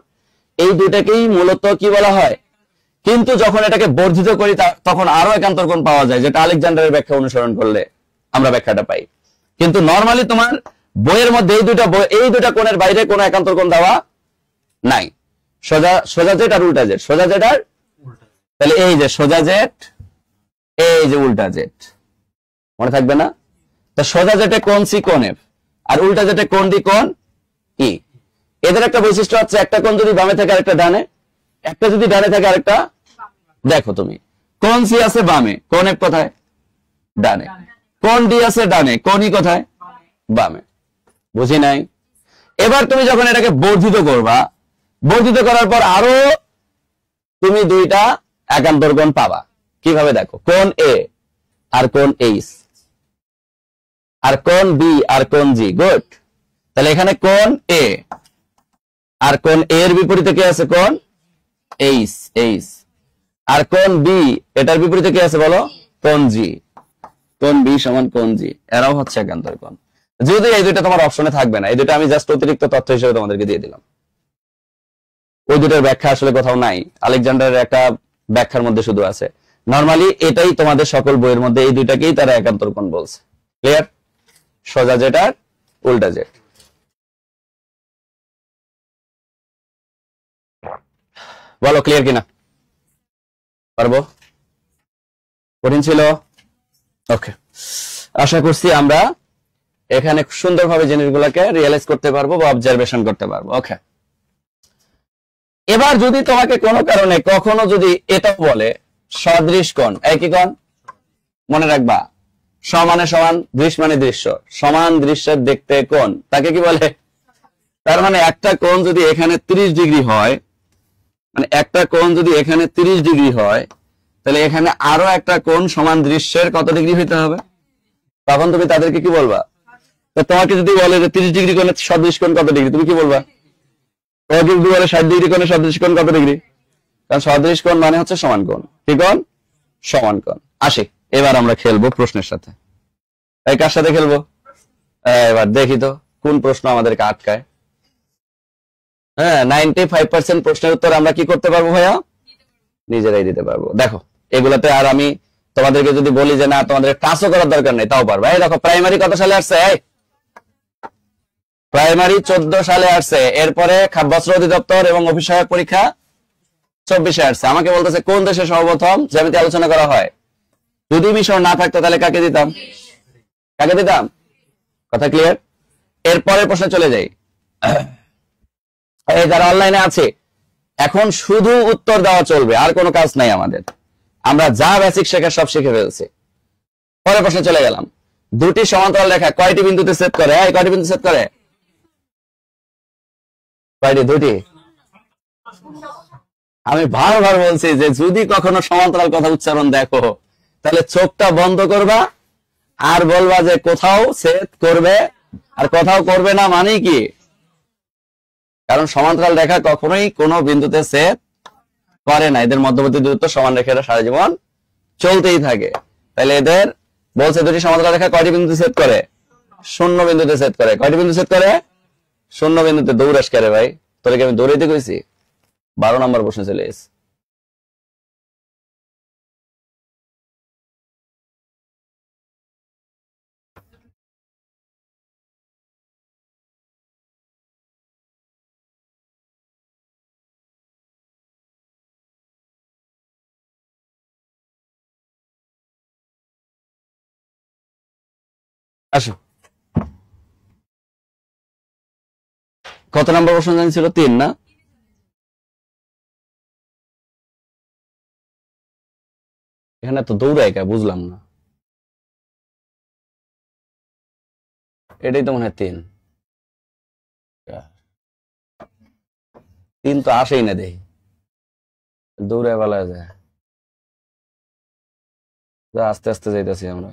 এই দুইটাকেই মূলত কি বলা হয়। কিন্তু যখন এটাকে বর্ধিত করি তখন আরো একান্তর কোণ পাওয়া যায়, যেটা আলেকজান্ডারের ব্যাখ্যা অনুসরণ করলে আমরা ব্যাখ্যাটা পাই। কিন্তু নরমালি তোমার বইয়ের মধ্যে এই দুইটা কোণের বাইরে কোনো একান্তর কোণ দেওয়া নাই। সোজা জেট আর উল্টা জেট, সোজা জেট আর, তাহলে এই যে সোজা জেট, এই যে উল্টা জেট, মনে থাকবে না? তো সোজা জেটে কোণ সি কোণ এফ, আর উল্টা জেটে কোণ ডি কোণ ই। এদের একটা বৈশিষ্ট্য হচ্ছে, একটা কোণ যদি বামে থাকে আরেকটা ডানে, একটা যদি ডানে থাকে আরেকটা, দেখো তুমি কোণ সি আছে বামে, কোণ এফ কোথায়? ডানে। কোণ ডি আছে ডানে, কোণ ই কোথায়? বামে। বুঝি নাই? এবার তুমি যখন এটাকে বর্ধিত করবা, বর্ধিত করার পর আরো তুমি দুইটা একান্তর কোণ পাবা। কিভাবে দেখো, কোণ এ আর কোণ এইচ, আর কোণ বি আর কোণ জি। গুড। তাহলে এখানে কোণ এ আর কোণ এ এর বিপরীতে কি আছে? কোণ এইচ। আর কোণ বি, এটার বিপরীতে কি আছে বলো? কোণ জি। কোণ বি সমান কোণ জি, এরাও হচ্ছে একান্তর কোণ। যদি এই দুইটা তোমার অপশনে থাকবে না, এই দুইটা আমি জাস্ট অতিরিক্ত তথ্য হিসেবে তোমাদেরকে দিয়ে দিলাম। ওই দুটোর ব্যাখ্যা আসলে কোথাও নাই, আলেকজান্ডারের একটা ব্যাখ্যার মধ্যে শুধু আছে। নরমালি এটাই তোমাদের সকল বইয়ের মধ্যে, এই দুইটাকেই তারা একান্তর কোণ বলছে। ক্লিয়ার? সোজা জেট আর উল্টা জেট। বলো ক্লিয়ার কিনা? পারবো? কঠিন ছিল? ওকে, আশা করছি আমরা এখানে সুন্দরভাবে জিনিসগুলোকে রিয়েলাইজ করতে পারবো বা অবজারভেশন করতে পারবো। ওকে, এবার যদি তোমাকে কোনো কারণে কখনো যদি এটা বলে সদৃশ কোণ, একই কোণ, মনে রাখবা সমানে সমান, দৃশ্য মানে দৃশ্য, সমান দৃশ্যের দেখতে কোণ, তাকে কি বলে? তার মানে একটা কোণ যদি এখানে 30 ডিগ্রি হয়, মানে একটা কোণ যদি এখানে 30 ডিগ্রি হয়, তাহলে এখানে আরো একটা কোণ সমান দৃশ্যের কত ডিগ্রি হইতে হবে? তখন তুমি তাদেরকে কি বলবা? তো তোমাকে যদি বলে যে 30 ডিগ্রি কোণের সদৃশ কোণ কত ডিগ্রি, তুমি কি বলবা? তোমাকে যদি বলে 60 ডিগ্রি কোণের সদৃশ কোণ কত ডিগ্রি? কারণ সদৃশ কোণ মানে হচ্ছে সমান কোণ। কি কোণ? সমান কোণ। আসি, এবার আমরা খেলবো প্রশ্নের সাথে। এই কার সাথে খেলবো? এবার দেখি তো কোন প্রশ্ন আমাদেরকে আটকায়। হ্যাঁ, 95% প্রশ্নের উত্তর আমরা কি করতে পারবো ভাইয়া? নিজেরাই দিতে পারবো। দেখো এগুলাতে আর আমি তোমাদেরকে যদি বলি যে না তোমাদের টাচও করার দরকার নেই, তাও পারবো। এই দেখো প্রাইমারি কত সালে আসছে? প্রাইমারি 14 সালে আসছে। এরপরে খাদ্য বস্ত্র অধিদপ্তর এবং অফিস সহায়ক পরীক্ষা 24-এ আসছে। আমাকে বলতেছে কোন দেশে সর্বপ্রথম জ্যামিতি আলোচনা করা হয়? যদি মিশর না থাকতো তাহলে কাকে দিতাম? কাকে দিতাম? কথা ক্লিয়ার? এরপরের প্রশ্নে চলে যাই। এই যারা অনলাইনে আছে, এখন শুধু উত্তর দেওয়া চলবে, আর কোনো কাজ নাই আমাদের। আমরা যা বেসিক শেখা সব শিখে ফেলছি। পরের প্রশ্নে চলে গেলাম। দুটি সমান্তরাল রেখা কয়টি বিন্দুতে ছেদ করে? কয়টি বিন্দু ছেদ করে? কয়টি? দুটি। আমি বারবার বলছি যে যদি কখনো সমান্তরাল কথা উচ্চারণ দেখো, তাহলে চোখটা বন্ধ করবা আর বলবা যে কোথাও ছেদ করবে আর কোথাও করবে না, মানে কি? কারণ সমান্তরাল রেখা কখনোই কোনো বিন্দুতে ছেদ করে না, এদের মধ্যবর্তী দূরত্ব সমান রেখে এরা সারা জীবন চলতেই থাকে। তাহলে এদের বলছে দুটি সমান্তরাল রেখা কয়টি বিন্দুতে ছেদ করে? 0 বিন্দুতে ছেদ করে। কয়টি বিন্দু ছেদ করে? 0 বিন্দুতে। দৌড়াস করে ভাই, তোকে আমি দৌড়াইতে কইছি? 12 নম্বর প্রশ্ন চলে এসেছে। আসো, কত নম্বর প্রশ্ন জানিছিল? 3 না? এখানে তো দৌড়ায় কে বুঝলাম না। এটাই তো মনে হয় 3। 3 তো আসেই না, দেখি দৌড়ায় বেলা যায়। আস্তে আস্তে যাইতেছি আমরা।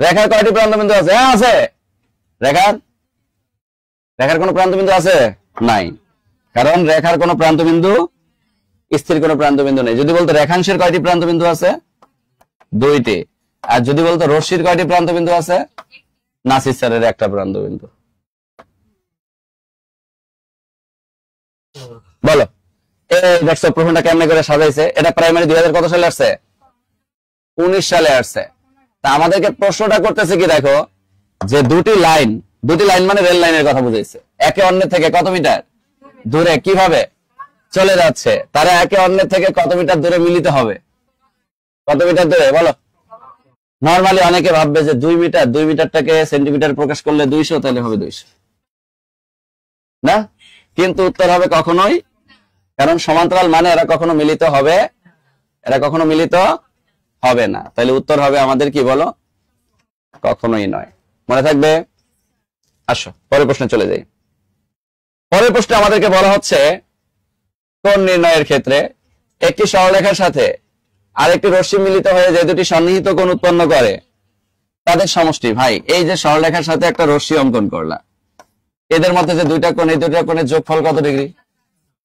রেখার কয়টি প্রান্ত বিন্দু আছে? হ্যাঁ আছে। রেখার কোন প্রান্ত বিন্দু আছে? নাই, কারণ রেখার কোন প্রান্ত বিন্দু স্থির কোনো প্রান্তবিন্দু নেই। যদি বলতো রেখাংশের কয়টি প্রান্তবিন্দু আছে? দুইটি। আর যদি বলতো রশ্মির কয়টি প্রান্তবিন্দু আছে? নাসির স্যারের একটা প্রান্তবিন্দু। বলো দেখছো প্রশ্নটা কেমনে করে সাজাইছে? এটা প্রাইমারি 2000 কত সালে আসছে? 19 সালে আসছে। তা আমাদেরকে প্রশ্নটা করতেছে কি দেখো, যে দুটি লাইন মানে রেল লাইনের কথা বুঝাইছে, একে অন্যের থেকে কত মিটার দূরে কিভাবে চলে যাচ্ছে, তারা একে অন্যের থেকে কত মিটার দূরে মিলিত হবে? কত মিটার দূরে বলো? নরমালি অনেকে ভাববে যে 2 মিটার, 2 মিটারটাকে সেন্টিমিটার প্রকাশ করলে 200, তাহলে হবে 200 না, কিন্তু উত্তর হবে কখনোই, কারণ সমান্তরাল মানে এরা কখনো মিলিত হবে, এরা কখনো মিলিত হবে না। তাহলে উত্তর হবে আমাদের কি বলো? কখনোই নয়। মনে থাকবে? আসো পরের প্রশ্নে চলে যাই। পরের প্রশ্নে আমাদেরকে বলা হচ্ছে কোণ নির্ণয়ের ক্ষেত্রে একটি সরলরেখার সাথে আরেকটি রশ্মি মিলিত হয়ে যে দুটি সন্নিহিত কোণ উৎপন্ন করে তাদের সমষ্টি। ভাই এই যে সরলরেখার সাথে একটা রশ্মি অঙ্কন করলা, এদের মধ্যে যে দুইটা কোণ, এই দুইটা কোণের যোগফল কত ডিগ্রি?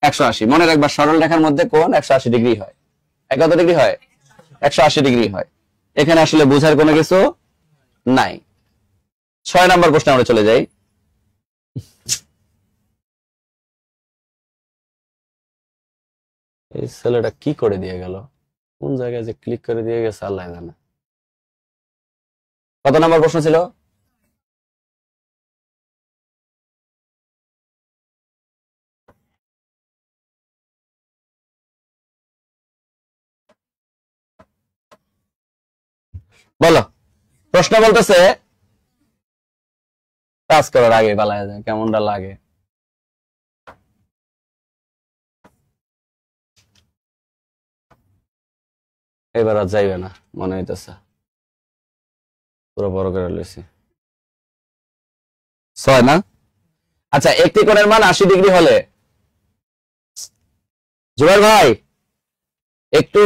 180। মনে রাখবা সরল রেখার মধ্যে কোণ 180 ডিগ্রি হয়। কত ডিগ্রি হয়? 180 ডিগ্রি হয়। এখানে আসলে বোঝার কোনো কিছু নাই। 6 নম্বর প্রশ্নে আমরা চলে যাই। এই ছেলেটা কি করে দিয়ে গেল, কোন জায়গায় যে ক্লিক করে দিয়ে গেছে আল্লাহ জানে। কত নম্বর প্রশ্ন ছিল? বলো। প্রশ্ন বলতেছে কাজ করার আগে পালায় যায়, কেমনটা লাগে? এবার আর যাইবে না মনে হইতেছে, পুরো বড় করে লইছি। 6 না? আচ্ছা, একটি কোণের মান 80 ডিগ্রি হলে, জুবাইর ভাই একটু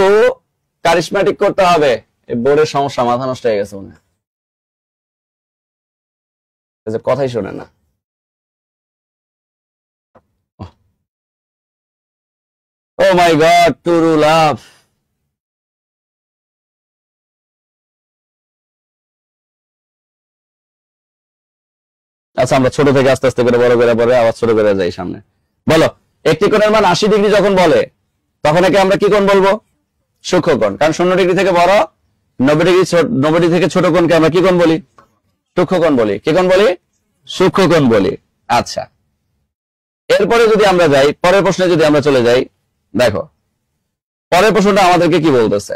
কারিশমাটিক করতে হবে, এই বোর্ডের সমস্যা, মাথা নষ্ট হয়ে গেছে মনে হয়, কথাই শোনে না। ও মাই গড, টুরু লাভ। আচ্ছা আমরা ছোট থেকে আস্তে আস্তে করে বড় করে পরে আবার ছোট করে যাই সামনে। বলো, একটি কোণের মান 80 ডিগ্রি যখন বলে তখন একে আমরা কি কোণ বলবো? সূক্ষ্মকোণ। কারণ 0 ডিগ্রি থেকে বড়, 90 ডিগ্রি থেকে ছোট কোণকে আমরা কি কোণ বলি? সূক্ষ্মকোণ বলি। কি কোণ বলি? সূক্ষ্মকোণ বলি। আচ্ছা, এরপরে যদি আমরা যাই পরের প্রশ্নে, যদি আমরা চলে যাই, দেখো পরের প্রশ্নটা আমাদেরকে কি বলতেছে?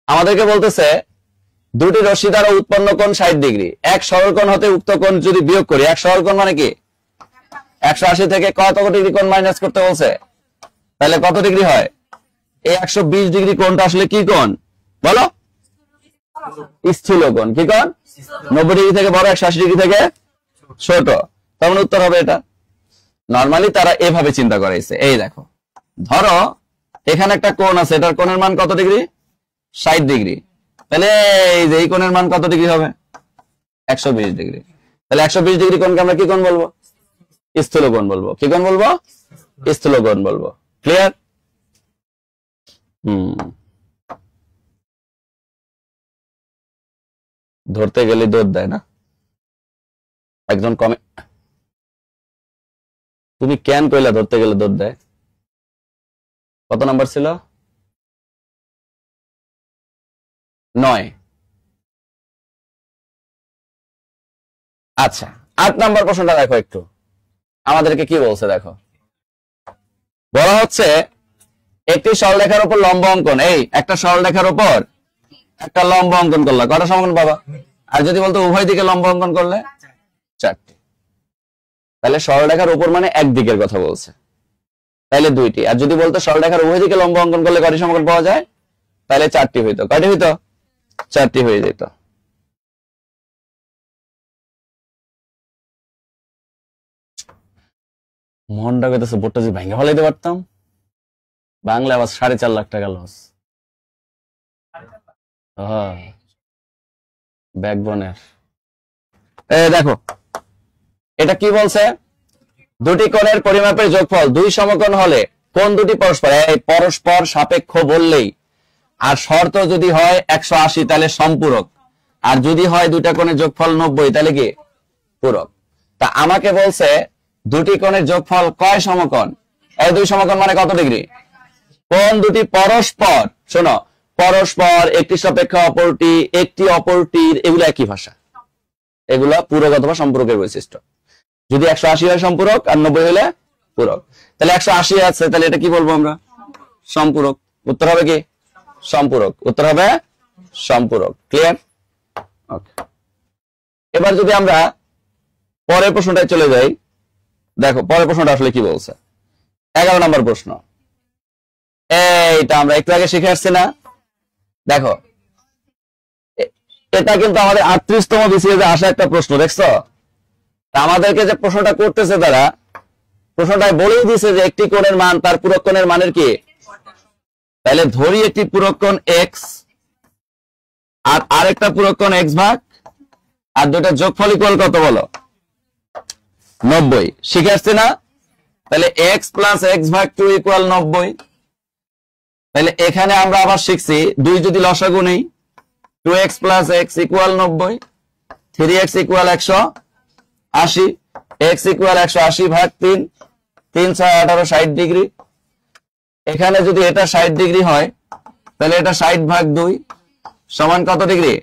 আমাদেরকে বলতেছে দুটি রশ্মি দ্বারা উৎপন্ন কোণ 60 ডিগ্রি। এক সরল কোণ হতে উক্ত কোণ যদি বিয়োগ করি, এক সরল কোণ মানে কি? 180 থেকে কত ডিগ্রি কোণ মাইনাস করতে বলছে, তাহলে কত ডিগ্রি হয়? এই 120 ডিগ্রি কোণটা আসলে কি কোণ বলো? স্থূল কোণ। কি কোণ? 90 ডিগ্রি থেকে বড়, 180 ডিগ্রি থেকে ছোট। তখন উত্তর হবে এটা। নরমালি তারা এভাবে চিন্তা করাইছে। এই দেখো, ধরো এখানে একটা কোণ আছে, এটার কোণের মান কত ডিগ্রি? 60 ডিগ্রি। তাহলে এই যে এই কোণের মান কত ডিগ্রি হবে? 120 ডিগ্রি। তাহলে 120 ডিগ্রি কোণকে আমরা কি কোণ বলবো? স্থূল কোণ বলবো। কি কোণ বলবো? স্থূল কোণ বলবো। ক্লিয়ার? ধরতে গেলে দৌড় দেয় না একজন কমে। তুমি কেন কইলা ধরতে গেলে দৌড় দেয়? কত নাম্বার ছিল? 9। আচ্ছা, 8 নাম্বার প্রশ্নটা দেখো একটু, আমাদেরকে কি বলছে দেখো। বলা হচ্ছে একটি সরলরেখার উপর লম্ব অঙ্কন। এই একটা সরলরেখার উপর একটা লম্ব অঙ্কন করলা, কটা সমকোণ পাবা? আর যদি বলতো উভয় দিকে লম্ব অঙ্কন করলে? 4টি। তাহলে সরলরেখার উপর মানে একদিকের কথা বলছে, তাহলে 2টি। আর যদি বলতো সরলরেখার উভয় দিকে লম্ব অঙ্কন করলে কয়টি সমকোণ পাওয়া যায়, তাহলে 4টি হইতো। কয়টি হইতো? 4টি হয়ে যেত। মনটা কইতেছে বোর্ডটা যদি ভেঙে ফেলাইতে পারতাম। বাংলা আবার 4.5 লাখ টাকা লস। ব্যাকবোনের দেখো এটা কি বলছে? দুটি কোণের পরিমাপের যোগফল 2 সমকোণ হলে কোন দুটি পরস্পর, এই পরস্পর সাপেক্ষ বললেই, আর শর্ত যদি হয় 180 তাহলে সম্পূরক, আর যদি হয় দুইটা কোণের যোগফল 90 তাহলে কি পূরক। তা আমাকে বলছে দুটি কোণের যোগফল কয় সমকোণ? এই দুই সমকোণ মানে কত ডিগ্রি? কোন দুটি পরস্পর, শোনো, পরস্পর, একটি সাপেক্ষে অপরটি, একটি অপরটির, এগুলো একই ভাষা, এগুলা পূরক অথবা সম্পূরকের বৈশিষ্ট্য। যদি 180 হয় সম্পূরক আর 90 হলে পূরক, তাহলে 180 আছে, তাহলে এটা কি বলবো আমরা? সম্পূরক। উত্তর হবে কি? সম্পূরক। উত্তর হবে সম্পূরক। ক্লিয়ার? ওকে, এবার যদি আমরা পরের প্রশ্নটায় চলে যাই, দেখো পরের প্রশ্নটা আসলে কি বলছে। 11 নম্বর প্রশ্ন, এইটা আমরা একটু আগে শিখে আসছি না? দেখো এটা কিন্তু আমাদের 38তম বিসিএসে আসা একটা প্রশ্ন, দেখছো? আমাদেরকে যে প্রশ্নটা করতেছে তারা, প্রশ্নটায় বলেই দিয়েছে যে একটি কোণের মান তার পূরক কোণের মানের কি। তাহলে ধরি একটি পূরক কোণ x আর আরেকটা পূরক কোণ x ভাগ, আর দুটো যোগফল ইকুয়াল কত বলো? 90। শিখে আসছে না? তাহলে x প্লাস x ভাগ 2 ইকুয়াল 90। তাহলে এখানে আমরা আবার শিখছি দুই যদি লসাগু নেই, 2x plus x equal 90, 3x equal 180, x equal 180 ভাগ 3, 3 6 18 60 ডিগ্রি। এখানে যদি এটা 60 ডিগ্রি হয় তাহলে এটা 60 ভাগ 2 সমান কত ডিগ্রি?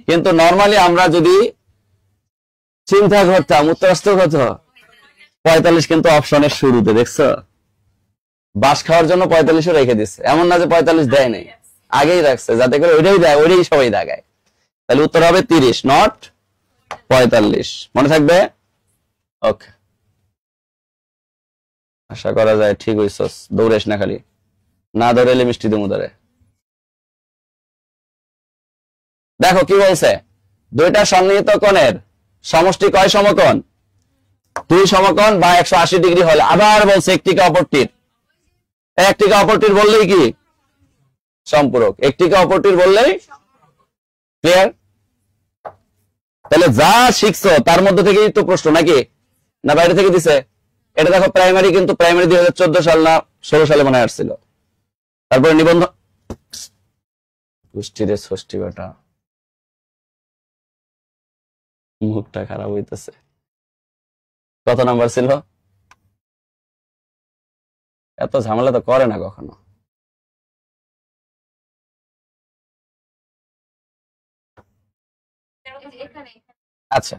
কিন্তু নরমালি আমরা যদি চিন্তা করতাম উত্তর আসতো কত? 45। কিন্তু অপশনের শুরুতে দেখছো বাস খাওয়ার জন্য 45ও রেখে দিচ্ছে, এমন না যে 45 দেয় নাই, আগেই রাখছে যাতে করে ওইটাই দেয়, ওইটাই সবাই দাগায়। তাহলে উত্তর হবে 30 নট 45। মনে থাকবে? ওকে, আশা করা যায় ঠিক হইছস। দৌড়েস না, খালি না দৌড়াইলে মিষ্টি দিমু ধরে। দেখো কি বলছে, দুইটা সন্নিহিত কোণের সমষ্টি কয় সমকোণ? 2 সমকোণ বা 180 ডিগ্রি হলে। আবার বলছে একটিকে অপরটির, একটিকে অপরটির বললেই কি সম্পূরক, একটিকে অপরটির বললেই। ক্লিয়ার? তাহলে যা শিখছো তার মধ্যে থেকেই তো প্রশ্ন, নাকি না বাইরে থেকে দিছে? এটা দেখো প্রাইমারি, কিন্তু প্রাইমারি 2014 সাল না 16 সালে মনে আসছিল। তারপরে নিবন্ধন, পুষ্টিরে ষষ্ঠী বেটা, মুখটা খারাপ হইতেছে। কত নাম্বার ছিল? এত ঝামেলা তো করে না কখনো। আচ্ছা,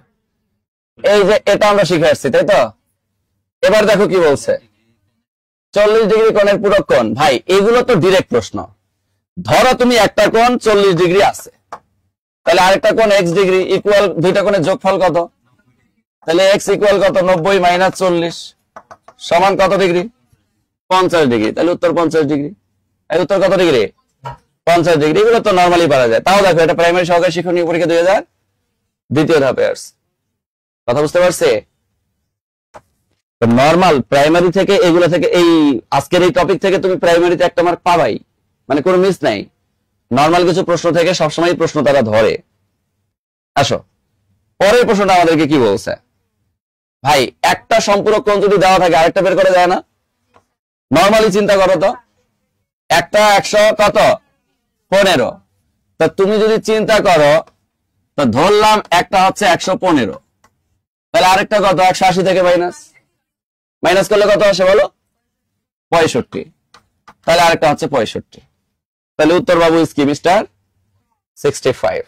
এই যে এটা আমরা শিখে আসছি, তাই তো? এবার দেখো কি বলছে, 40 ডিগ্রি কোণের পূরক কোণ। ভাই এগুলো তো ডিরেক্ট প্রশ্ন। ধরো তুমি একটা কোণ 40 ডিগ্রি আছে, তাহলে আরেকটা কোণ x ডিগ্রি, ইকুয়াল দুইটা কোণের যোগফল কত? তাহলে x ইকুয়াল কত? 90 মাইনাস 40 সমান কত ডিগ্রি? 50 ডিগ্রি। তাহলে উত্তর 50 ডিগ্রি। এই উত্তর কত ডিগ্রি? 50 ডিগ্রি। এগুলো তো নরমালি পারা যায়। তাও দেখো এটা প্রাইমারি সহকারী শিক্ষণীয় পরীক্ষা 2000 দ্বিতীয় ধাপে আসছে। কথা বুঝতে পারছে? নরমাল প্রাইমারি থেকে, এগুলো থেকে, এই আজকের এই টপিক থেকে তুমি প্রাইমারিতে একটা মার্ক পাবাই, মানে কোনো মিস নাই। নরমাল কিছু প্রশ্ন থেকে সবসময় প্রশ্ন তারা ধরে। আসো পরের প্রশ্নটা আমাদেরকে কি বলছে। ভাই একটা সম্পূরক কোণ যদি দেওয়া থাকে আরেকটা বের করে দেয় না? নরমালি চিন্তা করো তো, একটা 100 কত 15, তা তুমি যদি চিন্তা করো, তো ধরলাম একটা হচ্ছে 115, তাহলে আরেকটা কত? 180 থেকে মাইনাস করলে কত আসে বলো? 65। তাহলে আরেকটা হচ্ছে 65। তাহলে উত্তর বাবু ইজ কি মিস্টার? 65।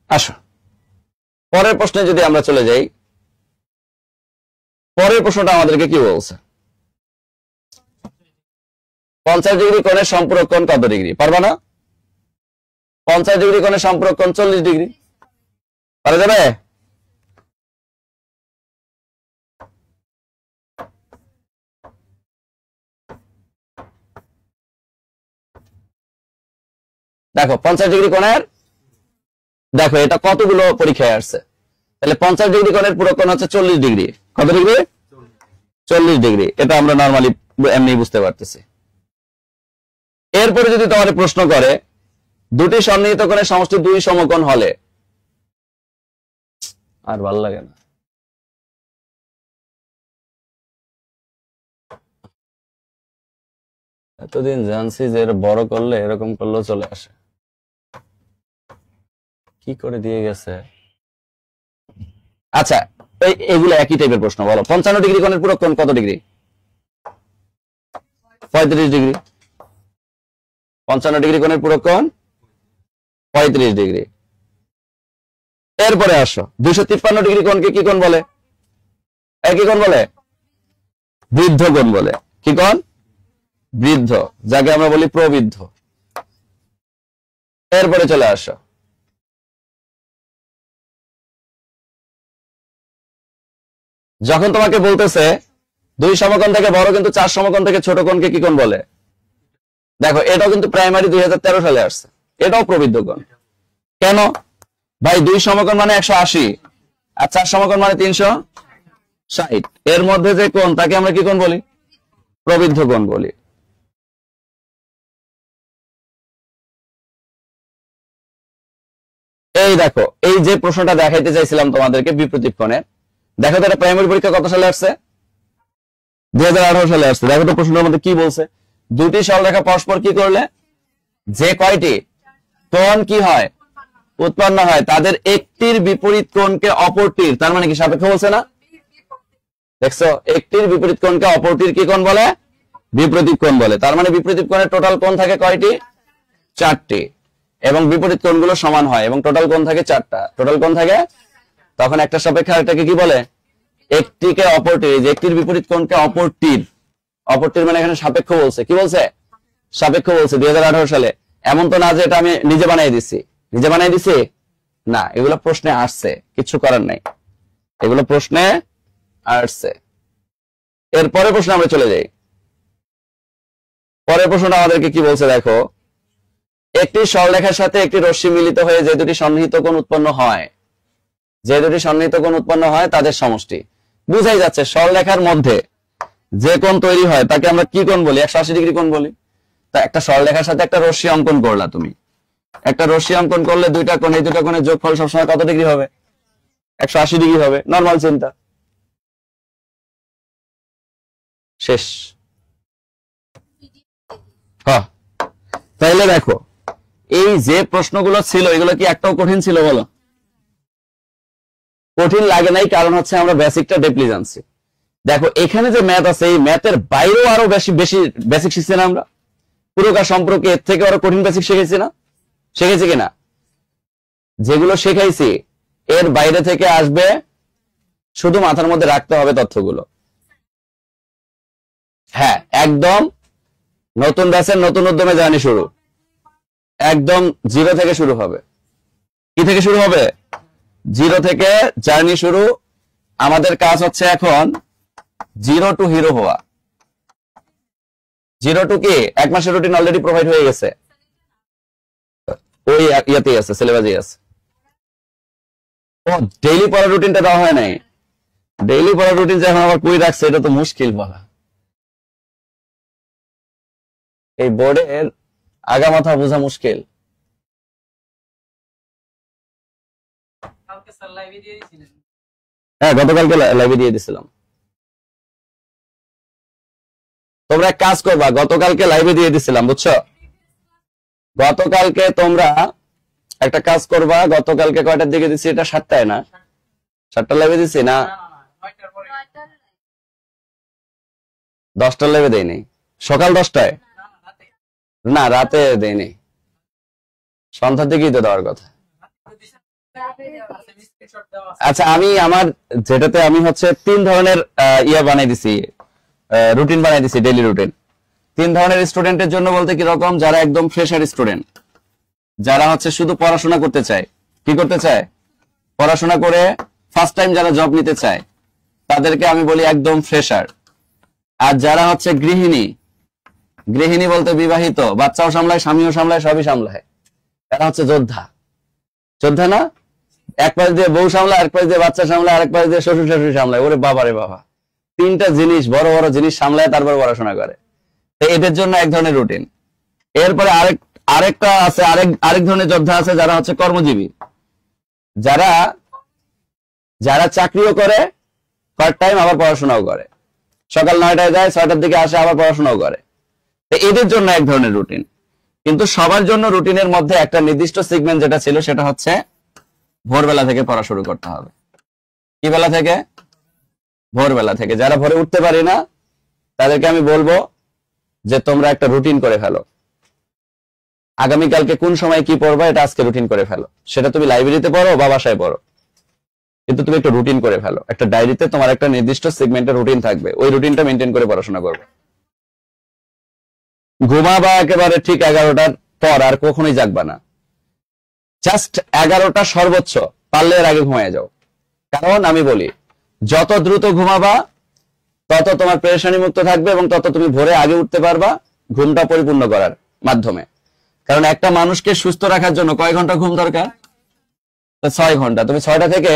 আসো পরের প্রশ্নে যদি আমরা চলে যাই, পরের প্রশ্নটা আমাদেরকে কি বলছে, 50 ডিগ্রি কোণের সম্পূরক কোণ কত ডিগ্রি? পারবা না? 50 ডিগ্রি কোণের সম্পূরক কোণ 40 ডিগ্রি। পারা যাবে? দেখো 50 ডিগ্রি কোণের, দেখো এটা কতগুলো পরীক্ষায় আসছে। তাহলে 50 ডিগ্রি কোণের পূরক কোণ হচ্ছে 40 ডিগ্রি। কত ডিগ্রি? 40 ডিগ্রি। এটা আমরা নরমালি এমনি বুঝতে পারতেছি। এরপরে যদি তোমার প্রশ্ন করে দুটি সন্নিহিত কোণের সমষ্টি 2 সমকোণ হলে, আর ভালো লাগে না। এতদিন জানছি যে এর বড় করলে এরকম করলেও চলে আসে, কি করে দিয়ে গেছে। আচ্ছা, এগুলো একই টাইপের প্রশ্ন। বলো 55 ডিগ্রি কোণের পূরক কোণ কত ডিগ্রি? 35 ডিগ্রি। 55 ডিগ্রি কোণের পূরক কোণ 35 ডিগ্রি। এরপরে আসো, 253 ডিগ্রি কোণকে কি কোণ বলে? একই কোণ বলে, বৃদ্ধ কোণ বলে। কি কোণ? বৃদ্ধ, যাকে আমরা বলি প্রবৃদ্ধ। এরপরে চলে আসো, যখন তোমাকে বলতেছে 2 সমকোণ থেকে বড় কিন্তু 4 সমকোণ থেকে ছোট কোণকে কি কোণ বলে? দেখো এটাও কিন্তু প্রাইমারি 2013 সালে আসছে, এটাও প্রবৃদ্ধ কোণ। কেন ভাই? 2 সমকোণ মানে 180 আর 4 সমকোণ মানে 360, এর মধ্যে যে কোণ তাকে আমরা কি কোণ বলি? প্রবৃদ্ধ কোণ বলি। এই দেখো, এই যে প্রশ্নটা দেখাইতে চাইছিলাম তোমাদেরকে বিপরীত কোণের, দেখো তো এটা প্রাইমারি পরীক্ষা কত সালে আসছে? 2018 সালে আসছে। দেখো তো প্রশ্নের মধ্যে কি বলছে? দুটি সরলরেখা পরস্পর কি করলে যে কয়টি কোণ কি হয়? উৎপন্ন হয়, তাদের একটির বিপরীত কোণকে অপরটির, তার মানে কি সাপেক্ষ বলছে না? দেখছো, একটির বিপরীত কোণকে অপরটির কি কোণ বলে? বিপরীত কোণ বলে। তার মানে বিপরীত কোণের টোটাল কোণ থাকে কয়টি? 4টি, এবং বিপরীত কোণগুলো সমান হয়, এবং টোটাল কোণ থাকে 4টা। টোটাল কোণ থাকে, তখন একটা সাপেক্ষে আরেকটাকে কি বলে? একটিকে অপরটির। যে একটির বিপরীত কোণকে অপরটির, অপরটির মানে এখানে সাপেক্ষ বলছে। কি বলছে? সাপেক্ষ বলছে 2018 সালে। এমন তো না যে এটা আমি নিজে বানিয়ে দিছি। নিজে বানিয়ে দিছি না, এগুলো প্রশ্নে আসছে, কিছু করার নাই, এগুলো প্রশ্নে আসছে। এরপরে প্রশ্ন আমরা চলে যাই। পরের প্রশ্নটা আমাদেরকে কি বলছে দেখো, একটি সরলরেখার সাথে একটি রশ্মি মিলিত হয়ে যে দুটি সন্নিহিত কোণ উৎপন্ন হয়, যে দুটি সন্নিহিত কোণ উৎপন্ন হয় তাদের সমষ্টি। বুঝাই যাচ্ছে সরলরেখার মধ্যে যে কোণ তৈরি হয় তাকে আমরা কি কোণ বলি? 180 ডিগ্রি কোণ বলি। তা একটা সরলরেখার সাথে একটা রশ্মি অঙ্কন করলা তুমি, একটা রশ্মি অঙ্কন করলে দুইটা কোণ, এই দুটা কোণের যোগফল সবসময় কত ডিগ্রি হবে? 180 ডিগ্রি হবে। নরমাল চিন্তা, শেষ। হ্যাঁ, তাইলে দেখো এই যে প্রশ্নগুলো ছিল এগুলো কি একটাও কঠিন ছিল? বলো, কঠিন লাগে নাই, কারণ হচ্ছে আমরা বেসিকটা ডেপলি জানছি। দেখো এখানে যে ম্যাথ আছে, এই ম্যাথের বাইরেও আরো বেশি বেশি বেসিক শিখছি না আমরা? পুরোকার সম্পর্কে এর থেকে আরো কঠিন বেসিক শিখেছি না? শিখেছি কিনা? যেগুলো শেখাইছি এর বাইরে থেকে আসবে, শুধু মাথার মধ্যে রাখতে হবে তথ্যগুলো। হ্যাঁ, একদম নতুন ব্যাচের নতুন উদ্যমে জার্নি শুরু, একদম জিরো থেকে শুরু হবে। কি থেকে শুরু হবে? জিরো থেকে জার্নি শুরু। আমাদের কাজ হচ্ছে এখন জিরো টু হিরো হওয়া। জিরো টু কি? 1 মাসের রুটিন অলরেডি প্রোভাইড হয়ে গেছে, ওই ইয়াতেই আছে, সিলেবাসেই আছে। ও ডেইলি পড়ার রুটিনটা দেওয়া হয় নাই। ডেইলি পড়ার রুটিন যে এখন আবার কই রাখছে, এটা তো মুশকিল বলা। এই বোর্ডের আগা মাথা বোঝা মুশকিল। হ্যাঁ, গতকালকে লাইভে দিয়ে দিছিলাম। তোমরা এক কাজ করবা, গতকালকে লাইভে দিয়ে দিছিলাম, বুঝছো? গতকালকে তোমরা একটা কাজ করবা, গতকালকে কয়টার দিকে দিছি? এটা 7টায় না? 7টার লাইভে দিছি না? 10টার লাইভে দেয়নি? সকাল 10টায় না, রাতে দেয়নি, সন্ধ্যার দিকেই তো দেওয়ার কথা। আচ্ছা, আমি আমার যেটাতে আমি হচ্ছে 3 ধরনের ইয়া বানাই দিছি, রুটিন বানাই দিছি, ডেইলি রুটিন। 3 ধরনের স্টুডেন্টের জন্য বলতে কি রকম? যারা একদম ফ্রেশার স্টুডেন্ট, যারা হচ্ছে শুধু পড়াশোনা করতে চায়। কি করতে চায়? পড়াশোনা করে ফার্স্ট টাইম যারা জব নিতে চায় তাদেরকে আমি বলি একদম ফ্রেশার। আর যারা হচ্ছে গৃহিণী, গৃহিণী বলতে বিবাহিত, বাচ্চাও সামলায়, স্বামীও সামলায়, সবই সামলায়, এরা হচ্ছে যোদ্ধা। যোদ্ধা না? এক পাশ দিয়ে বউ সামলায়, আরেক পাশ দিয়ে বাচ্চা সামলায়, আরেক পাশ দিয়ে শ্বশুর শাশুড়ি সামলায়। ওরে বাবা রে বাবা, 3টা জিনিস, বড় বড় জিনিস সামলায়, তারপর পড়াশোনা করে। এদের জন্য এক ধরনের রুটিন। এরপরে আরেকটা আছে, আরেক ধরনের যোদ্ধা আছে, যারা হচ্ছে কর্মজীবী, যারা যারা চাকরিও করে পার্ট টাইম, আবার পড়াশোনাও করে। সকাল 9টায় যায়, 6টার দিকে আসে, আবার পড়াশোনাও করে। এদের জন্য এক ধরনের রুটিন, কিন্তু সবার জন্য রুটিনের মধ্যে একটা নির্দিষ্ট সেগমেন্ট যেটা ছিল সেটা হচ্ছে ভোরবেলা থেকে পড়া শুরু করতে হবে। কি বেলা থেকে? ভোরবেলা থেকে। যারা ভোরে উঠতে পারি না তাদেরকে আমি বলবো যে তোমরা একটা রুটিন করে ফেলো। আগামীকালকে কোন সময় কি পড়বা এটা আজকে রুটিন করে ফেলো। সেটা তুমি লাইব্রেরিতে পড়ো বা বাসায় পড়ো, কিন্তু তুমি একটা রুটিন করে ফেলো। একটা ডায়েরিতে তোমার একটা নির্দিষ্ট সেগমেন্টের রুটিন থাকবে, ওই রুটিনটা মেনটেন করে পড়াশোনা করবে। ঘুমাবা একেবারে ঠিক 11টার পর, আর কখনোই জাগবা না। জাস্ট 11টা সর্বোচ্চ, পারলে এর আগে ঘুমায় যাও। কারণ আমি বলি যত দ্রুত ঘুমাবা তত তোমার পেরেশানি মুক্ত থাকবে এবং তত তুমি ভোরে আগে উঠতে পারবা ঘুমটা পরিপূর্ণ করার মাধ্যমে। কারণ একটা মানুষকে সুস্থ রাখার জন্য কয় ঘন্টা ঘুম দরকার? 6 ঘন্টা। তুমি 6টা থেকে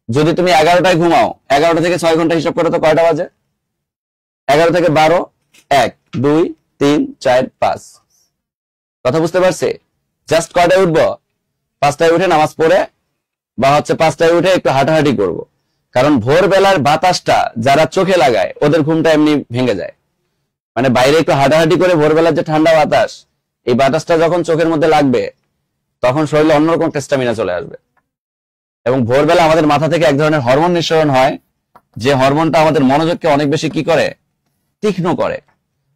যদি তুমি 11টায় ঘুমাও, 11টা থেকে 6 ঘন্টা হিসাব করো তো কয়টা বাজে? 11 থেকে 12, 1, 2, 3, 4, 5। কথা বুঝতে পারছি? জাস্ট কয়টায় উঠবো? 5টায় উঠে নামাজ পড়ে বা 5টায় উঠে একটু হাঁটাহাঁটি করব। কারণ ভোরবেলার বাতাসটা যারা চোখে লাগায় ওদের ঘুমটা এমনি ভেঙে যায়। মানে বাইরে একটু হাঁটাহাঁটি করে ভোরবেলার যে ঠান্ডা বাতাস, এই বাতাসটা যখন চোখের মধ্যে লাগবে তখন শরীরে অন্যরকম স্ট্যামিনা চলে আসবে। এবং ভোরবেলা আমাদের মাথা থেকে এক ধরনের হরমোন নিঃসরণ হয়, যে হরমোনটা আমাদের মনোযোগকে অনেক বেশি কি করে? তীক্ষ্ণ করে।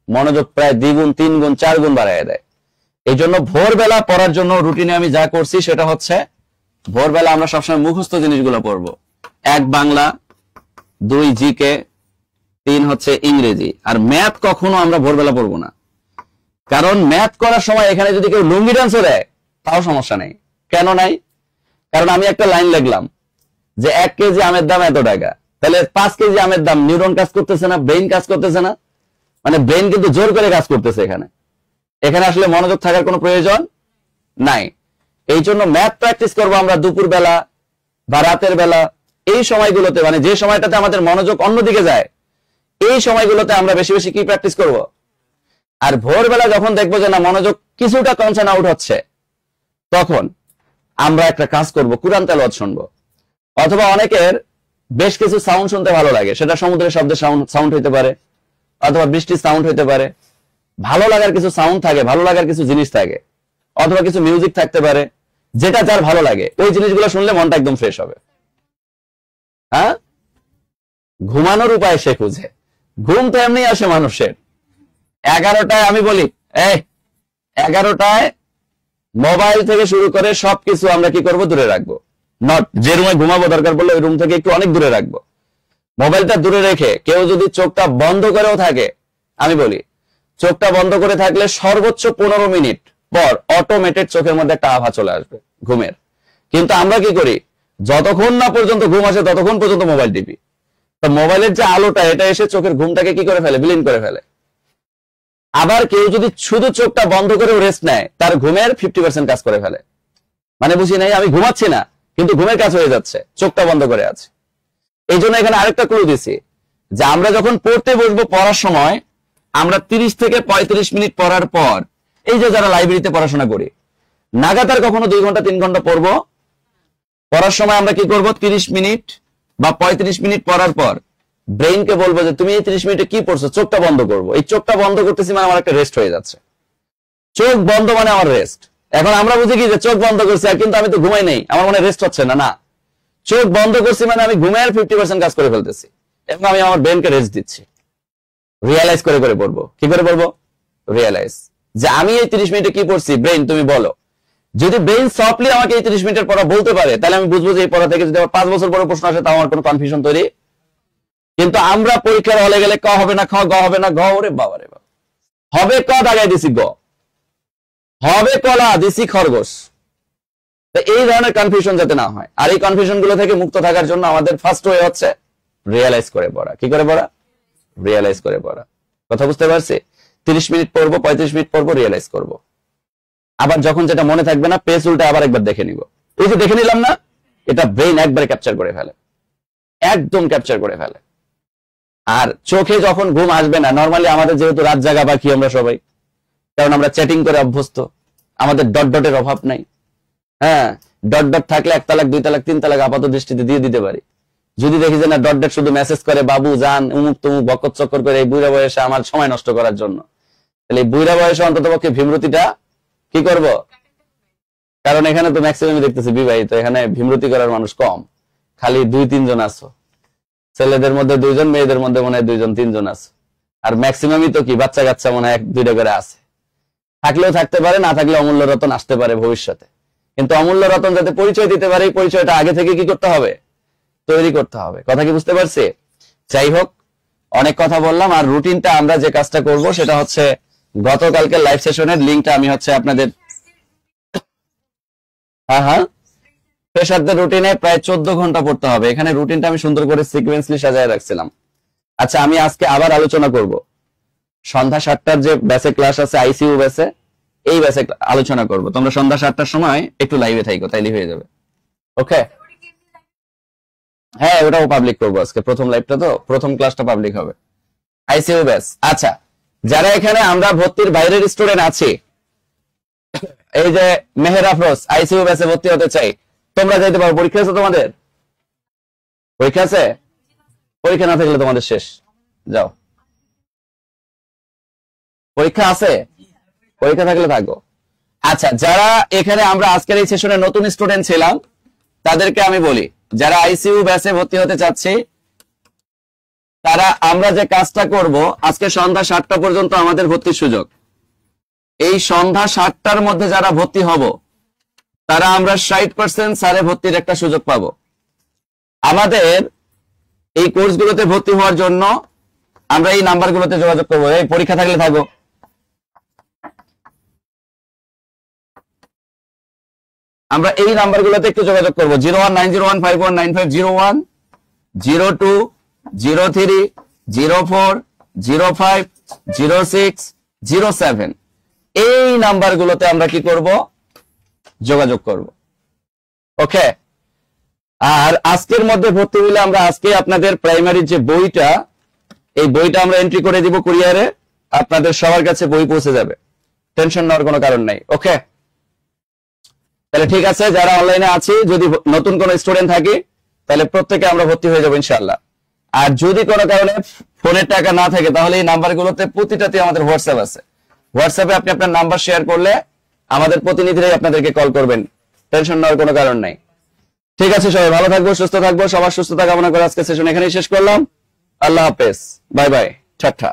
মনোযোগ প্রায় 2 গুণ 3 গুণ 4 গুণ বাড়ায় দেয়। এই জন্য ভোরবেলা পড়ার জন্য রুটিনে আমি যা করছি সেটা হচ্ছে ভোরবেলা আমরা সবসময় মুখস্থ জিনিসগুলো পড়বো। 1 বাংলা, 2 জিকে, 3 হচ্ছে ইংরেজি। আর ম্যাথ কখনো আমরা ভোরবেলা পড়বো না। কারণ ম্যাথ করার সময় এখানে যদি কেউ লুঙ্গি ডান্সও দেয় তাও সমস্যা নেই। কেন নাই? কারণ আমি একটা লাইন লিখলাম যে 1 কেজি আমের দাম এত টাকা, তাহলে 5 কেজি আমের দাম নিউরন কাজ করতেছে না, ব্রেইন কাজ করতেছে না? মানে ব্রেইন কিন্তু জোর করে কাজ করতেছে এখানে। এখানে আসলে মনোযোগ থাকার কোনো প্রয়োজন নাই। এই জন্য ম্যাথ প্র্যাকটিস করবো আমরা দুপুর বেলা বা রাতের বেলা। এই সময়গুলোতে, মানে যে সময়টাতে আমাদের মনোযোগ অন্যদিকে যায়, এই সময়গুলোতে আমরা বেশি বেশি কি প্র্যাকটিস করব। আর ভোরবেলা যখন দেখবো যে না মনোযোগ কিছুটা কনসার্ন আউট হচ্ছে, তখন আমরা একটা কাজ করব, কুরআন তেলাওয়াত শুনবো। অথবা অনেকের বেশ কিছু সাউন্ড শুনতে ভালো লাগে, সেটা সমুদ্রের শব্দের সাউন্ড হইতে পারে, অথবা বৃষ্টির সাউন্ড হইতে পারে। ভালো লাগার কিছু সাউন্ড থাকে, ভালো লাগার কিছু জিনিস থাকে, অথবা কিছু মিউজিক থাকতে পারে, যেটা যার ভালো লাগে ওই জিনিসগুলো শুনলে মনটা একদম ফ্রেশ হবে। হ্যাঁ, ঘুমানোর উপায় সে খুঁজে। ঘুম তো এমনি আসে মানুষের। 11টায় আমি বলি 11টায় মোবাইল থেকে শুরু করে সবকিছু আমরা কি করব? দূরে রাখবো। নট যে রুমে ঘুমাবো দরকার পড়লে ওই রুম থেকে একটু অনেক দূরে রাখবো। মোবাইলটা দূরে রেখে কেউ যদি চোখটা বন্ধ করেও থাকে, আমি বলি চোখটা বন্ধ করে থাকলে সর্বোচ্চ 15 মিনিট পর অটোমেটেড চোখের মধ্যে একটা আভা চলে আসবে ঘুমের। কিন্তু আমরা কি করি? যতক্ষণ না পর্যন্ত ঘুম আসে ততক্ষণ পর্যন্ত মোবাইল টিপি। তো মোবাইলের যে আলোটা এটা এসে চোখের ঘুমটাকে কি করে ফেলে? বিলীন করে ফেলে। আবার কেউ যদি শুধু চোখটা বন্ধ করে রেস্ট নেয়, তার ঘুমের 50% কাজ করে ফেলে। মানে বুঝি নাই, আমি ঘুমাচ্ছি না কিন্তু ঘুমের কাজ হয়ে যাচ্ছে, চোখটা বন্ধ করে আছে। এই জন্য এখানে আরেকটা ক্লু দিছি যে আমরা যখন পড়তে বসবো, পড়ার সময় আমরা 30 থেকে 35 মিনিট পড়ার পর, এই যে যারা লাইব্রেরিতে পড়াশোনা করি, নাগাতার কখনো 2 ঘন্টা 3 ঘন্টা পড়বো। পড়ার সময় আমরা কি করব? 30 মিনিট বা 35 মিনিট পড়ার পর ব্রেইনকে বলবো যে তুমি এই 30 মিনিটে কি পড়ছো? চোখটা বন্ধ করবো। এই চোখটা বন্ধ করতেছি মানে আমার একটা রেস্ট হয়ে যাচ্ছে। চোখ বন্ধ মানে আমার রেস্ট। এখন আমরা বুঝি কি যে চোখ বন্ধ করছি, আর কিন্তু আমি তো ঘুমাই নেই, আমার মনে রেস্ট হচ্ছে না। না, চোখ বন্ধ করছি মানে আমি ঘুমের 50% কাজ করে ফেলতেছি এবং আমি আমার ব্রেনকে রেস্ট দিচ্ছি। রিয়েলাইজ করে করে পড়বো। কি করে পড়বো? রিয়েলাইজ যে আমি এই 30 মিনিটে কি পড়ছি। ব্রেইন তুমি বলো। যদি ব্রেইন সফটলি আমাকে এই 30 মিনিটের পড়া বলতে পারে, তাহলে আমি বুঝবো যে এই পড়া থেকে যদি 5 বছর পরে প্রশ্ন আসে তাও আমার কোনো কনফিউশন তৈরি। কিন্তু আমরা পরীক্ষার হলে গেলে ক হবে না, খ, গ হবে না, ঘ, ওরে বাবা রে বাবা, হবে ক দাগাই দিছি গ, হবে কলা দিছি খরগোশ। তো এই ধরনের কনফিউশন যাতে না হয়, আর এই কনফিউশন গুলো থেকে মুক্ত থাকার জন্য আমাদের ফার্স্ট ওয়ে হচ্ছে রিয়েলাইজ করে পড়া। কি করে পড়া? রিয়েলাইজ করে পড়া। কথা বুঝতে পারছি? 30 মিনিট পড়বো, 35 মিনিট পড়বো, রিয়েলাইজ করবো। আবার যখন যেটা মনে থাকবে না, পেজ উল্টে আবার একবার দেখে নিব। এই যে দেখে নিলাম না, এটা ব্রেইন একবারে ক্যাপচার করে ফেলে, একদম ক্যাপচার করে ফেলে। আর চোখে যখন ঘুম আসবে না, নর্মালি আমাদের যেহেতু রাত জাগা বাকি আমরা সবাই, কারণ আমরা চ্যাটিং করে অভ্যস্ত, আমাদের ডট ডটের অভাব নাই। হ্যাঁ, ডট ডট থাকলে 1 তালাক 2 তালাক 3 তালাক আপাত দৃষ্টিতে দিয়ে দিতে পারি। যদি দেখি যে না ডট ডট শুধু মেসেজ করে বাবু জান উমুক তুমুক বকত চক্কর করে এই বুড়া বয়সে আমার সময় নষ্ট করার জন্য, তাহলে বুড়া বয়সে অন্তত পক্ষে ভীমরতিটা কি করব, কারণ এখানে তো ম্যাক্সিমাম দেখতেছি বিবাহিত, এখানে ভীমরতি করার মানুষ কম, খালি 2-3 জন আছো, ছেলেদের মধ্যে 2 জন, মেয়েদের মধ্যে মনে হয় 2 জন 3 জন আছে, আর ম্যাক্সিমামই তো কি বাচ্চা কাচ্চা মনে হয় 1-2টা করে আছে, থাকলেও থাকতে পারে, না থাকলে অমূল্য রতন আসতে পারে ভবিষ্যতে। কিন্তু অমূল্য রতন যাতে পরিচয় দিতে পারে, এই পরিচয়টা আগে থেকে কি করতে হবে, তৈরি করতে হবে। কথা কি বুঝতে পারছি? যাই হোক, অনেক কথা বললাম। আর রুটিনটা আমরা যে কাজটা করব সেটা হচ্ছে গতকালকে লাইভ সেশনের লিঙ্কটা আমি হচ্ছে আপনাদের হ্যাঁ ফ্রেশারদের রুটিনে প্রায় 14 ঘন্টা পড়তে হবে। এখানে রুটিনটা আমি সুন্দর করে সিকোয়েন্সলি সাজায় রাখছিলাম। আচ্ছা, আমি আজকে আবার আলোচনা করব সন্ধ্যা 7টার যে ব্যাচে ক্লাস আছে আইসিইউ ব্যাচে, এই ব্যাচে আলোচনা করব। তোমরা সন্ধ্যা 7টার সময় একটু লাইভে থাকো, তাইলে হয়ে যাবে। ওকে, হ্যাঁ ওটাও পাবলিক করবো আজকে, প্রথম লাইভটা তো, প্রথম ক্লাসটা পাবলিক হবে আইসিইউ ব্যাচ। আচ্ছা, যারা এখানে আমরা ভর্তির বাইরের স্টুডেন্ট আছি, এই যে মেহের আফরোজ আইসিইউ ব্যাচে ভর্তি হতে চাই, তোমরা যাইতে পারো। পরীক্ষা আছে তোমাদের? পরীক্ষা আছে? পরীক্ষা না থাকলে তোমাদের শেষ, যাও। পরীক্ষা আছে? পরীক্ষা থাকলে থাকো। আচ্ছা, যারা এখানে আমরা আজকের এই সেশনে নতুন স্টুডেন্ট ছিলাম, তাদেরকে আমি বলি, যারা আইসিইউ ব্যাচে ভর্তি হতে চাচ্ছি, তারা আমরা যে কাজটা করব, আজকে সন্ধ্যা 7টা পর্যন্ত আমাদের ভর্তির সুযোগ। এই সন্ধ্যা 7টার মধ্যে যারা ভর্তি হব, তারা আমরা 60% স্যারে ভর্তির একটা সুযোগ পাবো। আমাদের এই কোর্সগুলোতে ভর্তি হওয়ার জন্য আমরা এই নাম্বারগুলোতে যোগাযোগ করবো। এই পরীক্ষা থাকলে থাকো। আমরা এই নাম্বারগুলোতে একটু যোগাযোগ করবো, 01901519501, 02, 03, 04, 05, 06, 07, এই নাম্বারগুলোতে আমরা কি করব, যোগাযোগ করব। ওকে, আর আজকের মধ্যে ভর্তি হলে আমরা আজকে আপনাদের প্রাইমারির যে বইটা, এই বইটা আমরা এন্ট্রি করে দিব কুরিয়ারে, আপনাদের সবার কাছে বই পৌঁছে যাবে, টেনশন নেওয়ার কোনো কারণ নাই। ওকে, তাহলে ঠিক আছে, যারা অনলাইনে আছি, যদি নতুন কোনো স্টুডেন্ট থাকি, তাহলে প্রত্যেকে আমরা ভর্তি হয়ে যাবো ইনশাআল্লাহ। আর যদি কোনো কারণে ফোনের টাকা না থাকে, তাহলে এই নাম্বারগুলোতে প্রতিটাতে আমাদের হোয়াটসঅ্যাপ আছে, হোয়াটসঅ্যাপে আপনি আপনার নাম্বার শেয়ার করলে আমাদের প্রতিনিধিরাই আপনাদেরকে কল করবেন, টেনশন নেওয়ার কোনো কারণ নাই। ঠিক আছে, সবাই ভালো থাকবো, সুস্থ থাকবো, সবার সুস্থতা কামনা করে আজকে সেশন এখানেই শেষ করলাম। আল্লাহ হাফেজ, বাই বাই, টাটা।